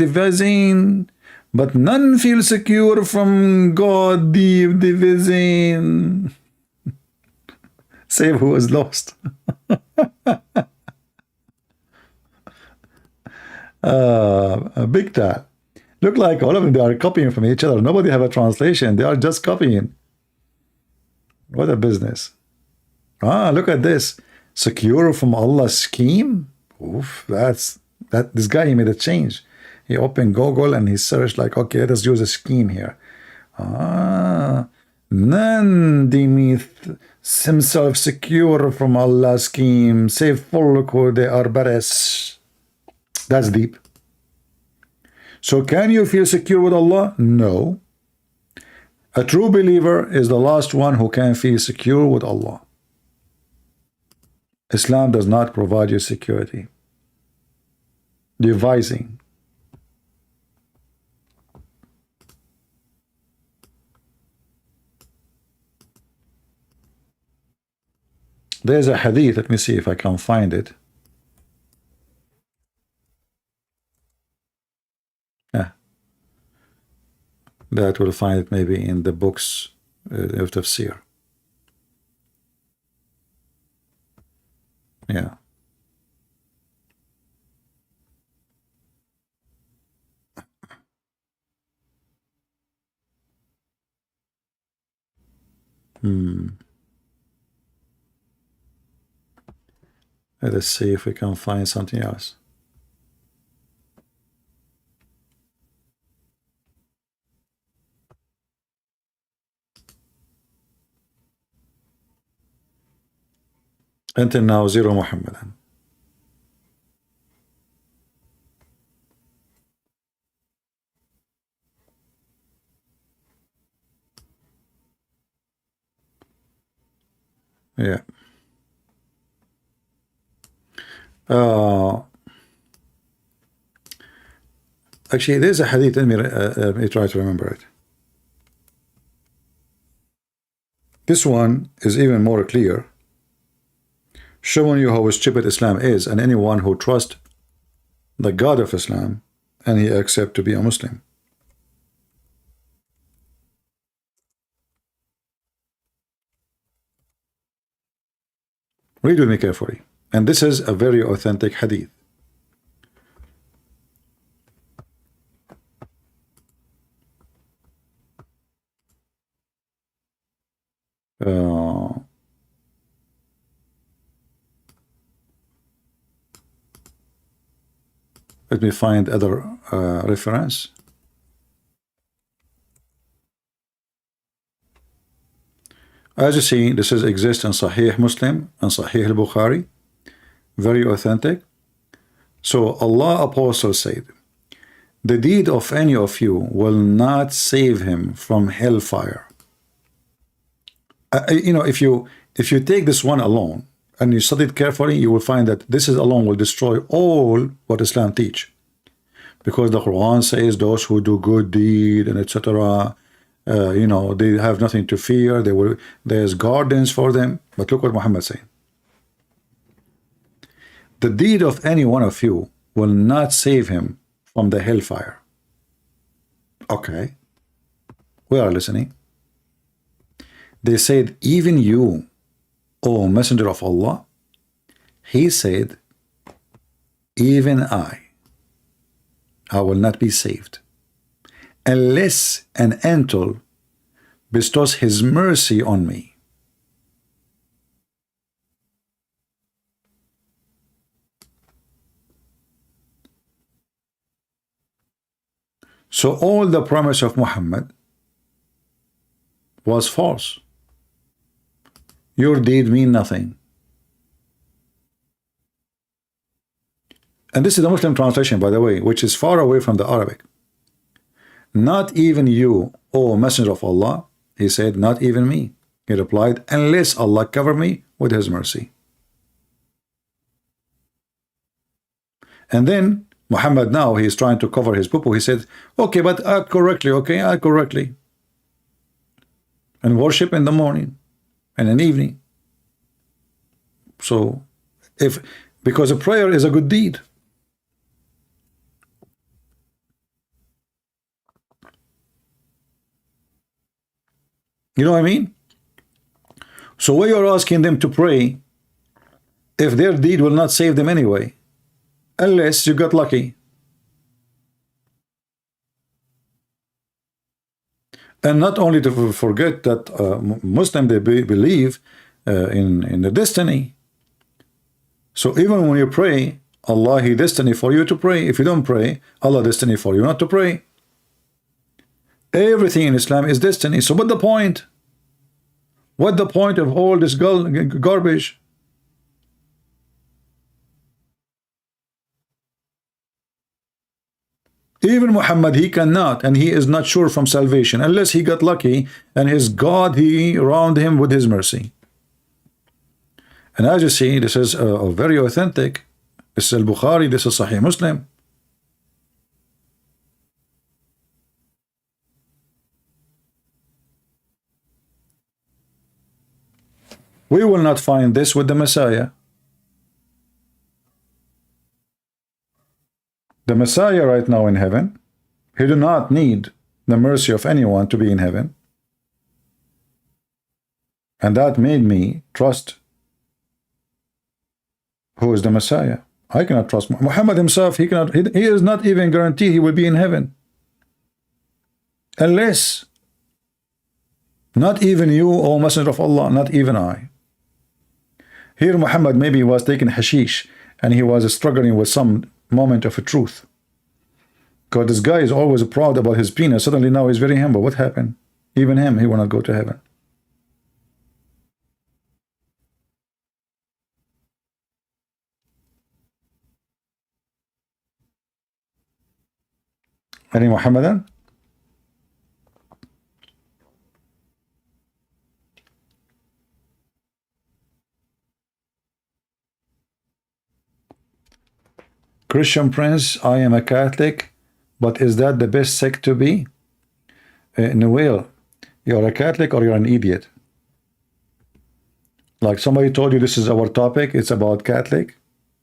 but none feel secure from God deep devising. Save who is lost. Big time. Look like all of them, they are copying from each other. Nobody have a translation. They are just copying. What a business. Look at this. Secure from Allah's scheme? Oof, this guy, he made a change. He opened Google and he searched like, okay, let us use a scheme here. None deemeth himself secure from Allah's scheme, save folk who they are baris. That's deep. So can you feel secure with Allah? No. A true believer is the last one who can feel secure with Allah. Islam does not provide you security. Devising. There's a hadith, let me see if I can find it. That we'll find it maybe in the books of tafsir. Yeah. Let us see if we can find something else. Until now, zero Muhammadan. Yeah. Actually, there's a hadith. Let me try to remember it. This one is even more clear, showing you how stupid Islam is, and anyone who trusts the God of Islam and he accepts to be a Muslim. Read with me carefully. And this is a very authentic hadith. Uh, let me find other reference. As you see, this is exists in Sahih Muslim and Sahih al-Bukhari, very authentic. So Allah Apostle said, the deed of any of you will not save him from hellfire. You know, if you take this one alone and you study it carefully, you will find that this is alone will destroy all what Islam teach, because the Quran says those who do good deed and etc. You know, they have nothing to fear. There's gardens for them. But look what Muhammad saying. The deed of any one of you will not save him from the hellfire. Okay, we are listening. They said, even you, O Messenger of Allah. He said, even I will not be saved unless an angel bestows his mercy on me. So all the promise of Muhammad was false. Your deed mean nothing. And this is the Muslim translation, by the way, which is far away from the Arabic. Not even you, O Messenger of Allah. He said, not even me. He replied, unless Allah cover me with his mercy. And then Muhammad, now he is trying to cover his poo-poo. He said, okay, but act correctly, okay, act correctly. And worship in the morning and in the evening. So, because a prayer is a good deed. You know what I mean? So why you're asking them to pray if their deed will not save them anyway? Unless you got lucky. And not only to forget that Muslim, they believe in the destiny. So even when you pray, Allah, He destiny for you to pray. If you don't pray, Allah destiny for you not to pray. Everything in Islam is destiny. So what the point? What the point of all this garbage? Even Muhammad, he cannot, and he is not sure from salvation unless he got lucky and his God, he round him with his mercy. And as you see, this is very authentic. This is al-Bukhari, this is Sahih Muslim. We will not find this with the Messiah. The Messiah right now in heaven, he do not need the mercy of anyone to be in heaven. And that made me trust who is the Messiah. I cannot trust Muhammad himself. He is not even guaranteed he will be in heaven. Unless, not even you, O Messenger of Allah, not even I. Here Muhammad maybe was taking hashish and he was struggling with some moment of a truth. Because this guy is always proud about his penis. Suddenly now he's very humble. What happened? Even him, he will not go to heaven. Any Muhammadan? Christian Prince, I am a Catholic, but is that the best sect to be? Noel, you're a Catholic or you're an idiot? Like somebody told you this is our topic, it's about Catholic.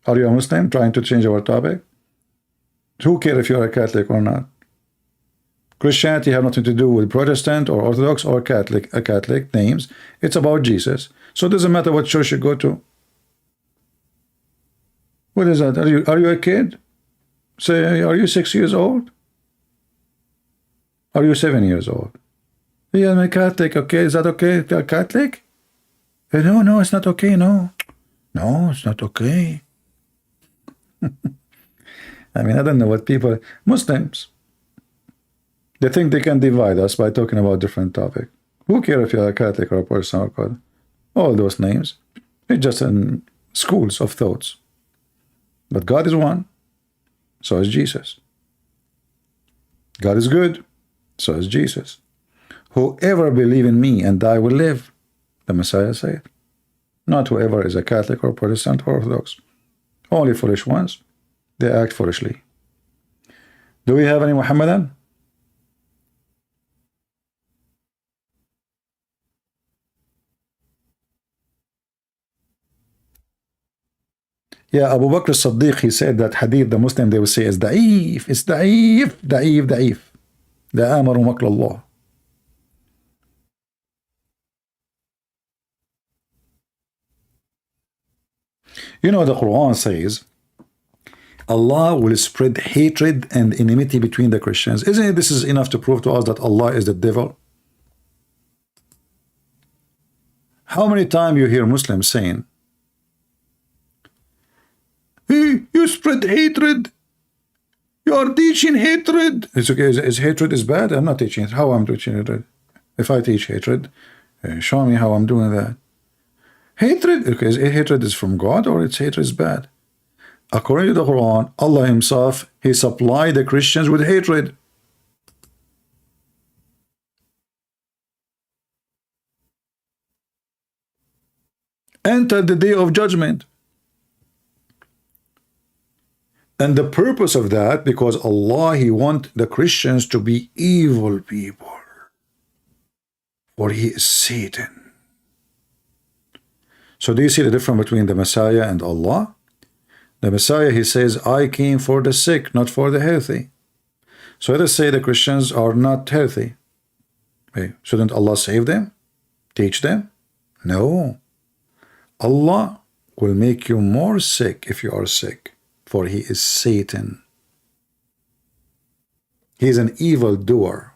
Are you a Muslim trying to change our topic? Who cares if you're a Catholic or not? Christianity have nothing to do with Protestant or Orthodox or Catholic names. It's about Jesus. So it doesn't matter what church you go to. What is that? Are you a kid? Say, are you 6 years old? Are you 7 years old? Yeah, I'm a Catholic. Okay, is that okay? You're a Catholic? No, no, it's not okay. No, no, it's not okay. I mean, I don't know what people, Muslims, they think they can divide us by talking about different topic. Who cares if you're a Catholic or a Protestant or all those names? It's just in schools of thoughts. But God is one, so is Jesus. God is good, so is Jesus. Whoever believe in me and I will live, the Messiah said. Not whoever is a Catholic or Protestant or Orthodox. Only foolish ones. They act foolishly. Do we have any Muhammadan? Yeah, Abu Bakr as-Siddiq, he said that hadith, the Muslim, they will say is da'if, it's da'if, da'if, da'if. La amaru makr Allah. You know, the Quran says Allah will spread hatred and enmity between the Christians. Isn't it this is enough to prove to us that Allah is the devil? How many times you hear Muslims saying, hey, you spread hatred, you are teaching hatred. It's okay, is hatred is bad? I'm not teaching it. How I'm teaching hatred? If I teach hatred, show me how I'm doing that. Hatred, okay, hatred is from God or it's hatred is bad? According to the Quran, Allah himself, he supplied the Christians with hatred. Enter the day of judgment. And the purpose of that, because Allah, he wants the Christians to be evil people. For he is Satan. So do you see the difference between the Messiah and Allah? The Messiah, he says, I came for the sick, not for the healthy. So let us say the Christians are not healthy. Hey, shouldn't Allah save them? Teach them? No. Allah will make you more sick if you are sick, for he is Satan. He is an evil doer.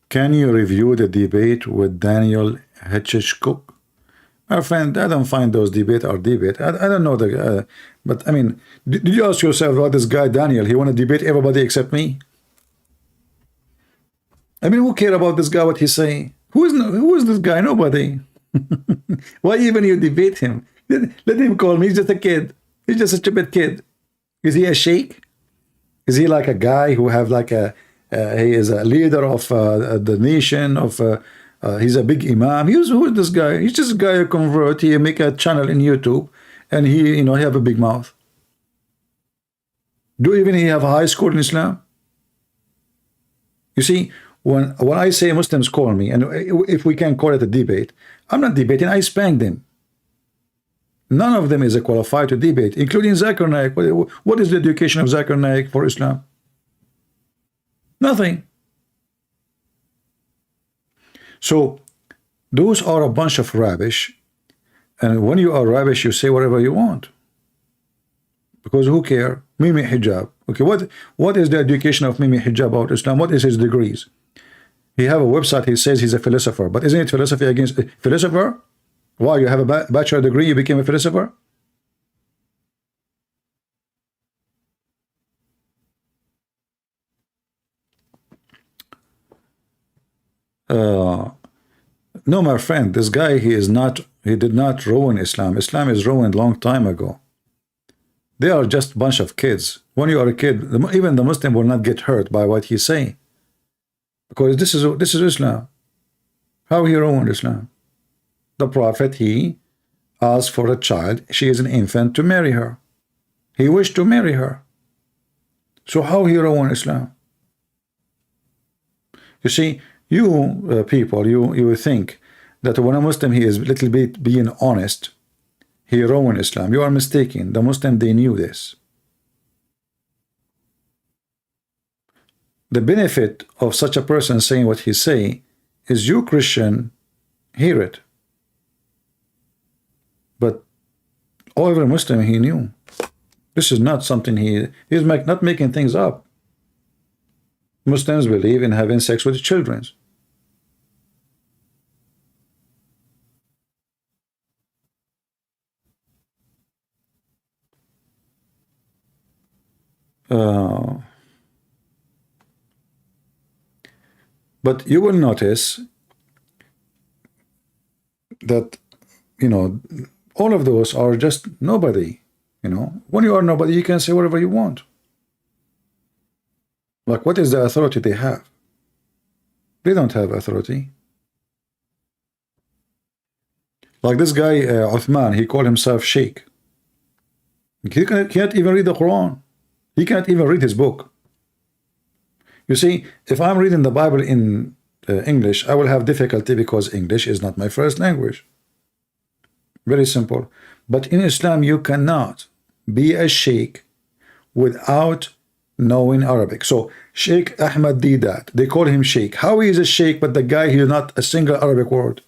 Can you review the debate with Daniel Hitchcock? My friend, I don't find those debate are debate. I don't know the, but I mean, did you ask yourself about this guy Daniel? He want to debate everybody except me? I mean, who care about this guy? What he's saying? Who is this guy? Nobody. Why even you debate him? Let him call me. He's just a kid. He's just a stupid kid. Is he a sheikh? Is he like a guy who have like a? He is a leader of the nation. He's a big imam. Who is this guy? He's just a guy who convert. He make a channel in YouTube, and he he have a big mouth. Do even he have a high school in Islam? You see, when I say Muslims call me, and if we can call it a debate, I'm not debating. I spank them. None of them is qualified to debate, including Zakir Naik. What is the education of Zakir Naik for Islam? Nothing. So those are a bunch of rubbish, and when you are rubbish, you say whatever you want. Because who care? Mimi hijab. Okay, what is the education of Mimi hijab about Islam? What is his degrees? He have a website. He says he's a philosopher, but isn't it philosophy against philosopher? Why, you have a bachelor degree, you became a philosopher? No, my friend, this guy, he did not ruin Islam. Islam is ruined long time ago. They are just a bunch of kids. When you are a kid, even the Muslim will not get hurt by what he's saying, because this is Islam. How he ruined Islam? The Prophet, he asked for a child. She is an infant, to marry her. He wished to marry her. So how he ruined Islam? You see, you people, you think that when a Muslim, he is a little bit being honest, he ruined Islam. You are mistaken. The Muslim, they knew this. The benefit of such a person saying what he say is you Christian hear it. But every Muslim, he knew. This is not something he's not making things up. Muslims believe in having sex with children. But you will notice that, you know, all of those are just nobody. You know, when you are nobody, you can say whatever you want. Like, what is the authority they have? They don't have authority. Like this guy, Uthman, he called himself Sheikh. He can't even read the Quran. He can't even read his book. You see, if I'm reading the Bible in English, I will have difficulty because English is not my first language. Very simple. But in Islam, you cannot be a sheikh without knowing Arabic. So Sheikh Ahmad Didat, they call him sheikh. How he is a sheikh, but the guy, he is not a single Arabic word?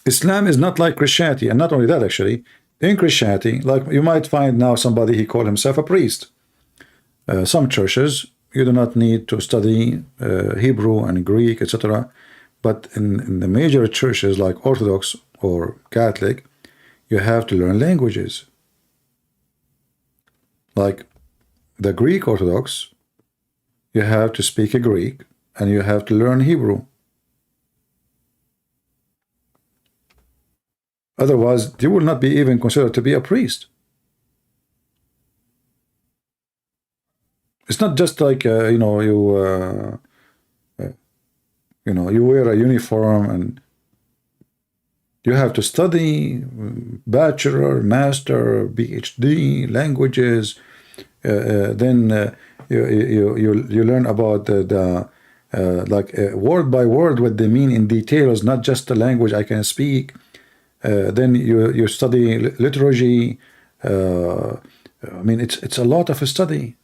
Islam is not like Christianity, and not only that, actually, in Christianity, like you might find now somebody, he called himself a priest. Some churches, you do not need to study Hebrew and Greek, etc. But in the major churches like Orthodox or Catholic, you have to learn languages. Like the Greek Orthodox, you have to speak a Greek and you have to learn Hebrew. Otherwise, you will not be even considered to be a priest. It's not just like you know, you wear a uniform and you have to study bachelor, master, PhD, languages. Then you learn about the like word by word what they mean in details, not just the language I can speak. Then you study liturgy. I mean, it's a lot of a study.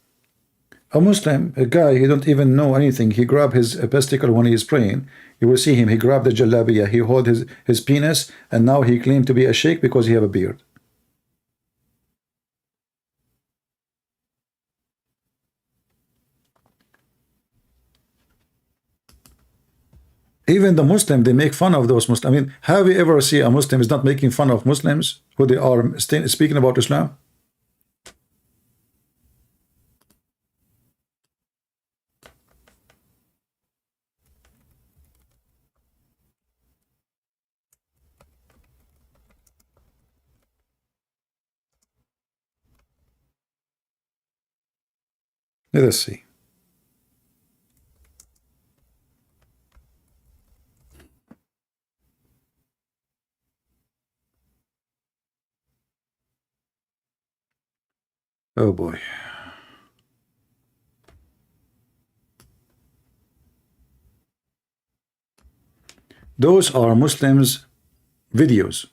A Muslim, a guy, he don't even know anything. He grab his episticle when he is praying. You will see him. He grabbed the jalabiya. He hold his penis, and now he claimed to be a sheikh because he have a beard. Even the Muslim, they make fun of those Muslims. I mean, have you ever seen a Muslim is not making fun of Muslims who they are speaking about Islam? Let us see. Oh boy. Those are Muslims' videos.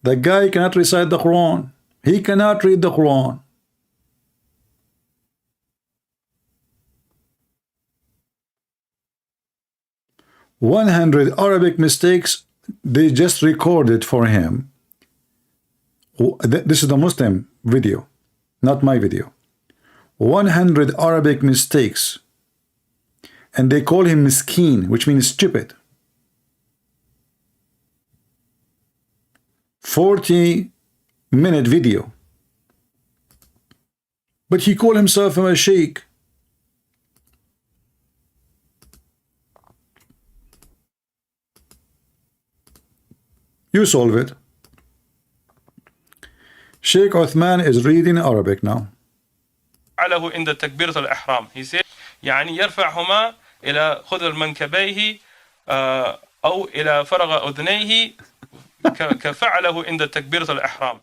The guy cannot recite the Quran. He cannot read the Quran. "100 Arabic mistakes they just recorded for him." This is the Muslim video, not my video. 100 Arabic mistakes, and they call him miskeen, which means stupid. 40-minute video, but he called himself a sheikh. You solve it. Sheikh Uthman is reading Arabic now. فعله عند تكبيرة الإحرام. He said يعني يرفعهما إلى خذر منكبيه أو إلى فرغ أذنيه كفعله عند تكبيرة الإحرام.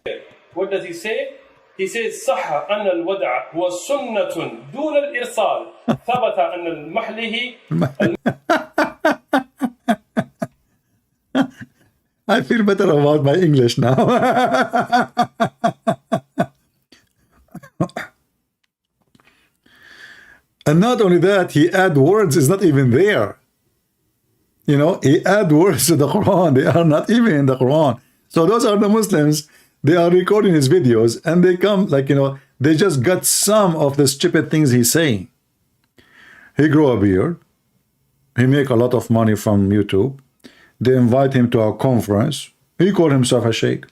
What does he say? He says صح أن الودع هو سنة دون الإرسال. ثبت أن المحله I feel better about my English now. And not only that, he add words is not even there. You know, he add words to the Quran. They are not even in the Quran. So those are the Muslims. They are recording his videos and they come like, you know, they just got some of the stupid things he's saying. He grew a beard. He make a lot of money from YouTube. They invite him to a conference. He called himself a sheikh.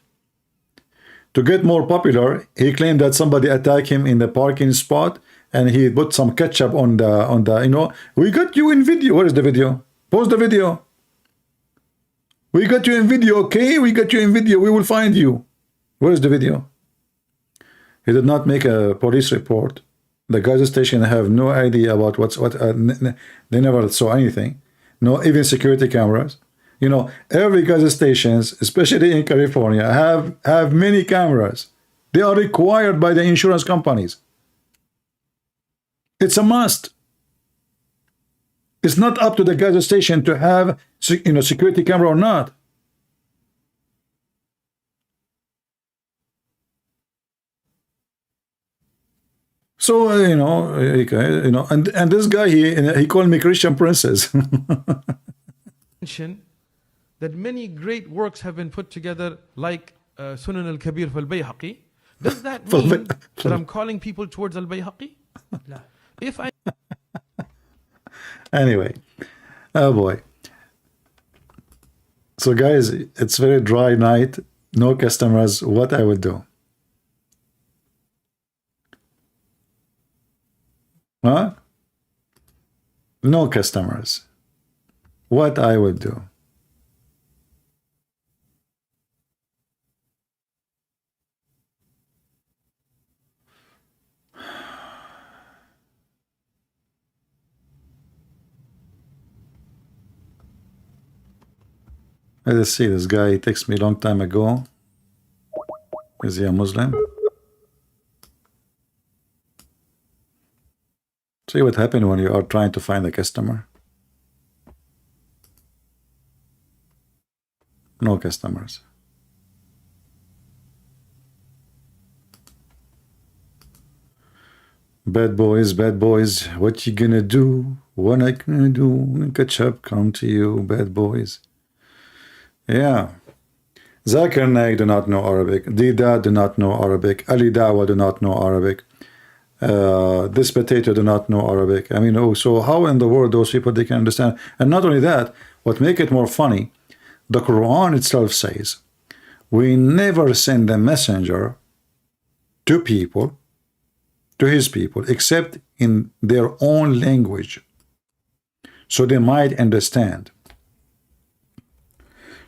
To get more popular, he claimed that somebody attacked him in the parking spot and he put some ketchup on the, you know, we got you in video. Where is the video? Post the video. We got you in video, okay? We got you in video. We will find you. Where is the video? He did not make a police report. The gas station have no idea about they never saw anything. No, even security cameras. You know, every gas stations, especially in California, have many cameras. They are required by the insurance companies. It's a must. It's not up to the gas station to have, you know, security camera or not. So you know, and this guy he called me Christian princess. That many great works have been put together, like Sunan al-Kabir for al-Bayhaqi. Does that mean that I'm calling people towards al-Bayhaqi? If I Anyway, oh boy. So guys, it's very dry night, no customers. What I would do? Huh? No customers. What I would do? Let's see, this guy, he texted me a long time ago. Is he a Muslim? See what happened when you are trying to find a customer? No customers. Bad boys, what you gonna do? What I gonna do when ketchup come to you, bad boys? Yeah. Zakir Naik do not know Arabic. Dida do not know Arabic. Ali Dawa do not know Arabic. This potato do not know Arabic. I mean, oh, so how in the world those people they can understand? And not only that, what make it more funny, the Quran itself says, we never send a messenger to people, to his people, except in their own language, so they might understand.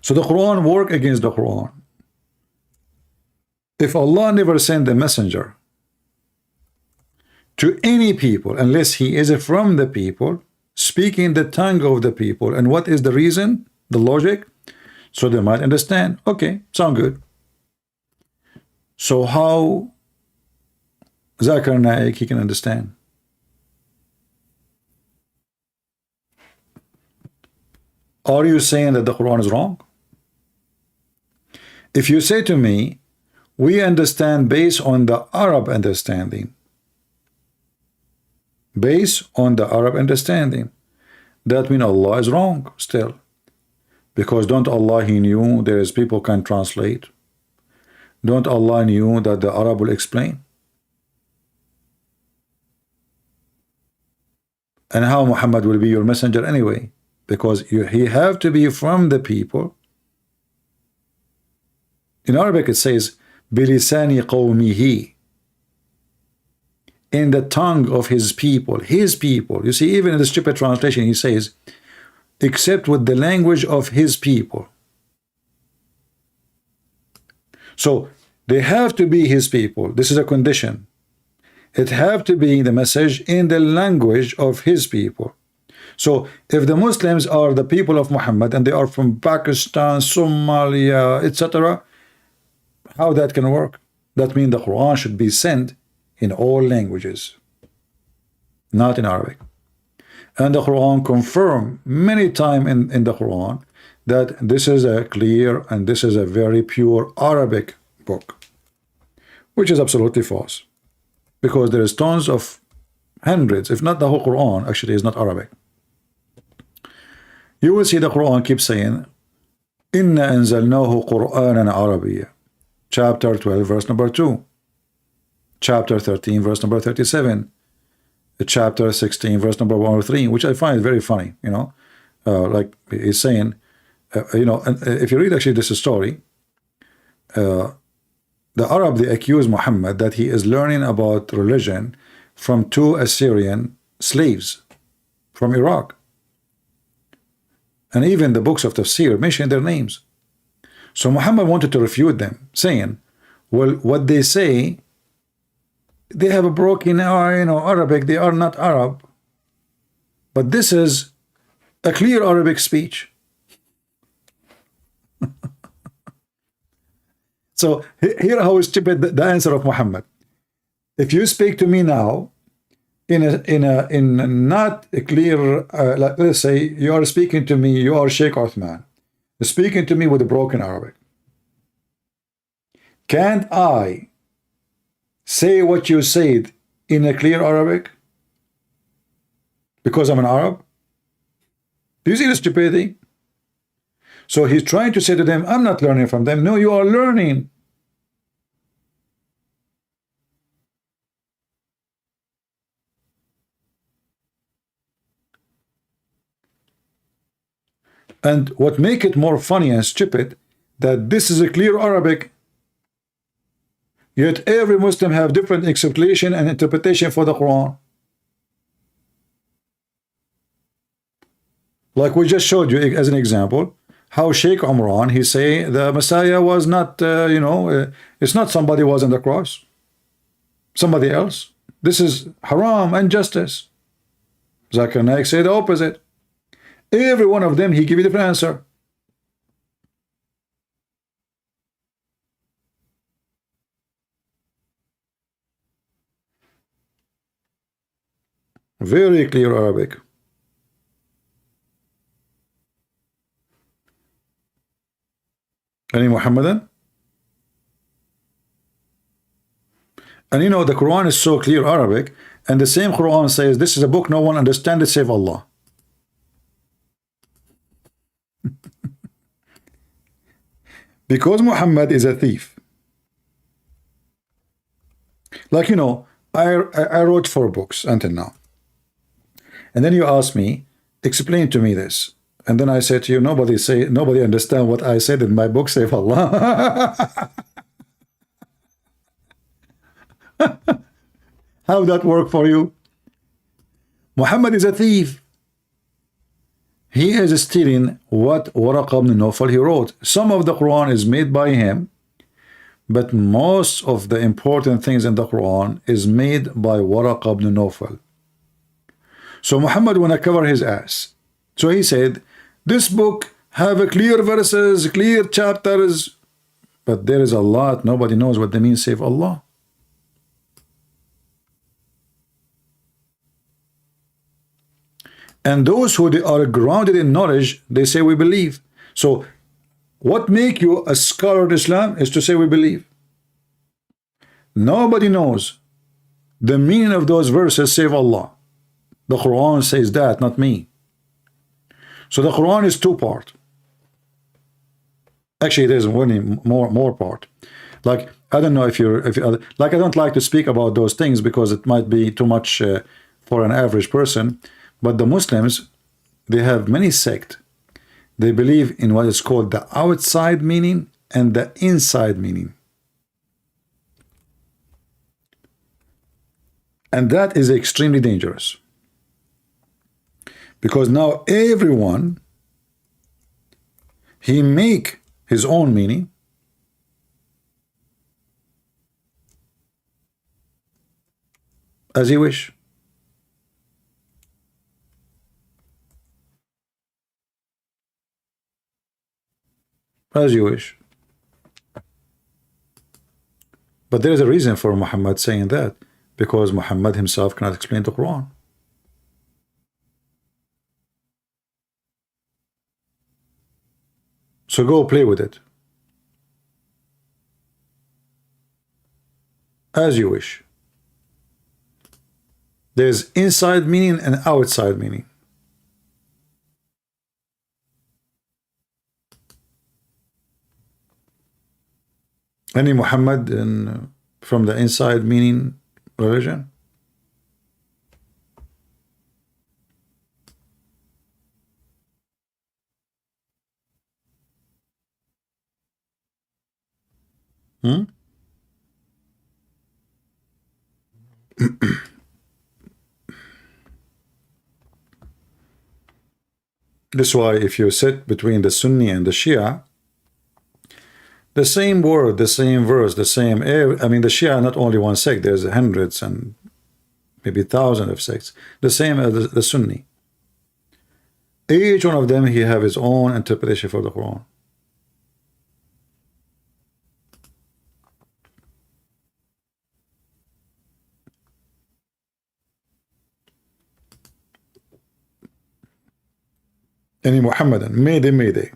So the Quran work against the Quran. If Allah never sent a messenger to any people unless he is from the people, speaking the tongue of the people, and what is the reason, the logic, so they might understand. Okay, sound good. So how Zakir Naik he can understand? Are you saying that the Quran is wrong? If you say to me, we understand based on the Arab understanding, based on the Arab understanding, that means Allah is wrong still. Because don't Allah, he knew there is people can translate. Don't Allah knew that the Arab will explain? And how Muhammad will be your messenger anyway? Because he have to be from the people. In Arabic it says, bilisani qawmihi, in the tongue of his people, You see, even in the stupid translation he says, except with the language of his people. So they have to be his people. This is a condition. It have to be the message in the language of his people. So if the Muslims are the people of Muhammad and they are from Pakistan, Somalia, etc., how that can work? That means the Quran should be sent in all languages, not in Arabic. And the Quran confirm many times in the Quran that this is a clear and this is a very pure Arabic book, which is absolutely false, because there is tons of hundreds, if not the whole Quran actually is not Arabic. You will see the Quran keeps saying إِنَّا أَنزَلْنَاهُ قُرْآنًا عَرَبِيًّا. Chapter 12, verse number 2. Chapter 13, verse number 37. Chapter 16, verse number 103, which I find very funny, you know. Like he's saying, you know, and if you read actually this story, the Arab, they accuse Muhammad that he is learning about religion from two Assyrian slaves from Iraq. And even the books of Tafsir mention their names. So Muhammad wanted to refute them, saying, well, what they say, they have a broken, you know, Arabic, they are not Arab. But this is a clear Arabic speech. So here how stupid the answer of Muhammad. If you speak to me now in not a clear, like let's say you are speaking to me, you are Sheikh Uthman, speaking to me with a broken Arabic. Can't I say what you said in a clear Arabic? Because I'm an Arab? Do you see the stupidity? So he's trying to say to them, I'm not learning from them. No, you are learning. And what make it more funny and stupid, that this is a clear Arabic, yet every Muslim have different explanation and interpretation for the Quran. Like we just showed you as an example, how Sheikh Umran, he say the Messiah was not, you know, it's not somebody who was on the cross. Somebody else. This is haram and justice. Zakir Naik say the opposite. Every one of them, he give you a different answer. Very clear Arabic. Any Muhammadan? And you know, the Quran is so clear Arabic, and the same Quran says this is a book no one understands it save Allah. Because Muhammad is a thief. Like, you know, I wrote 4 books until now. And then you ask me, explain to me this. And then I said to you, nobody understand what I said in my book, save Allah. How that work for you? Muhammad is a thief. He is stealing what Waraqa ibn Nawfal he wrote. Some of the Quran is made by him, but most of the important things in the Quran is made by Waraqa ibn Nawfal. So Muhammad wanna cover his ass. So he said, this book have a clear verses, clear chapters, but there is a lot, nobody knows what they mean save Allah. And those who they are grounded in knowledge, they say we believe. So what make you a scholar of Islam is to say we believe. Nobody knows the meaning of those verses save Allah. The Quran says that, not me. So the Quran is 2 part. Actually, there's one more part. Like, I don't know if you're like, I don't like to speak about those things because it might be too much for an average person. But the Muslims, they have many sects. They believe in what is called the outside meaning and the inside meaning. And that is extremely dangerous. Because now everyone, he make his own meaning. As he wish. As you wish. But there is a reason for Muhammad saying that, because Muhammad himself cannot explain the Quran. So go play with it. As you wish. There's inside meaning and outside meaning. Any Muhammad from the inside meaning religion? That's why if you sit between the Sunni and the Shia, the same word, the same verse, the same, I mean, the Shia are not only one sect, there's hundreds and maybe thousands of sects, the same as the Sunni. Each one of them, he have his own interpretation for the Quran. Any Muhammadan, Mayday, Mayday.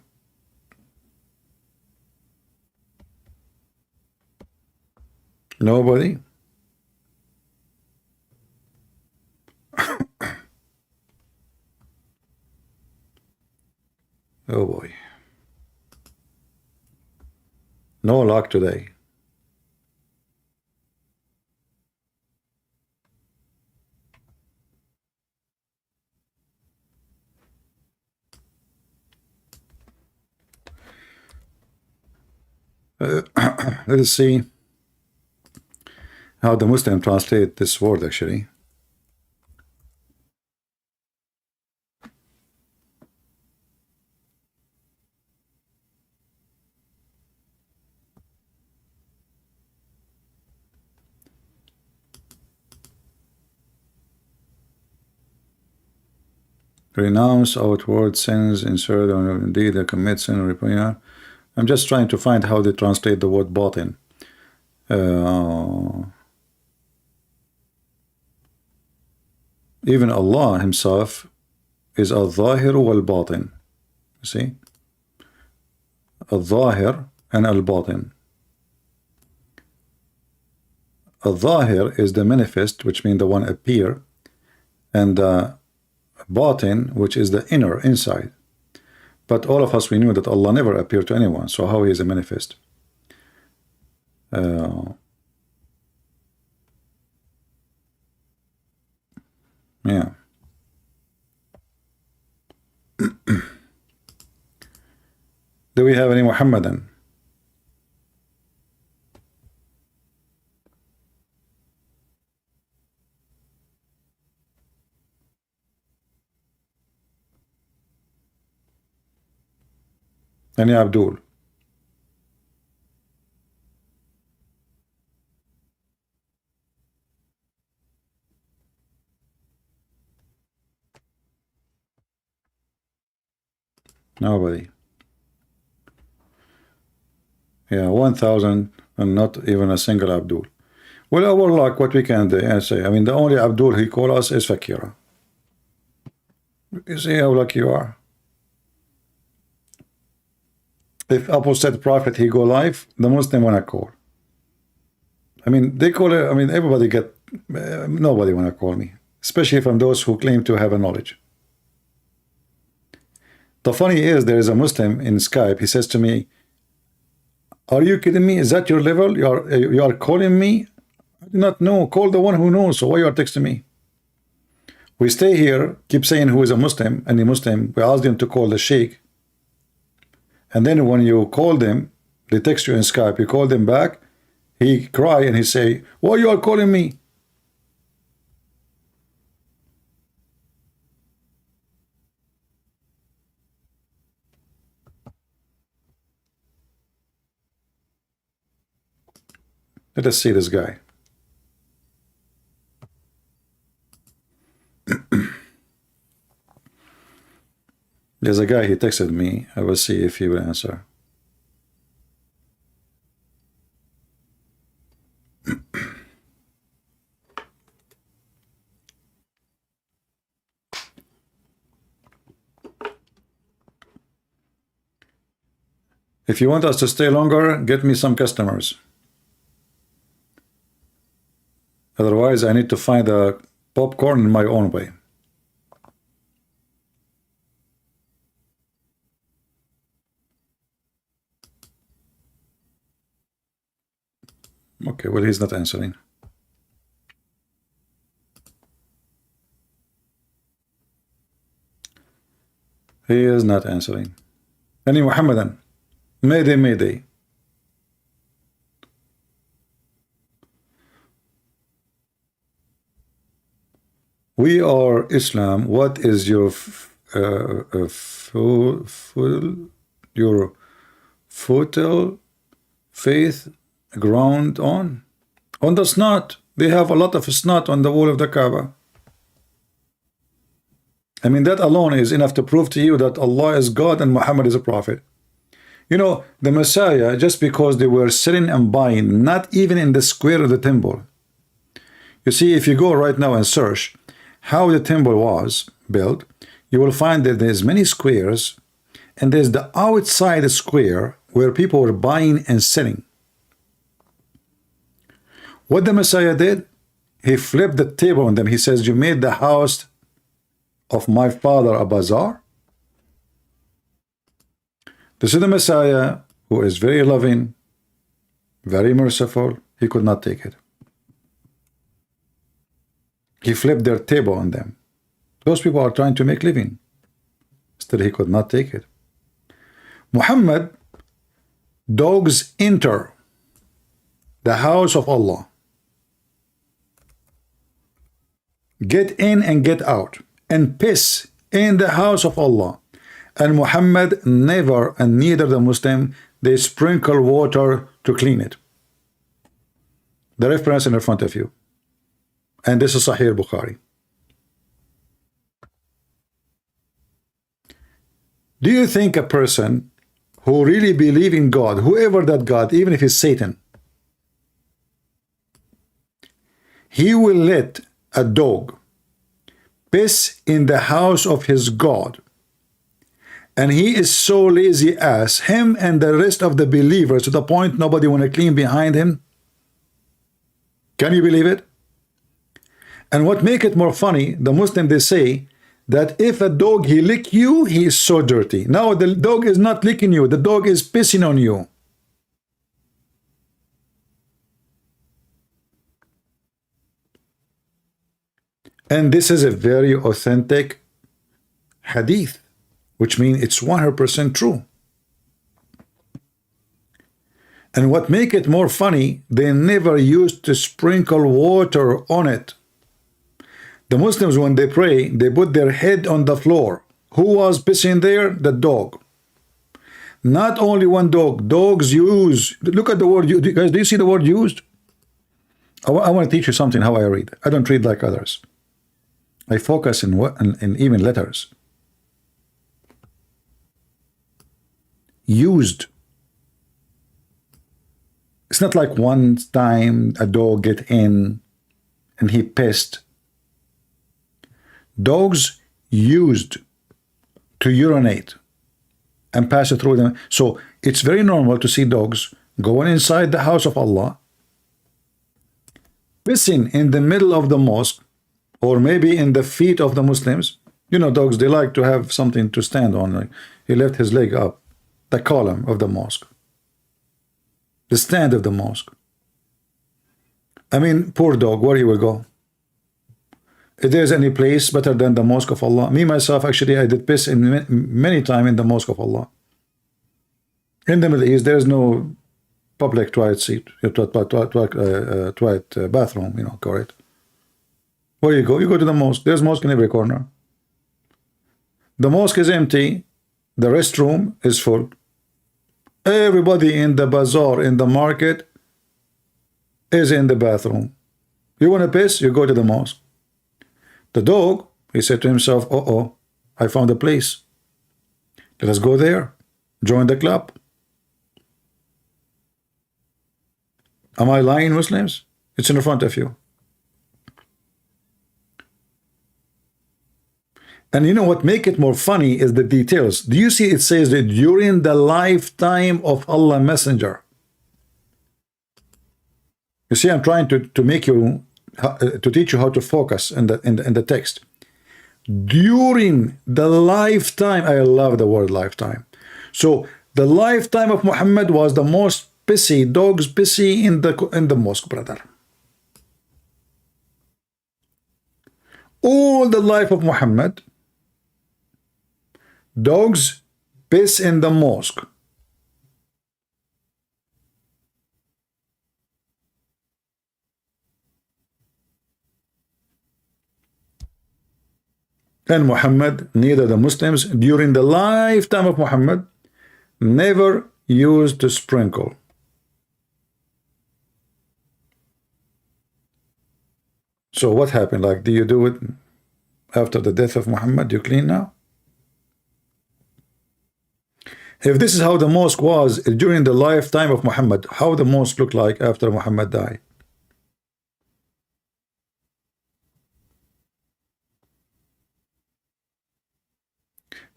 Nobody? Oh boy. No luck today. Let us see how the Muslim translate this word actually. Renounce outward sins, insert or indeed a commit sin or repent. I'm just trying to find how they translate the word batin. Even Allah himself is al-Zahir wal-Batin. You see? Al-Zahir and al-Batin. Al-Zahir is the manifest, which means the one appear, and the Batin, which is the inner, inside. But all of us, we knew that Allah never appeared to anyone, so how he is a manifest? Yeah. Do we have any Muhammadan? Any Abdul? Nobody. Yeah, 1,000 and not even a single Abdul. Well, our luck, what we can say, I mean, the only Abdul he call us is Fakira. You see how lucky you are. If apostate prophet he go live, the Muslim wanna call. I mean, they call it. I mean, everybody get. Nobody wanna call me, especially from those who claim to have a knowledge. The funny is, there is a Muslim in Skype. He says to me, "Are you kidding me? Is that your level? You are calling me? I do not know. Call the one who knows. So why you are texting me?" We stay here, keep saying who is a Muslim, any Muslim. We ask them to call the Sheikh. And then when you call them, they text you in Skype, you call them back, he cry and he say, "Why you are calling me?" Let us see this guy. There's a guy, he texted me. I will see if he will answer. If you want us to stay longer, get me some customers. Otherwise, I need to find a popcorn in my own way. Okay, well, he's not answering. He is not answering. Any Muhammadan? Mayday, mayday. We are Islam. What is your your fertile faith ground on? On the snot. They have a lot of snot on the wall of the Kaaba. I mean, that alone is enough to prove to you that Allah is God and Muhammad is a prophet. You know, the Messiah, just because they were selling and buying, not even in the square of the temple. You see, if you go right now and search how the temple was built, you will find that there's many squares, and there's the outside square where people were buying and selling. What the Messiah did, he flipped the table on them. He says, you made the house of my father a bazaar? This is the Messiah who is very loving, very merciful. He could not take it. He flipped their table on them. Those people are trying to make living. Still, he could not take it. Muhammad, dogs enter the house of Allah. Get in and get out, and piss in the house of Allah. And Muhammad never, and neither the Muslim, they sprinkle water to clean it. The reference in front of you. And this is Sahih Bukhari. Do you think a person who really believes in God, whoever that God, even if it's Satan, he will let a dog piss in the house of his God, and he is so lazy as him and the rest of the believers to the point nobody want to clean behind him? Can you believe it? And what make it more funny, the Muslim, they say that if a dog he lick you, he is so dirty. Now the dog is not licking you, the dog is pissing on you. And this is a very authentic hadith, which means it's 100% true. And what make it more funny, they never used to sprinkle water on it. The Muslims, when they pray, they put their head on the floor. Who was pissing there? The dog. Not only one dog. Dogs use. Look at the word. Guys, do you see the word used? I want to teach you something how I read. I don't read like others. I focus in even letters. Used. It's not like one time a dog get in and he pissed. Dogs used to urinate and pass it through them. So it's very normal to see dogs going inside the house of Allah, pissing in the middle of the mosque, or maybe in the feet of the Muslims. You know, dogs, they like to have something to stand on. Like he left his leg up, the column of the mosque, the stand of the mosque. I mean, poor dog, where he will go? If there's any place better than the mosque of Allah. Me, myself, actually, I did piss in many times in the mosque of Allah. In the Middle East, there's no public toilet seat, toilet bathroom, you know, correct? Where you go? You go to the mosque. There's mosque in every corner. The mosque is empty. The restroom is full. Everybody in the bazaar, in the market, is in the bathroom. You want to piss? You go to the mosque. The dog, he said to himself, uh-oh, I found a place. Let us go there. Join the club. Am I lying, Muslims? It's in front of you. And you know what make it more funny is the details. Do you see it says that during the lifetime of Allah Messenger? You see, I'm trying to make you, to teach you how to focus in the text. During the lifetime, I love the word lifetime. So the lifetime of Muhammad was the most pissy, dogs pissy in the mosque, brother. All the life of Muhammad, dogs piss in the mosque. And Muhammad, neither the Muslims during the lifetime of Muhammad never used to sprinkle. So what happened? Like, do you do it after the death of Muhammad? You clean now? If this is how the mosque was during the lifetime of Muhammad, how the mosque looked like after Muhammad died?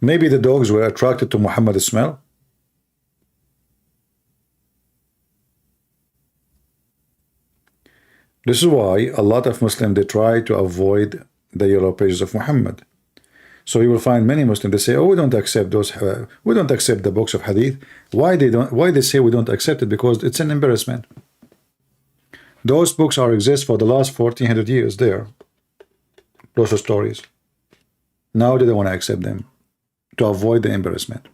Maybe the dogs were attracted to Muhammad's smell. This is why a lot of Muslims, they try to avoid the yellow pages of Muhammad. So you will find many Muslims, they say, oh, we don't accept those, we don't accept the books of hadith. Why they say we don't accept it? Because it's an embarrassment. Those books exist for the last 1400 years there. Those are stories. Now they don't want to accept them to avoid the embarrassment.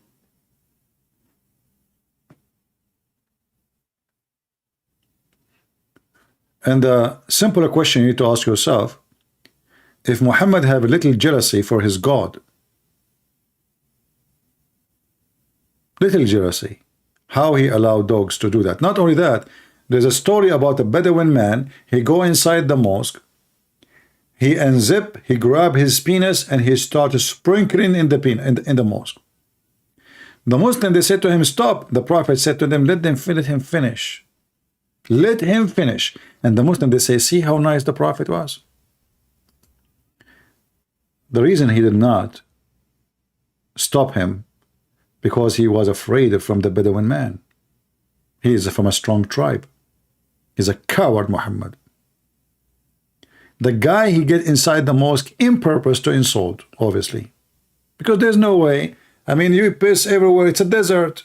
And the simpler question you need to ask yourself, if Muhammad had a little jealousy for his God, little jealousy, how he allowed dogs to do that? Not only that, there's a story about a Bedouin man. He go inside the mosque, he unzip, he grab his penis, and he started sprinkling in the mosque. The Muslim, they said to him, stop. The Prophet said to them, let him finish. Let him finish. And the Muslim, they say, see how nice the Prophet was. The reason he did not stop him, because he was afraid from the Bedouin man. He is from a strong tribe. He's a coward, Muhammad. The guy, he get inside the mosque in purpose to insult, obviously. Because there's no way. I mean, you piss everywhere. It's a desert.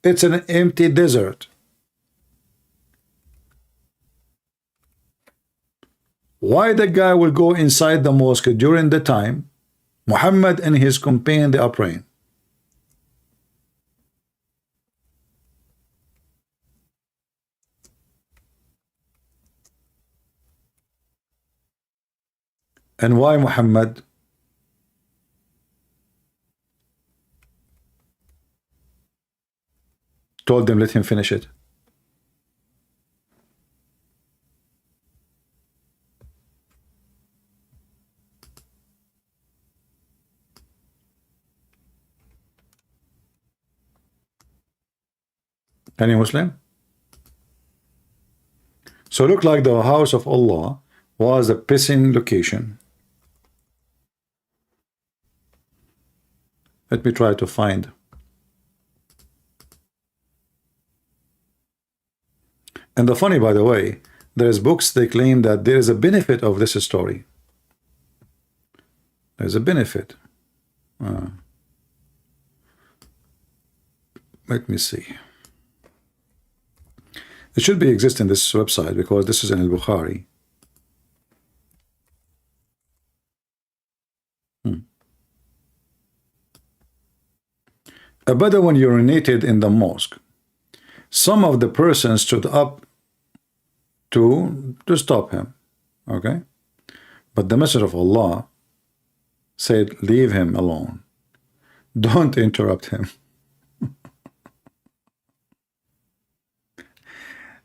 It's an empty desert. Why the guy will go inside the mosque during the time Muhammad and his companion, they are praying? And why Muhammad told them, let him finish it? Any Muslim? So look like the house of Allah was a pissing location. Let me try to find. And the funny, by the way, there's books, they claim that there is a benefit of this story. There's a benefit. Let me see. It should be exist in this website because this is in al-Bukhari. A Bedouin urinated in the mosque. Some of the persons stood up to stop him. Okay? But the Messenger of Allah said, leave him alone. Don't interrupt him.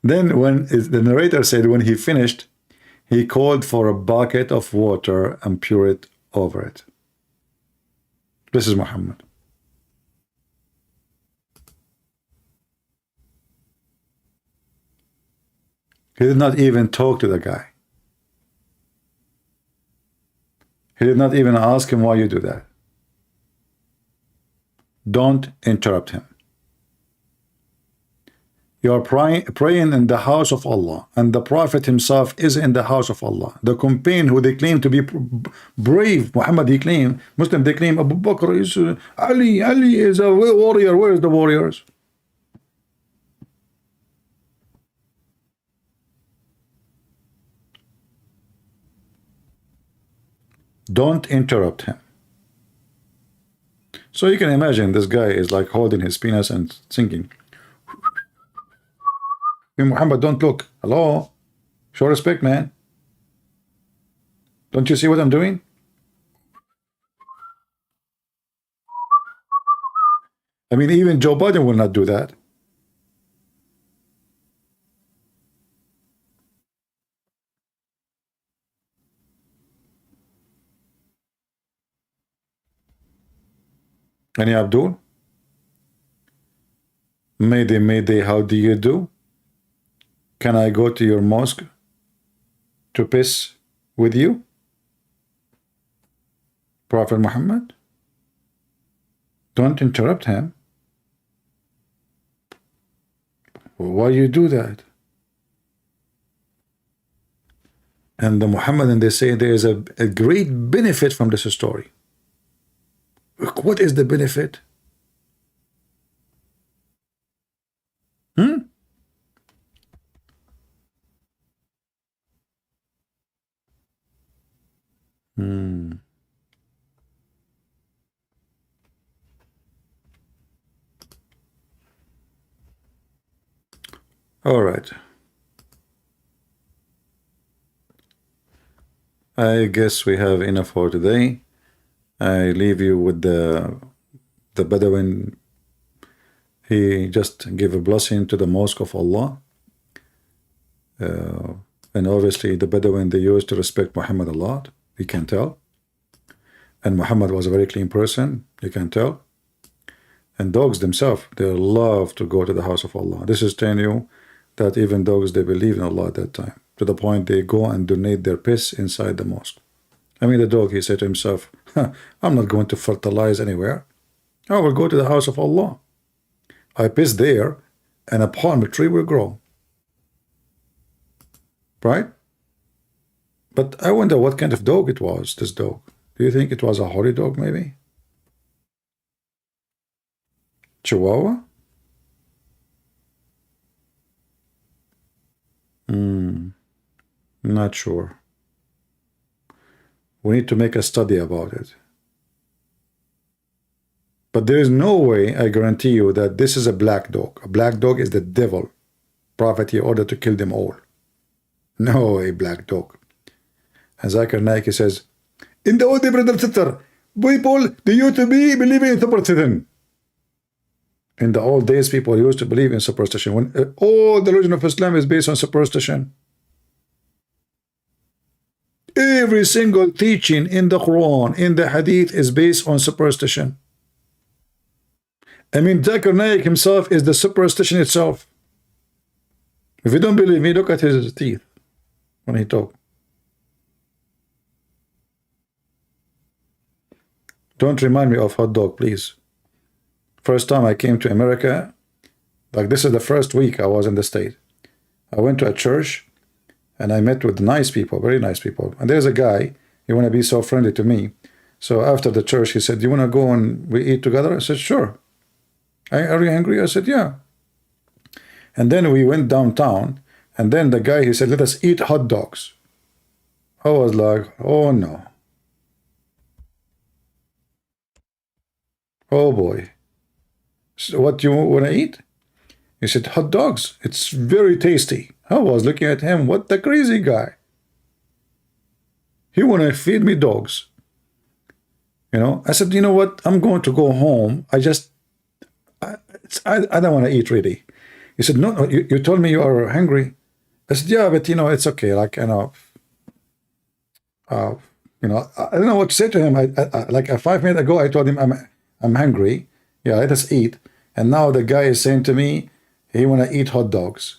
Then when the narrator said when he finished, he called for a bucket of water and poured it over it. This is Muhammad. He did not even talk to the guy. He did not even ask him why you do that. Don't interrupt him. You are praying in the house of Allah, and the Prophet himself is in the house of Allah. The companion who they claim to be brave, Muhammad, they claim, Muslim, they claim Abu Bakr is Ali is a warrior. Where is the warriors? Don't interrupt him. So you can imagine this guy is like holding his penis and thinking, hey, Muhammad, don't look. Hello? Show respect, man. Don't you see what I'm doing? I mean, even Joe Biden will not do that. Any Abdul? Mayday, Mayday, how do you do? Can I go to your mosque to piss with you? Prophet Muhammad? Don't interrupt him. Why you do that? And the Muhammadan, they say there is a great benefit from this story. What is the benefit? Hmm? All right. I guess we have enough for today. I leave you with the Bedouin. He just gave a blessing to the mosque of Allah. And obviously the Bedouin, they used to respect Muhammad a lot. You can tell. And Muhammad was a very clean person. You can tell. And dogs themselves, they love to go to the house of Allah. This is telling you that even dogs, they believe in Allah at that time. To the point they go and donate their piss inside the mosque. I mean, the dog, he said to himself, I'm not going to fertilize anywhere. I will go to the house of Allah. I piss there, and a palm tree will grow. Right? But I wonder what kind of dog it was, this dog. Do you think it was a holy dog, maybe? Chihuahua? Not sure. We need to make a study about it. But there is no way, I guarantee you, that this is a black dog. A black dog is the devil. Prophet, he ordered to kill them all. No, a black dog. And Zakir Naik says, in the old brother sister, people, they used to be believing in superstition. In the old days, people used to believe in superstition. When all the religion of Islam is based on superstition. Every single teaching in the Quran, in the Hadith, is based on superstition. I mean, Zakir Naik himself is the superstition itself. If you don't believe me, look at his teeth when he talks. Don't remind me of hot dog, please. First time I came to America, like this is the first week I was in the state. I went to a church and I met with nice people, very nice people. And there's a guy, he want to be so friendly to me. So after the church, he said, do you want to go and we eat together? I said, sure. Are you hungry? I said, yeah. And then we went downtown, and then the guy, he said, let us eat hot dogs. I was like, oh no. Oh boy. So what do you want to eat? He said, hot dogs. It's very tasty. I was looking at him, what the crazy guy. He want to feed me dogs. You know, I said, you know what? I'm going to go home. I don't want to eat really. He said, no, you told me you are hungry. I said, yeah, but you know, it's okay. Like, I don't know what to say to him. Like 5 minutes ago, I told him I'm hungry. Yeah, let us eat. And now the guy is saying to me, he want to eat hot dogs.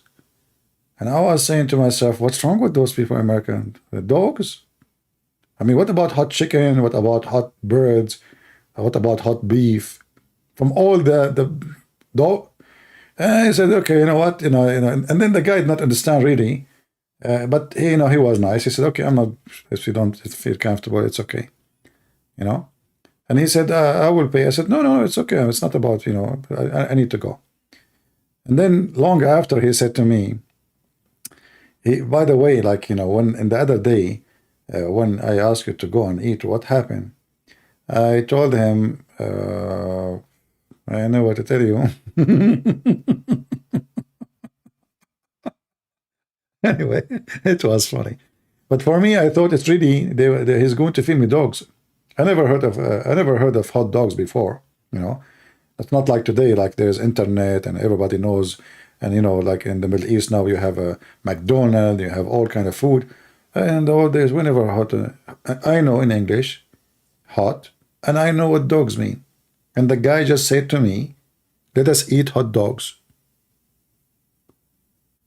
And I was saying to myself, what's wrong with those people in America? The dogs? I mean, what about hot chicken? What about hot birds? What about hot beef? From all the dog. And I said, okay, you know what? And then the guy did not understand really. But he was nice. He said, okay, I'm not, if you don't feel comfortable, it's okay. You know? And he said, I will pay. I said, no, it's okay. It's not about, I need to go. And then long after, he said to me, by the way, like, when in the other day, when I asked you to go and eat, what happened? I told him, I know what to tell you. Anyway, it was funny. But for me, I thought it's really, he's going to feed me dogs. I never heard of hot dogs before, you know. It's not like today, like there's internet and everybody knows. And, you know, like in the Middle East now, you have a McDonald's, you have all kind of food. And all days, whenever hot, I know in English, hot, and I know what dogs mean. And the guy just said to me, let us eat hot dogs.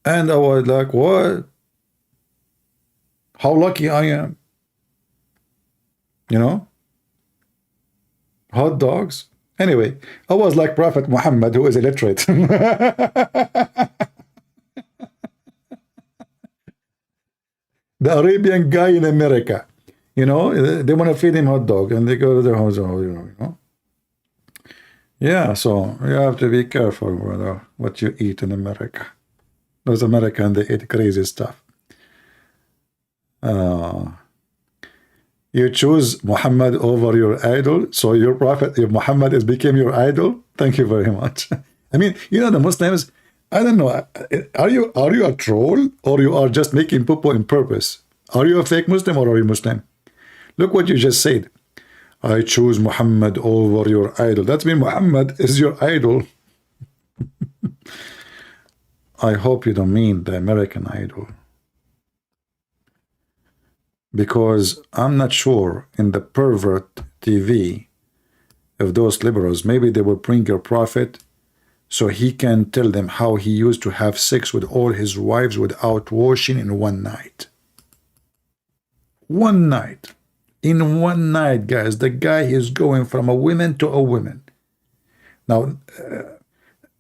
And I was like, what? How lucky I am. You know? Hot dogs. Anyway, I was like Prophet Muhammad, who is illiterate. The Arabian guy in America. You know, they want to feed him hot dog, and they go to their house, you know. Yeah, so you have to be careful with what you eat in America. Those Americans, they eat crazy stuff. You choose Muhammad over your idol, so your prophet, if Muhammad has became your idol. Thank you very much. I mean, you know, the Muslims, I don't know, are you a troll, or you are just making poo-poo in purpose? Are you a fake Muslim, or are you Muslim? Look what you just said. I choose Muhammad over your idol. That means Muhammad is your idol. I hope you don't mean the American idol. Because I'm not sure in the pervert TV of those liberals, maybe they will bring your prophet so he can tell them how he used to have sex with all his wives without washing in one night. One night. In one night, guys, the guy is going from a woman to a woman. Now,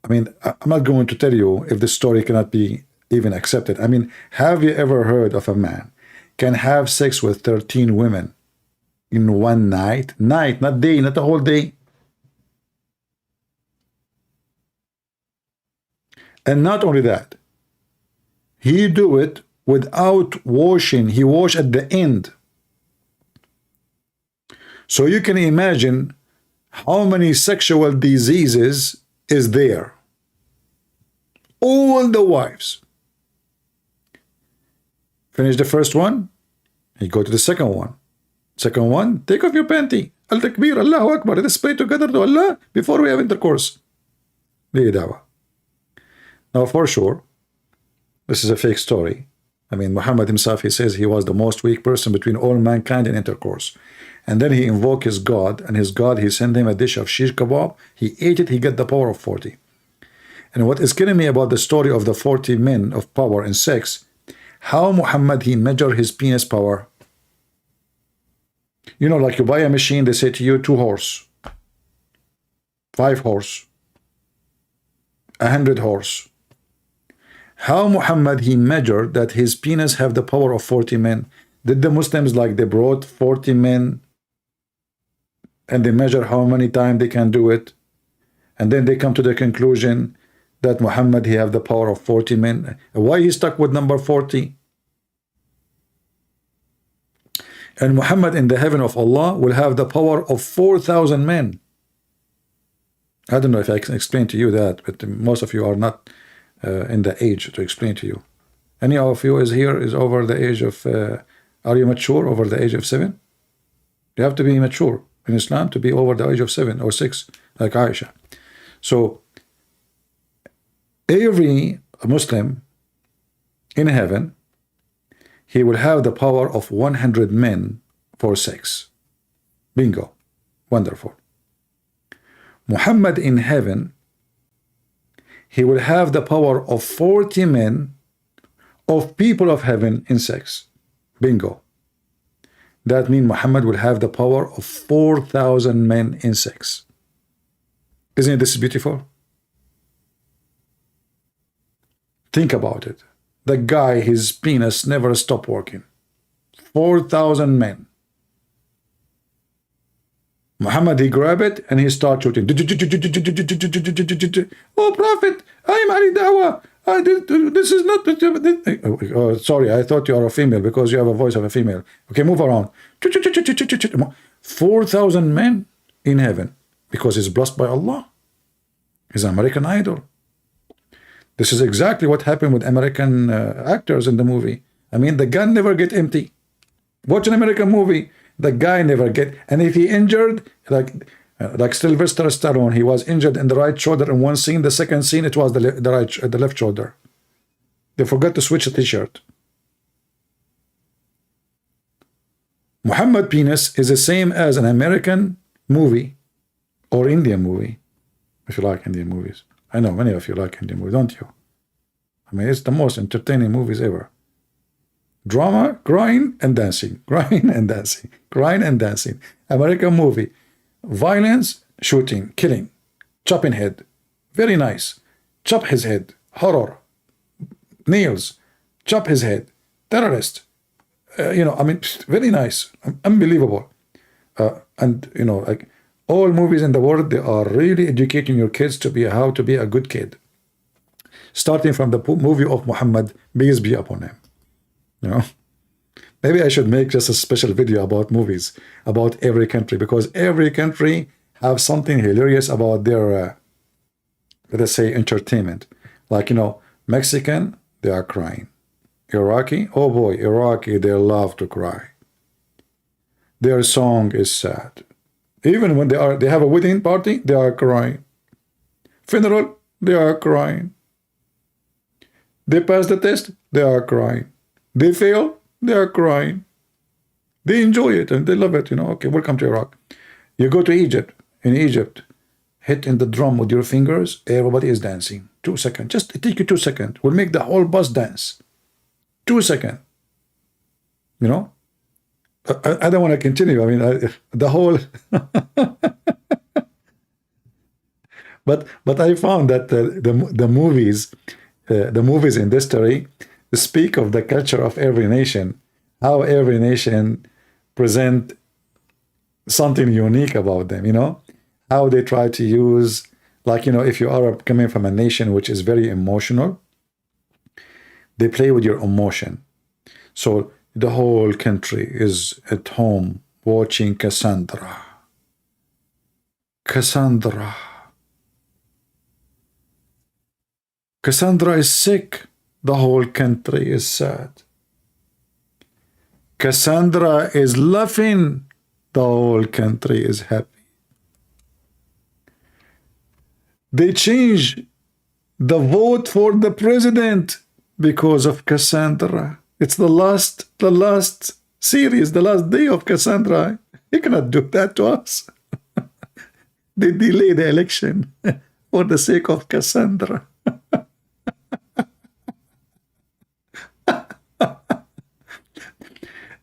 I mean, I'm not going to tell you if the story cannot be even accepted. I mean, have you ever heard of a man can have sex with 13 women in one night? Night, not day, not the whole day. And not only that, he do it without washing. He wash at the end. So you can imagine how many sexual diseases is there. All the wives. Finish the first one, you go to the second one. Second one, take off your panty. Al-Takbir, Allahu Akbar. Let's pray together to Allah before we have intercourse. Now, for sure, this is a fake story. I mean, Muhammad himself, he says he was the most weak person between all mankind in intercourse. And then he invoked his God, and his God, he sent him a dish of shish kebab. He ate it, he got the power of 40. And what is killing me about the story of the 40 men of power in sex, how Muhammad, he measured his penis power. You know, like you buy a machine, they say to you 2 horse, 5 horse, 100 horse. How Muhammad, he measured that his penis have the power of 40 men. Did the Muslims, like, they brought 40 men and they measure how many times they can do it, and then they come to the conclusion that Muhammad, he have the power of 40 men. Why he stuck with number 40? And Muhammad in the heaven of Allah will have the power of 4,000 men. I don't know if I can explain to you that, but most of you are not in the age to explain to you. Any of you is here is over the age of, are you mature over the age of 7? You have to be mature in Islam to be over the age of 7 or 6, like Aisha. So, every Muslim in heaven, he will have the power of 100 men for sex. Bingo. Wonderful. Muhammad in heaven, he will have the power of 40 men of people of heaven in sex. Bingo. That means Muhammad will have the power of 4,000 men in sex. Isn't this beautiful? Think about it. The guy, his penis never stopped working. 4,000 men. Muhammad, he grab it and he start shooting. Oh, Prophet, I'm Ali Dawah. I did. This is not. Oh, sorry, I thought you are a female because you have a voice of a female. Okay, move around. 4,000 men in heaven because he's blessed by Allah. He's an American Idol. This is exactly what happened with American actors in the movie. I mean, the gun never get empty. Watch an American movie, the guy never get. And if he injured, like Sylvester Stallone, he was injured in the right shoulder in one scene. The second scene, it was the left shoulder. They forgot to switch the t-shirt. Muhammad penis is the same as an American movie or Indian movie, if you like Indian movies. I know many of you like Indian movies, don't you? I mean, it's the most entertaining movies ever. Drama, crying and dancing, crying and dancing, crying and dancing. American movie, violence, shooting, killing, chopping head. Very nice. Chop his head. Horror. Nails. Chop his head. Terrorist. I mean, very nice. Unbelievable. And, like all movies in the world, they are really educating your kids to be how to be a good kid. Starting from the movie of Muhammad, peace be upon him. Maybe I should make just a special video about movies, about every country, because every country have something hilarious about their, let us say, entertainment. Like, Mexican, they are crying. Iraqi, oh boy, Iraqi, they love to cry. Their song is sad. Even when they have a wedding party, they are crying. Funeral, they are crying. They pass the test, they are crying. They fail, they are crying. They enjoy it and they love it, Okay, welcome to Iraq. You go to Egypt. In Egypt, hit in the drum with your fingers, everybody is dancing. 2 seconds. Just take you 2 seconds. We'll make the whole bus dance. 2 seconds. I don't want to continue. I mean, the whole... but I found that the movies in history speak of the culture of every nation, how every nation present something unique about them, how they try to use, like, if you are coming from a nation which is very emotional, they play with your emotion. So the whole country is at home watching Cassandra. Cassandra. Cassandra is sick. The whole country is sad. Cassandra is laughing. The whole country is happy. They change the vote for the president because of Cassandra. It's the last series, the last day of Cassandra. You cannot do that to us. They delay the election for the sake of Cassandra.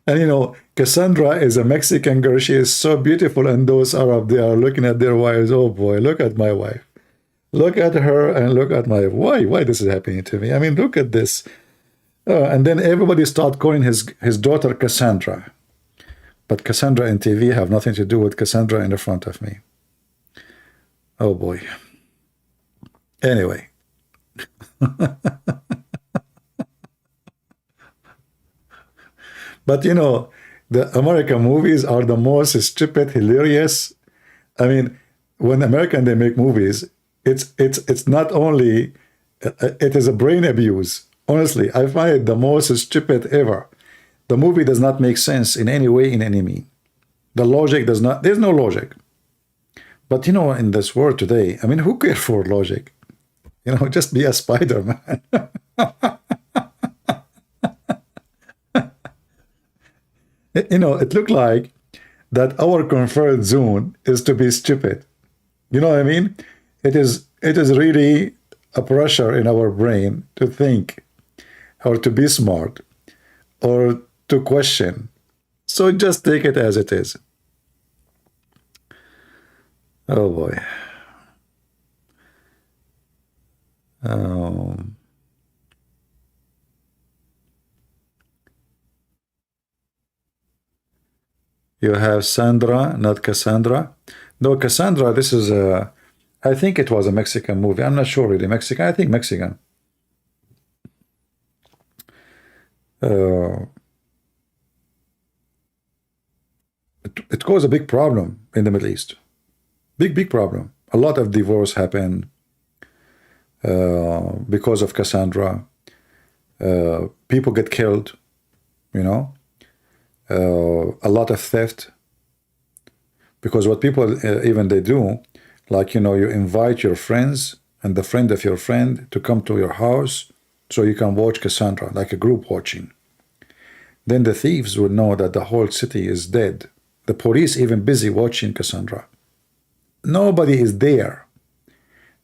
And Cassandra is a Mexican girl. She is so beautiful, and those Arab, they are looking at their wives. Oh boy, look at my wife. Look at her and look at my wife. Why this is happening to me? I mean, look at this. And then everybody start calling his daughter Cassandra. But Cassandra and TV have nothing to do with Cassandra in the front of me. Oh boy. Anyway. But the American movies are the most stupid, hilarious. I mean, when American they make movies, it's not only, it is a brain abuse. Honestly, I find it the most stupid ever. The movie does not make sense in any way, in any mean. The logic does not, there's no logic. But in this world today, I mean, who cares for logic? Just be a Spider-Man. It looked like that our comfort zone is to be stupid. You know what I mean? It is really a pressure in our brain to think or to be smart or to question. So just take it as it is. Oh boy. You have Sandra, not Cassandra. No, Cassandra, this is I think it was a Mexican movie. I'm not sure really. Mexican? I think Mexican. it caused a big problem in the Middle East. Big problem. A lot of divorce happened because of Cassandra. People get killed, you know. A lot of theft. Because what people even they do, like, you know, you invite your friends and the friend of your friend to come to your house so you can watch Cassandra, like a group watching. Then the thieves will know that the whole city is dead. The police even busy watching Cassandra. Nobody is there.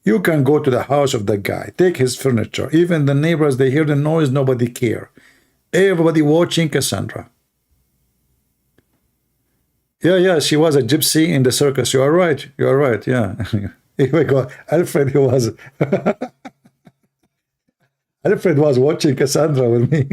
You can go to the house of that guy, take his furniture. Even the neighbors, they hear the noise, nobody care. Everybody watching Cassandra. Yeah, she was a gypsy in the circus. You are right, yeah. Here we go. Alfred, he was... Alfred was watching Cassandra with me.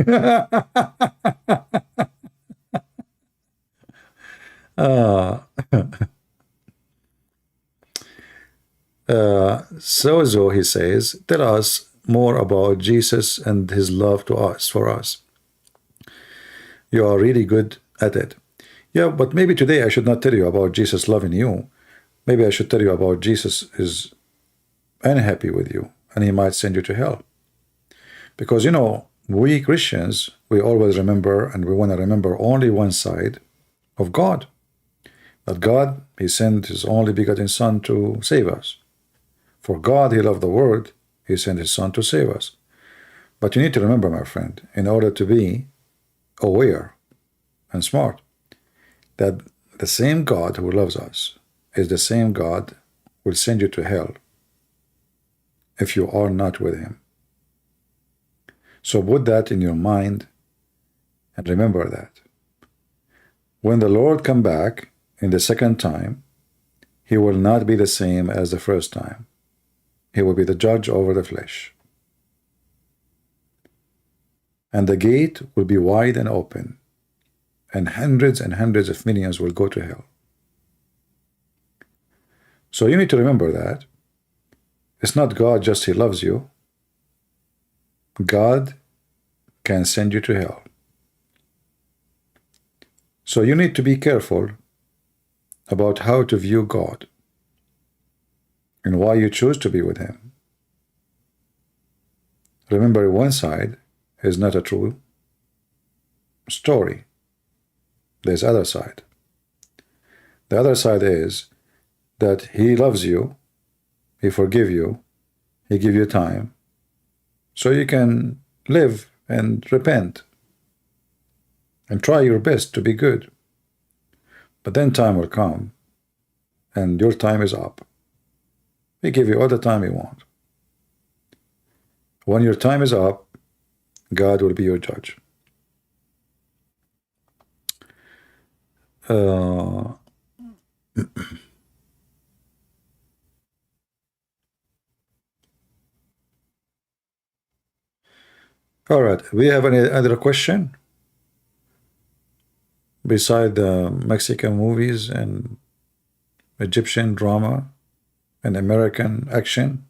So he says, tell us more about Jesus and his love to us, for us. You are really good at it. Yeah, but maybe today I should not tell you about Jesus loving you. Maybe I should tell you about Jesus is unhappy with you and he might send you to hell. Because, you know, we Christians, we always remember, and we want to remember only one side of God. That God, he sent his only begotten Son to save us. For God, he loved the world, he sent his Son to save us. But you need to remember, my friend, in order to be aware and smart, that the same God who loves us is the same God who will send you to hell if you are not with him. So put that in your mind and remember that. When the Lord come back in the second time, he will not be the same as the first time. He will be the judge over the flesh. And the gate will be wide and open, and hundreds of millions will go to hell. So you need to remember that. It's not God just he loves you. God can send you to hell. So you need to be careful about how to view God and why you choose to be with him. Remember, one side is not a true story. There's other side. The other side is that he loves you, he forgive you, he give you time, so you can live and repent and try your best to be good. But then time will come and your time is up. He give you all the time you want. When your time is up, God will be your judge. All right, we have any other question beside the Mexican movies and Egyptian drama and American action?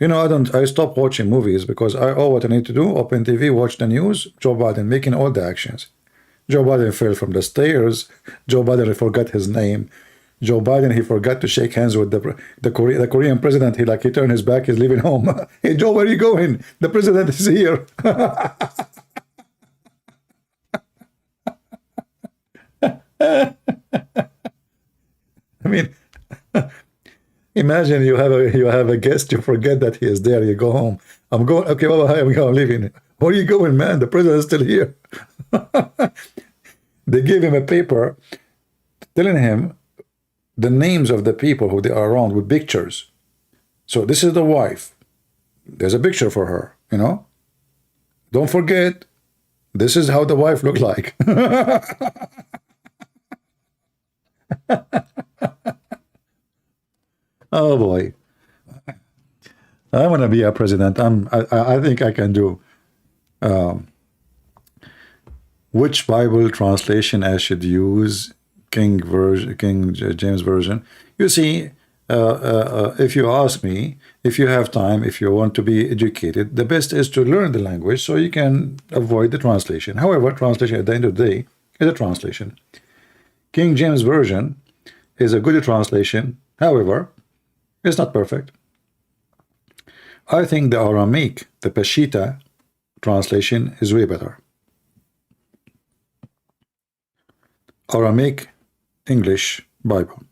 You know, I stopped watching movies because all what I need to do, open TV, watch the news, Joe Biden making all the actions. Joe Biden fell from the stairs. Joe Biden, he forgot his name. Joe Biden, he forgot to shake hands with the Korean president. He turned his back, he's leaving home. Hey, Joe, where are you going? The president is here. I mean, imagine you have a guest, you forget that he is there, you go home. I'm going, okay, bye-bye, I'm leaving. Where are you going, man? The president's still here. They gave him a paper telling him the names of the people who they are around with pictures. So this is the wife. There's a picture for her, you know. Don't forget, this is how the wife looked like. Oh boy, I want to be a president. I think I can do. Which Bible translation I should use? King James version. You see, If you ask me, if you have time, if you want to be educated, the best is to learn the language so you can avoid the translation. However, translation at the end of the day is a translation. King James Version is a good translation. However, it's not perfect. I think the Aramaic, the Peshitta translation is way better. Aramaic English Bible.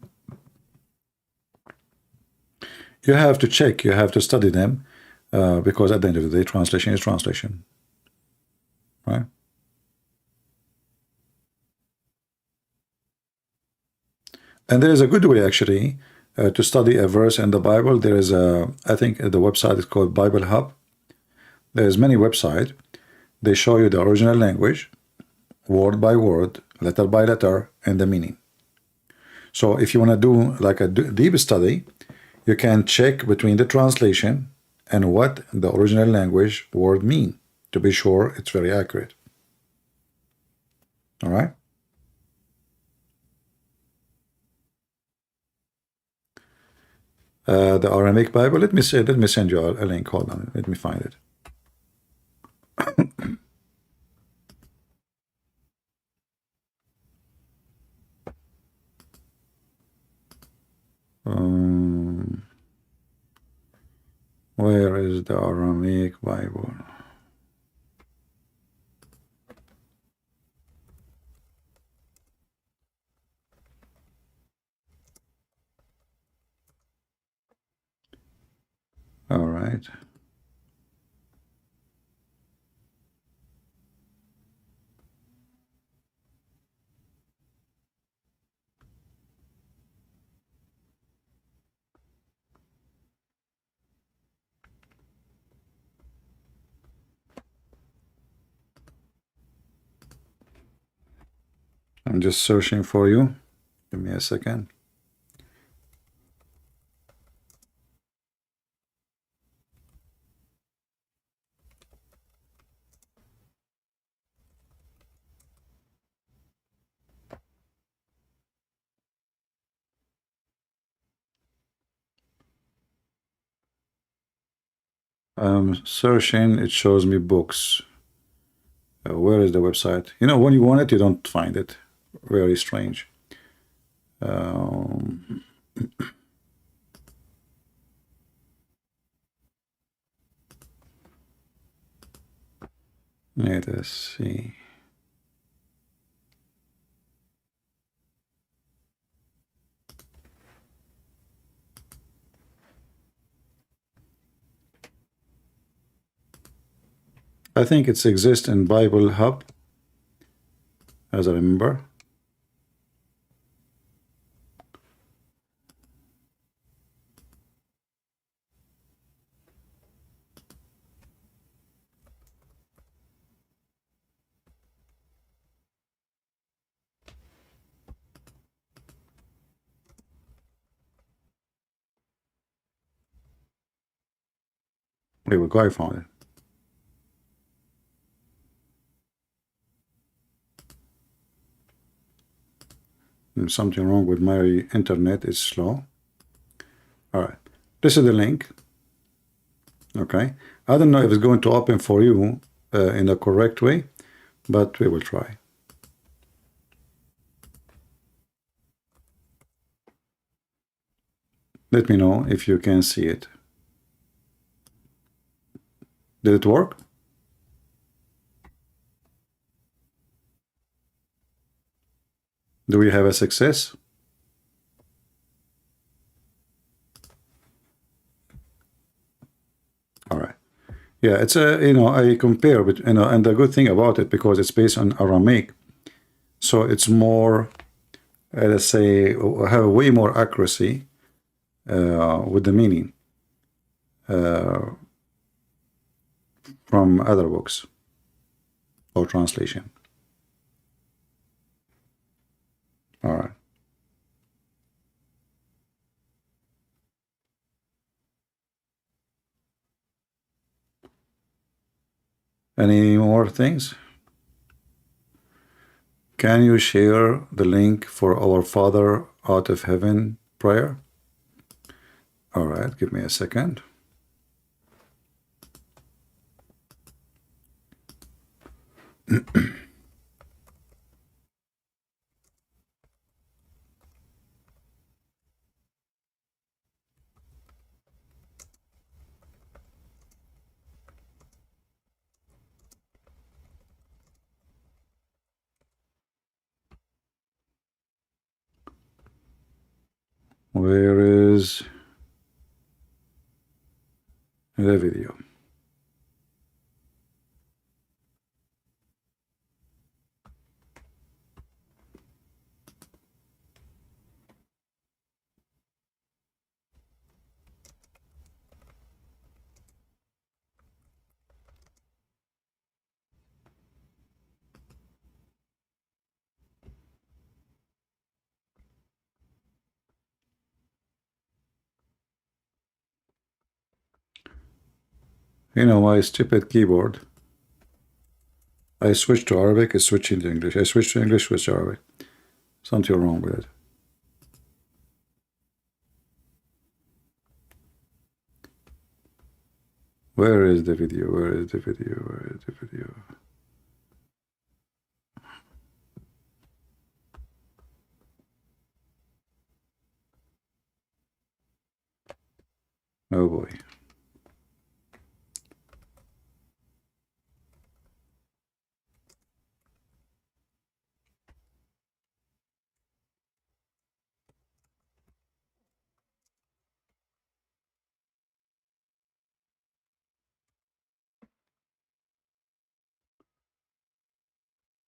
You have to check, you have to study them, because at the end of the day, translation is translation. Right? And there is a good way actually to study a verse in the Bible. There is I think the website is called Bible Hub. There's many websites. They show you the original language, word by word, letter by letter, and the meaning. So if you want to do like a deep study, you can check between the translation and what the original language word mean to be sure it's very accurate. All right. The Aramaic Bible. Let me send you a link. Hold on. Let me find it. Where is the Aramaic Bible? All right. I'm just searching for you. Give me a second. I'm searching. It shows me books. Where is the website? You know, when you want it, you don't find it. Very strange. Let us see. I think it exists in Bible Hub, as I remember. There we go. I found it. There's something wrong with my internet. It's slow. All right. This is the link. Okay. I don't know if it's going to open for you in the correct way, but we will try. Let me know if you can see it. Did it work? Do we have a success? All right. Yeah, it's a, you know, I compare with, you know, and the good thing about it, because it's based on Aramaic, so it's more, let's say, have way more accuracy with the meaning from other books or translation. All right. Any more things? Can you share the link for our Father out of heaven prayer? All right, give me a second. Where is the video? You know, my stupid keyboard. I switched to Arabic, it's switching to English. I switched to English, switched to Arabic. Something wrong with it. Where is the video? Where is the video? Where is the video? Oh boy.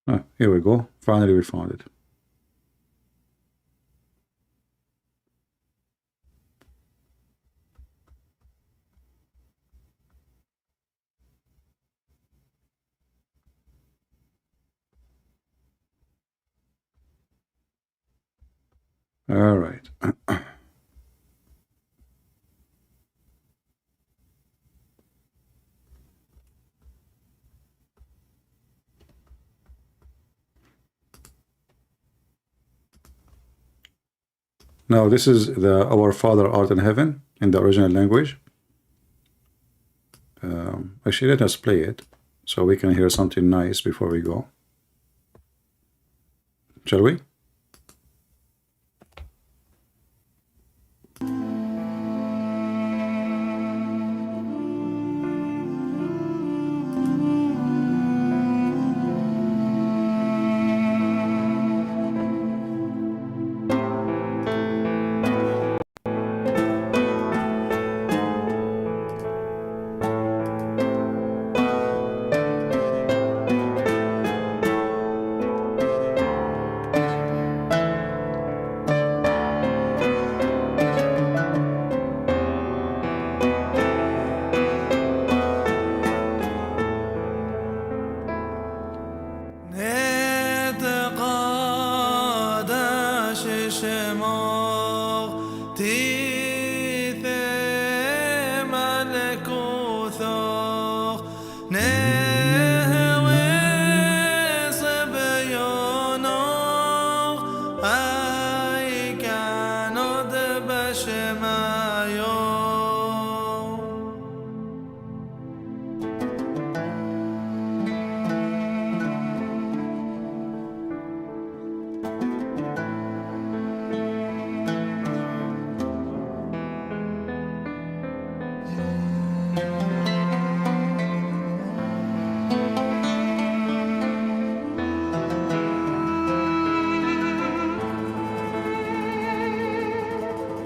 Ah, here we go. Finally, we found it. All right. Now, this is the Our Father art in heaven in the original language. Actually, let us play it so we can hear something nice before we go. Shall we?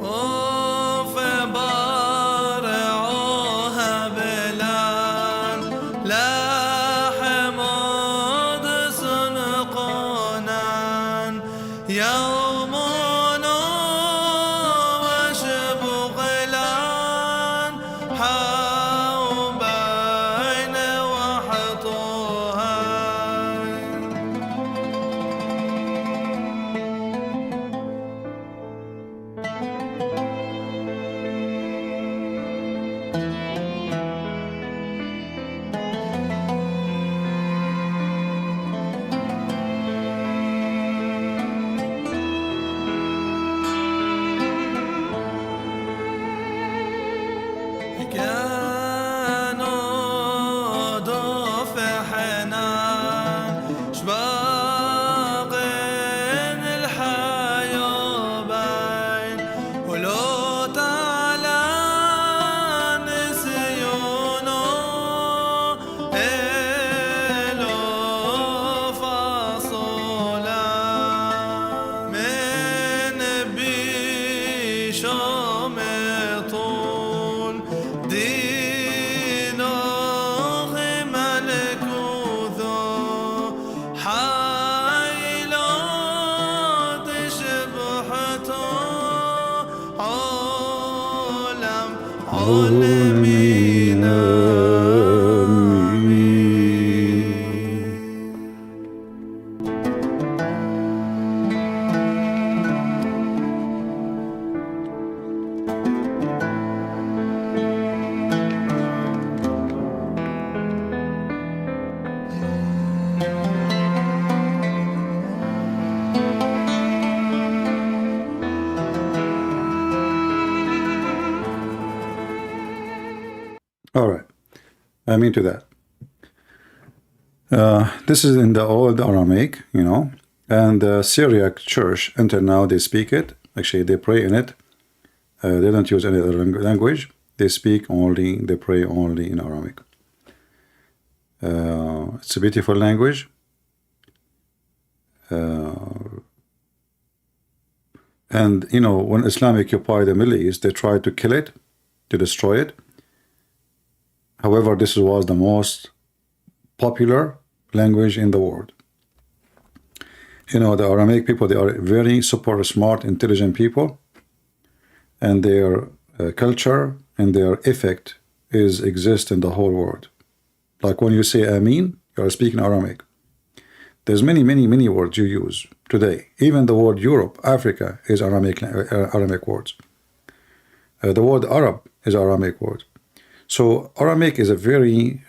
Oh, عالمين آمين. All right, I'm into that. This is in the old Aramaic, you know, and the Syriac church until now they speak it. Actually, they pray in it. They don't use any other language. They speak only, they pray only in Aramaic. It's a beautiful language. And, you know, when Islam occupied the Middle East, they tried to kill it, to destroy it. However, this was the most popular language in the world. You know, the Aramaic people, they are very super smart, intelligent people, and their culture and their effect exists in the whole world. Like when you say Amin, you are speaking Aramaic. There's many words you use today. Even the word Europe, Africa is Aramaic words. The word Arab is Aramaic word. So Aramaic is a very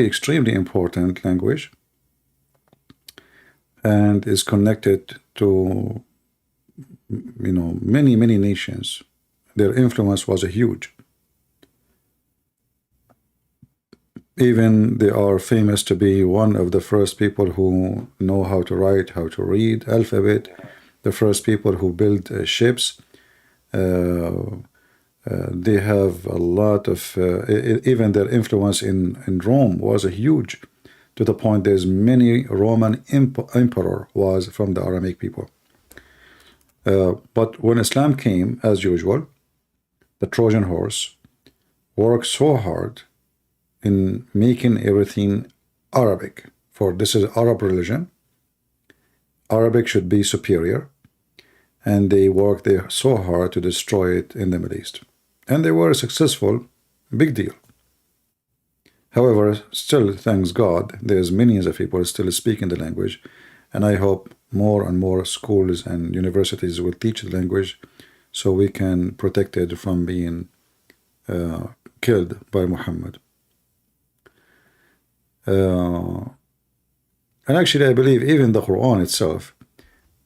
extremely important language and is connected to, you know, many nations. Their influence was huge. Even they are famous to be one of the first people who know how to write, how to read, alphabet, the first people who built ships. They have a lot of, even their influence in Rome was huge, to the point there's many Roman emperor was from the Aramaic people. But when Islam came, as usual, the Trojan horse worked so hard in making everything Arabic. For this is Arab religion. Arabic should be superior. And they worked there so hard to destroy it in the Middle East. And they were successful, big deal. However, still, thanks God, there's millions of people still speaking the language, and I hope more and more schools and universities will teach the language so we can protect it from being killed by Muhammad. And actually, I believe even the Quran itself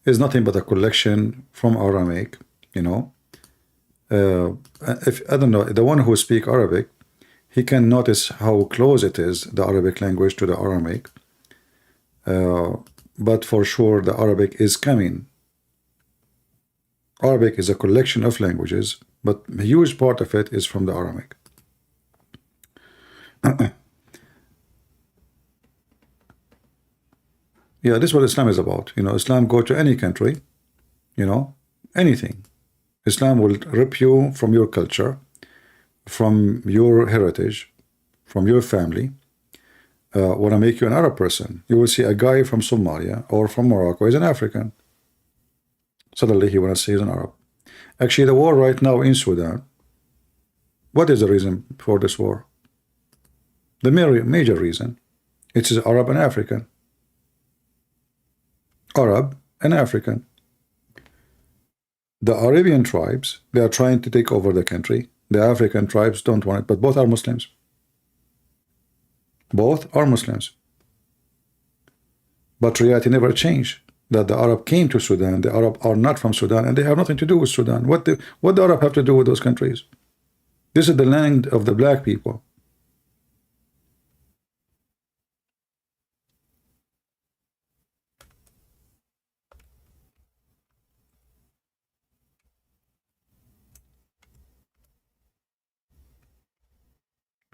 is nothing but a collection from Aramaic, you know. If I don't know, the one who speaks Arabic, he can notice how close it is, the Arabic language, to the Aramaic. But for sure, the Arabic is coming. Arabic is a collection of languages, but a huge part of it is from the Aramaic. Yeah, this is what Islam is about. You know, Islam go to any country, you know, anything. Islam will rip you from your culture, from your heritage, from your family. Want to make you an Arab person. You will see a guy from Somalia or from Morocco is an African. Suddenly he want to say he's an Arab. Actually, the war right now in Sudan, what is the reason for this war? The major reason, it is Arab and African. Arab and African. The Arabian tribes, they are trying to take over the country. The African tribes don't want it, but both are Muslims. Both are Muslims. But reality never changed. That the Arab came to Sudan, the Arab are not from Sudan, and they have nothing to do with Sudan. What the Arab have to do with those countries? This is the land of the black people.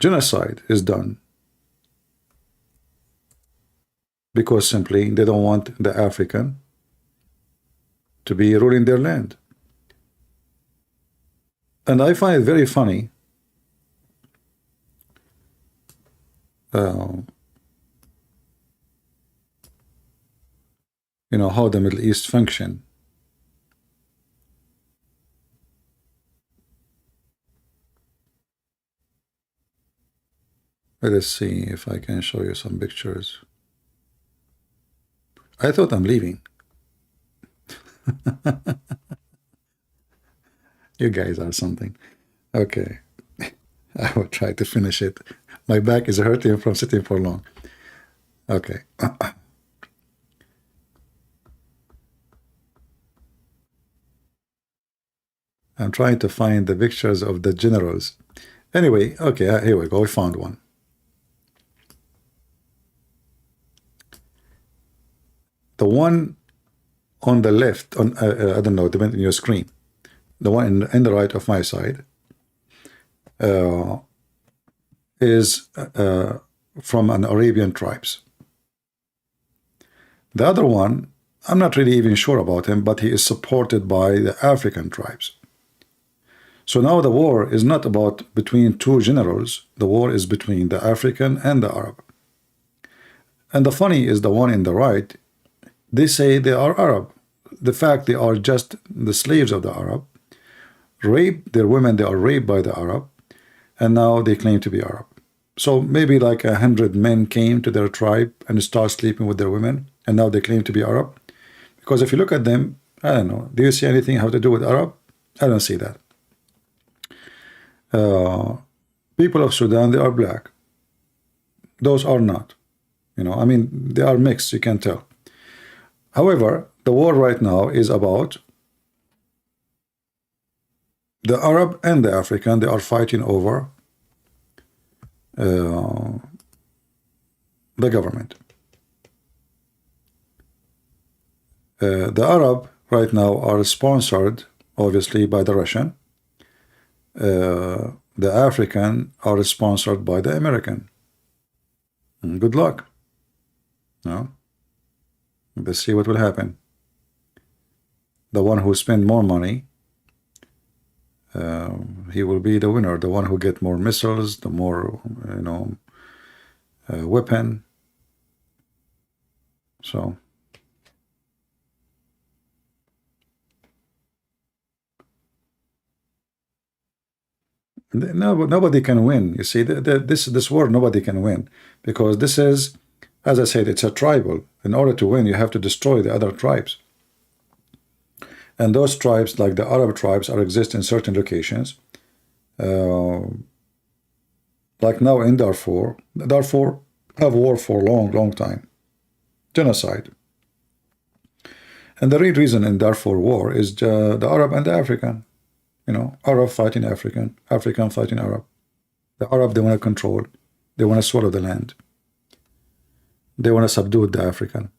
Genocide is done because simply they don't want the African to be ruling their land. And I find it very funny you know, how the Middle East function. Let us see if I can show you some pictures. I thought I'm leaving. You guys are something. Okay. I will try to finish it. My back is hurting from sitting for long. Okay. I'm trying to find the pictures of the generals. Anyway, okay, here we go. We found one. The one on the left, on I don't know, depending on your screen. The one in the right of my side is from an Arabian tribes. The other one, I'm not really even sure about him, but he is supported by the African tribes. So now the war is not about between two generals. The war is between the African and the Arab. And the funny is the one in the right, they say they are Arab. The fact they are just the slaves of the Arab, rape their women, they are raped by the Arab, and now they claim to be Arab. So maybe like 100 men came to their tribe and start sleeping with their women, and now they claim to be Arab. Because if you look at them, I don't know, do you see anything have to do with Arab? I don't see that. People of Sudan, they are black. Those are not. You know, I mean, they are mixed, you can tell. However, the war right now is about the Arab and the African. They are fighting over the government. The Arab right now are sponsored, obviously, by the Russian. The African are sponsored by the American. Good luck. No? Let's see what will happen. The one who spend more money, he will be the winner. The one who get more missiles, the more, you know, weapon. So nobody can win. You see, this war, nobody can win, because this is, as I said, it's a tribal. In order to win, you have to destroy the other tribes. And those tribes, like the Arab tribes, are exist in certain locations. Like now in Darfur. Darfur have war for a long time. Genocide. And the real reason in Darfur war is the Arab and the African. You know, Arab fighting African, African fighting Arab. The Arab, they want to control. They want to swallow the land. They want to subdue the African.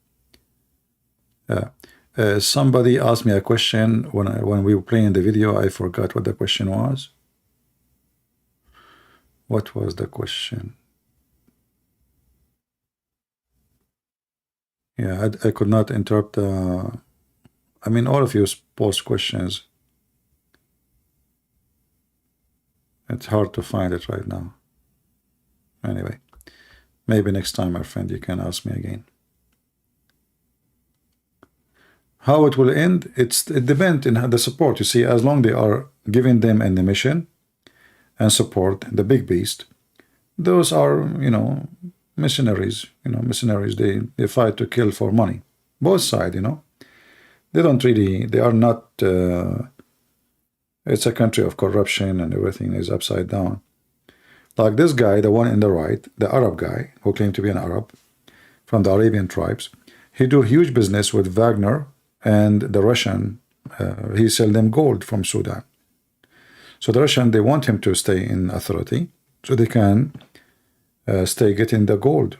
Somebody asked me a question when we were playing the video. I forgot what the question was. What was the question? Yeah, I could not interrupt. I mean, all of you post questions. It's hard to find it right now. Anyway, maybe next time, my friend, you can ask me again. How it will end, it depends on the support. You see, as long they are giving them an mission and support the big beast, those are, you know, missionaries. You know, missionaries, they fight to kill for money. Both sides, you know. They don't really, they are not, it's a country of corruption and everything is upside down. Like this guy, the one in the right, the Arab guy, who claimed to be an Arab from the Arabian tribes, he do huge business with Wagner and the Russian. He sell them gold from Sudan. So the Russian, they want him to stay in authority so they can stay getting the gold.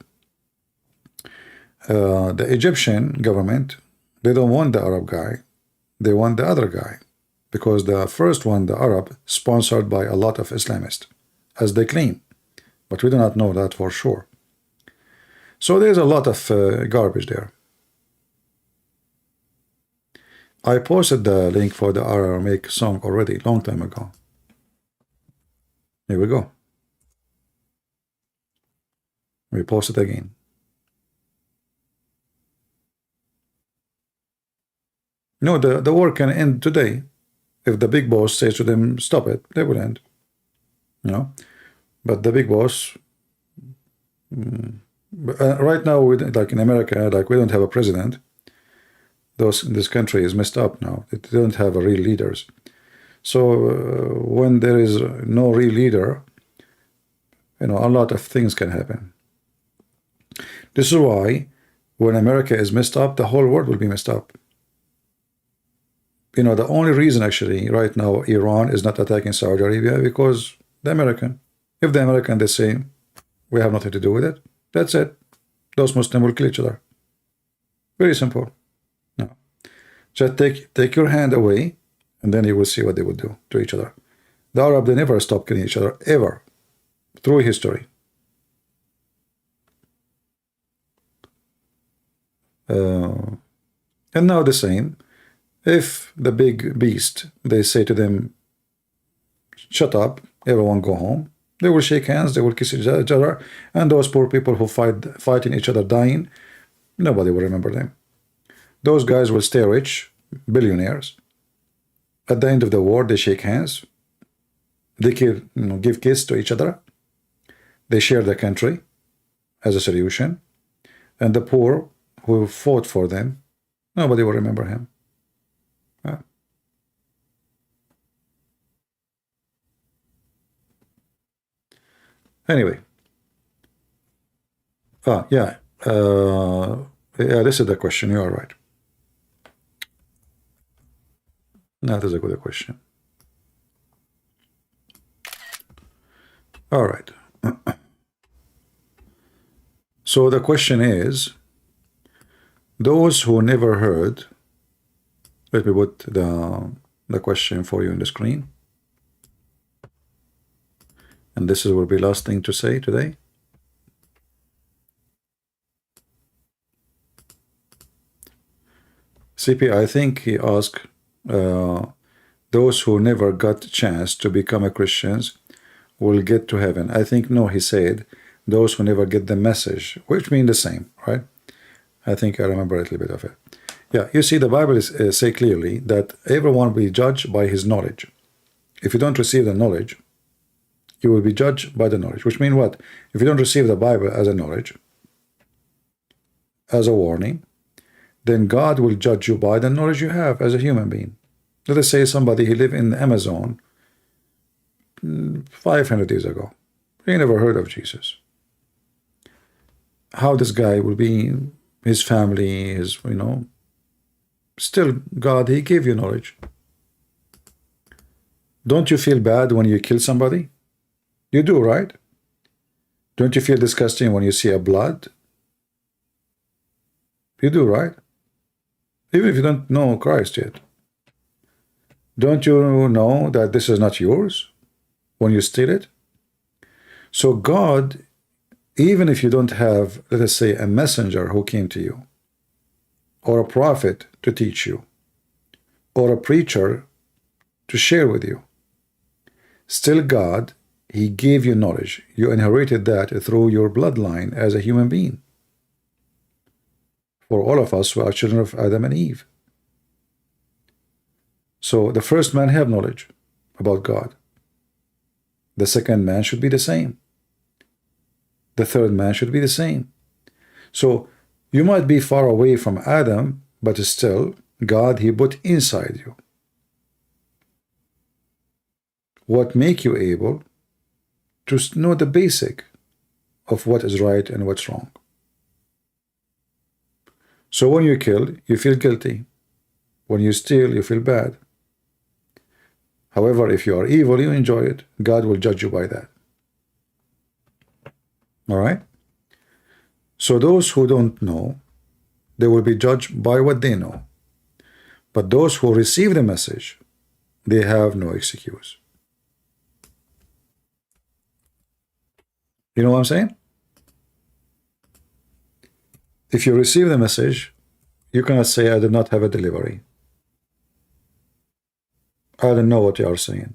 The Egyptian government, they don't want the Arab guy, they want the other guy, because the first one, the Arab, sponsored by a lot of Islamists, as they claim, but we do not know that for sure. So there's a lot of garbage there. I posted the link for the Aramaic song already, long time ago. Here we go. We post it again. No, the war can end today. If the big boss says to them, stop it, they will end. You know, but the big boss, right now, like in America, like we don't have a president. This country is messed up now. They don't have a real leaders. So when there is no real leader, you know, a lot of things can happen. This is why when America is messed up, the whole world will be messed up. You know, the only reason actually right now Iran is not attacking Saudi Arabia because the American. If the American, they say, we have nothing to do with it, that's it. Those Muslims will kill each other. Very simple. No. Just take your hand away, and then you will see what they would do to each other. The Arab, they never stop killing each other, ever, through history. And now the same. If the big beast, they say to them, shut up, everyone go home, they will shake hands, they will kiss each other, and those poor people who fighting each other, dying, nobody will remember them. Those guys will stay rich, billionaires. At the end of the war, they shake hands, they give kisses to each other, they share the country as a solution, and the poor who fought for them, nobody will remember him. Anyway, yeah, this is the question. You are right. That is a good question. All right. So the question is, those who never heard, let me put the question for you on the screen. And this will be last thing to say today. CP, I think he asked those who never got a chance to become a Christians will get to heaven. I think no, he said those who never get the message, which mean the same, right? I think I remember a little bit of it. Yeah, you see, the Bible is say clearly that everyone will be judged by his knowledge. If you don't receive the knowledge, you will be judged by the knowledge, which means what? If you don't receive the Bible as a knowledge, as a warning, then God will judge you by the knowledge you have as a human being. Let us say somebody, he lived in the Amazon 500 years ago. He never heard of Jesus. How this guy will be, his family, his, still God, he gave you knowledge. Don't you feel bad when you kill somebody? You do, right? Don't you feel disgusting when you see a blood? You do, right? Even if you don't know Christ yet. Don't you know that this is not yours when you steal it? So God, even if you don't have, let us say, a messenger who came to you, or a prophet to teach you, or a preacher to share with you, still God, he gave you knowledge. You inherited that through your bloodline as a human being. For all of us, we are children of Adam and Eve. So the first man have knowledge about God. The second man should be the same. The third man should be the same. So you might be far away from Adam, but still God, he put inside you what make you able to know the basic of what is right and what's wrong. So when you kill, you feel guilty. When you steal, you feel bad. However, if you are evil, you enjoy it. God will judge you by that. All right? So those who don't know, they will be judged by what they know. But those who receive the message, they have no excuse. You know what I'm saying? If you receive the message, you cannot say, I did not have a delivery. I don't know what you are saying.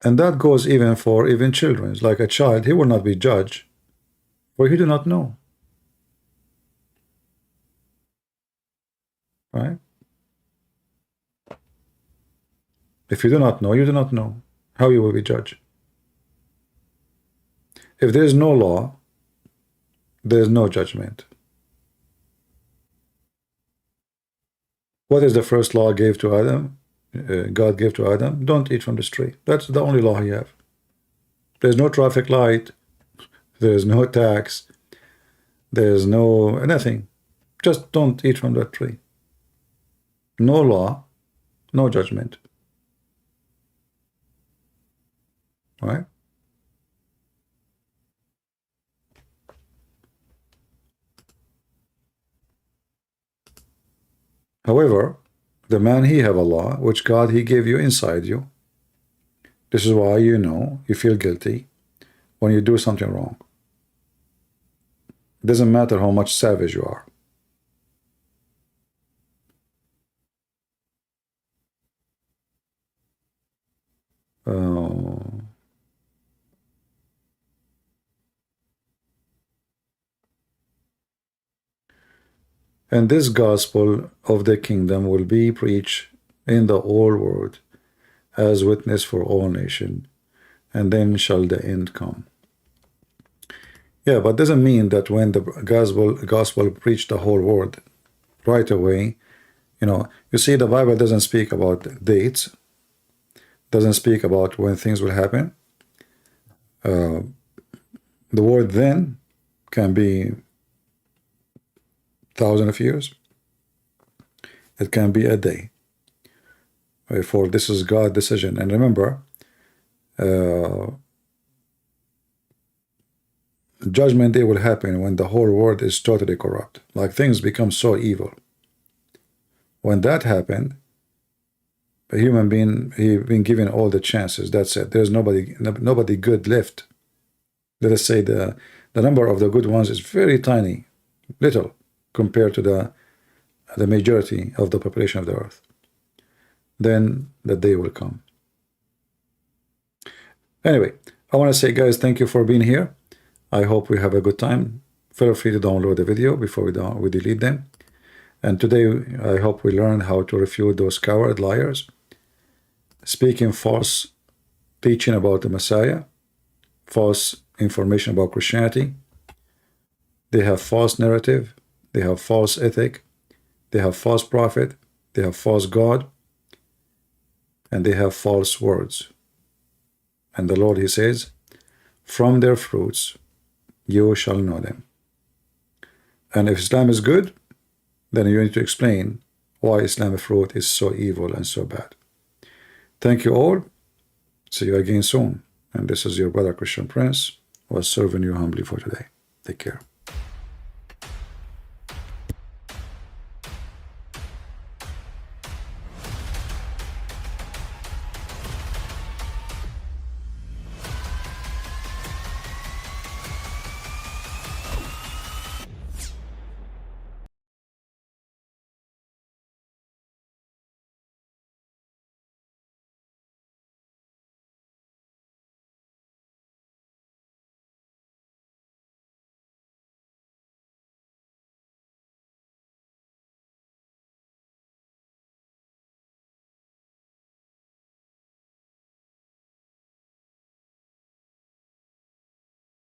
And that goes even for even children. Like a child, he will not be judged, for he do not know. Right? If you do not know, you do not know how you will be judged. If there is no law, there is no judgment. What is the first law gave to Adam? God gave to Adam? Don't eat from this tree. That's the only law he have. There's no traffic light. There's no tax. There's no nothing. Just don't eat from that tree. No law, no judgment. Right? However, the man he have a law, which God he gave you inside you. This is why you know you feel guilty when you do something wrong. It doesn't matter how much savage you are. And this gospel of the kingdom will be preached in the whole world as witness for all nations, and then shall the end come. Yeah, but doesn't mean that when the gospel preached the whole world right away, you know, you see the Bible doesn't speak about dates, doesn't speak about when things will happen. The word then can be thousands of years. It can be a day. For this is God's decision. And remember, judgment day will happen when the whole world is totally corrupt. Like things become so evil. When that happened, a human being, he been given all the chances. That's it. There's nobody good left. Let us say the number of the good ones is very tiny, little, compared to the majority of the population of the earth. Then the day will come. Anyway, I want to say, guys, thank you for being here. I hope we have a good time. Feel free to download the video before we delete them. And today, I hope we learn how to refute those coward liars, speaking false teaching about the Messiah, false information about Christianity. They have false narrative. They have false ethic. They have false prophet. They have false God. And they have false words. And the Lord, he says, from their fruits you shall know them. And if Islam is good, then you need to explain why Islamic fruit is so evil and so bad. Thank you all. See you again soon. And this is your brother Christian Prince, who was serving you humbly for today. Take care.